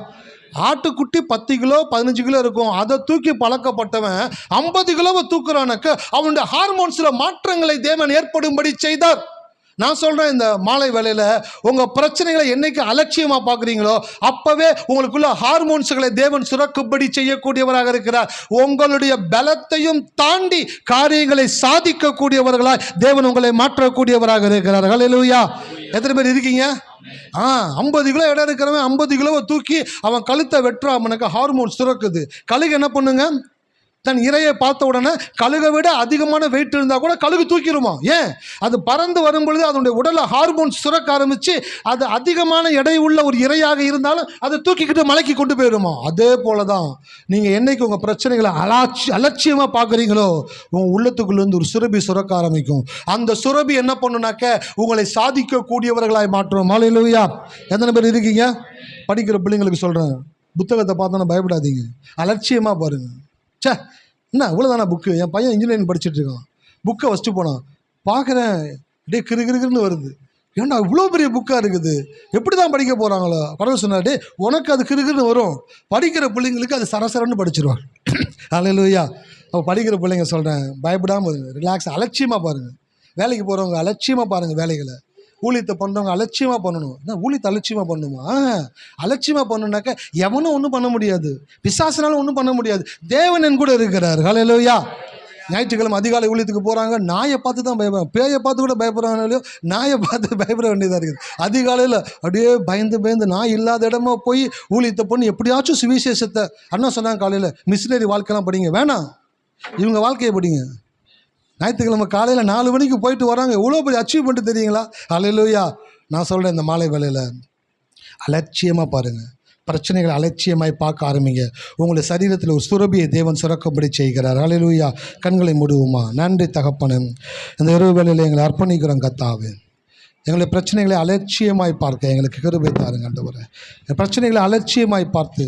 ஆட்டுக்குட்டி 10 கிலோ 15 கிலோ இருக்கும், அதை தூக்கி பழக்கப்பட்டவன் 50 கிலோவை தூக்குறானாக்க அவனுடைய ஹார்மோன்ஸில் மாற்றங்களை தேவன் ஏற்படும்படி செய்தார். நான் சொல்கிறேன், இந்த மாலை வேளையில் உங்கள் பிரச்சனைகளை என்னைக்கு அலட்சியமாக பார்க்குறீங்களோ அப்போவே உங்களுக்குள்ள ஹார்மோன்ஸுகளை தேவன் சுரக்கும்படி செய்யக்கூடியவராக இருக்கிறார். உங்களுடைய பலத்தையும் தாண்டி காரியங்களை சாதிக்கக்கூடியவர்களாய் தேவன் உங்களை மாற்றக்கூடியவராக இருக்கிறார். ஹல்லேலூயா. எத்தனை பேர் இருக்கீங்க? 50 கிலோ இடம் இருக்கிறவன் 50 கிலோவை தூக்கி அவன் கழுத்தை வெட்டுறாமனாக்கா ஹார்மோன் சுரக்குது. கழுகு என்ன பண்ணுங்க? தன் இரையை பார்த்த உடனே கழுகை விட அதிகமான வெயிட் இருந்தால் கூட கழுகு தூக்கிடுமா. ஏன்? அது பறந்து வரும்பொழுது அதனுடைய உடலில் ஹார்மோன் சுரக்க ஆரம்பித்து அது அதிகமான எடை உள்ள ஒரு இரையாக இருந்தாலும் அதை தூக்கிக்கிட்டு மலைக்கு கொண்டு போயிடுமா. அதே போல தான் நீங்கள் என்னைக்கு உங்கள் பிரச்சனைகளை அலட்சியமாக பார்க்குறீங்களோ உங்கள் உள்ளத்துக்குள்ளேருந்து ஒரு சுரபி சுரக்க ஆரம்பிக்கும். அந்த சுரபி என்ன பண்ணுனாக்க உங்களை சாதிக்கக்கூடியவர்களாய் மாற்றும். ஹல்லேலூயா. எத்தனை பேர் இருக்கீங்க? படிக்கிற பிள்ளைங்களுக்கு சொல்கிறேன், புத்தகத்தை பார்த்தோன்னா பயப்படாதீங்க, அலட்சியமாக பாருங்கள். என்ன இவ்வளோதானா புக்கு? என் பையன் இன்ஜினியரிங் படிச்சுட்டு இருக்கான், புக்கை வச்சுட்டு போனான். பார்க்குறேன் அப்படியே கிருகிருன்னு வருது. ஏன்னா இவ்வளோ பெரிய புக்காக இருக்குது, எப்படி தான் படிக்க போகிறாங்களோ? கடவுள் சொன்னார், உனக்கு அது கிருகிருன்னு வரும், படிக்கிற பிள்ளைங்களுக்கு அது சரசரன்னு படிச்சிருவாங்க. அல்லேலூயா. அப்போ படிக்கிற பிள்ளைங்க சொல்கிறேன், பயப்படாமல் இருங்க, ரிலாக்ஸ், அலட்சியமாக பாருங்கள். வேலைக்கு போகிறவங்க அலட்சியமாக பாருங்கள் வேலைகளை. ஊழியத்தை பண்ணுறவங்க அலட்சியமாக பண்ணணும். என்ன ஊழியத்தை அலட்சியமாக பண்ணணுமா? அலட்சியமாக பண்ணணுன்னாக்க எவனும் ஒன்றும் பண்ண முடியாது, பிசாசுனாலும் ஒன்றும் பண்ண முடியாது. தேவன் என் கூட இருக்கிறார். ஹல்லேலூயா. ஞாயிற்றுக்கிழமை அதிகாலை ஊழியத்துக்கு போகிறாங்க, நாயை பார்த்து தான் பயப்படுறாங்க. பேயை பார்த்து கூட பயப்படுறாங்களோ, நாயை பார்த்து பயப்பட வேண்டியதாக இருக்குது. அதிகாலையில் அப்படியே பயந்து பயந்து நாய் இல்லாத இடமா போய் ஊழியத்தை பண்ணி எப்படியாச்சும் சுவிசேஷத்தை. அண்ணா சொன்னாங்க காலையில், மிஷினரி வாழ்க்கைலாம் படிங்க வேணாம், இவங்க வாழ்க்கையை படிங்க. ஞாயிற்றுக்கிழமை காலையில் 4 மணிக்கு போயிட்டு வராங்க, எவ்வளோ பெரிய அச்சீவ்மெண்ட்டு தெரியுங்களா? அல்லேலூயா. நான் சொல்கிறேன், இந்த மாலை வேளையில் அலட்சியமாக பாருங்கள், பிரச்சனைகளை அலட்சியமாய் பார்க்க ஆரம்பிங்க. உங்களுடைய சரீரத்தில் ஒரு சுரபியை தேவன் சுரக்கும்படி செய்கிறார். அல்லேலூயா. கண்களை மூடுவோமா? நன்றி தகப்பனே, இந்த இரவு வேளையில் எங்களை அர்ப்பணிக்கிறோம் கர்த்தாவே. எங்களுடைய பிரச்சனைகளை அலட்சியமாய் பார்க்க எங்களுக்கு கிருபை தாருங்க ஆண்டவரே. பிரச்சனைகளை அலட்சியமாய் பார்த்து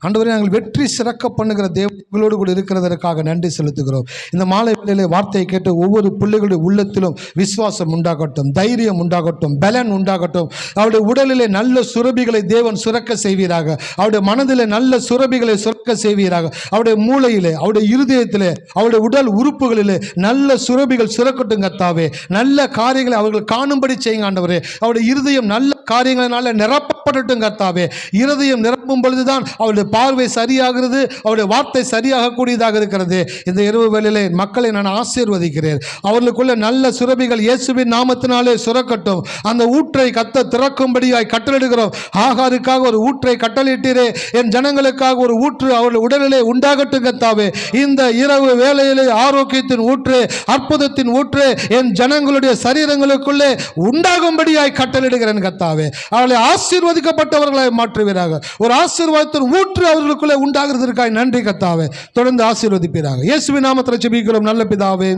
ஆண்டவரே நாங்கள் வெற்றி சிறக்க பண்ணுகிற தேவங்களோடு கூட இருக்கிறதற்காக நன்றி செலுத்துகிறோம். இந்த மாலை வேளையிலே வார்த்தையை கேட்டு ஒவ்வொரு பிள்ளைகளுடைய உள்ளத்திலும் விசுவாசம் உண்டாகட்டும், தைரியம் உண்டாகட்டும், பலன் உண்டாகட்டும். அவருடைய உடலிலே நல்ல சுரபிகளை தேவன் சுரக்க செய்வீராக. அவருடைய மனதிலே நல்ல சுரபிகளை சுரக்க செய்வீராக. அவருடைய மூளையிலே, அவருடைய இருதயத்திலே, அவருடைய உடல் உறுப்புகளிலே நல்ல சுரபிகள் சுரக்கட்டும் கர்த்தாவே. நல்ல காரியங்களை அவர்கள் காணும்படி செய்யுங்க ஆண்டவரே. அவருடைய இருதயம் நல்ல காரியங்களினால நிரப்பப்படட்டும் கர்த்தாவே. இருதயம் நிரப்பும் பொழுதுதான் அவருடைய பார்வை சரியாகிறது, அவருடைய வார்த்தை சரியாக கூடியதாக இருக்கிறது. இந்த இரவு வேளையிலே மக்களை நான் ஆசீர்வதிக்கிறேன். அவர்களுக்குள்ள நல்ல சுரபிகள் இயேசுவின் நாமத்தினாலே சுரக்கட்டும். அந்த ஊற்றை கர்த்தர் திறக்கும்படியாய் கட்டளிடுகிறோம். ஆகாருக்காக ஒரு ஊற்றை கட்டளிட்டீரே, என் ஜனங்களுக்காக ஒரு ஊற்று அவர்கள் உடலிலே உண்டாகட்டும் கர்த்தாவே. இந்த இரவு வேளையிலே ஆரோக்கியத்தின் ஊற்று, அற்புதத்தின் ஊற்று என் ஜனங்களுடைய சரீரங்களுக்குள்ளே உண்டாகும்படியாய் கட்டளிடுகிறேன் கர்த்தாவே. அவர்களை ஆசீர்வதிக்கப்பட்டவர்களாய் மாற்றுவீராக. ஒரு ஆசீர்வாதத்தின் ஊற்று அவர்களுக்குள்ளே உண்டாகிறதற்காக நன்றி கர்த்தாவே. தொடர்ந்து ஆசீர்வதிப்பீராக. இயேசுவின் நாமத்தில் ஜெபிக்கிறோம் நல்ல பிதாவே.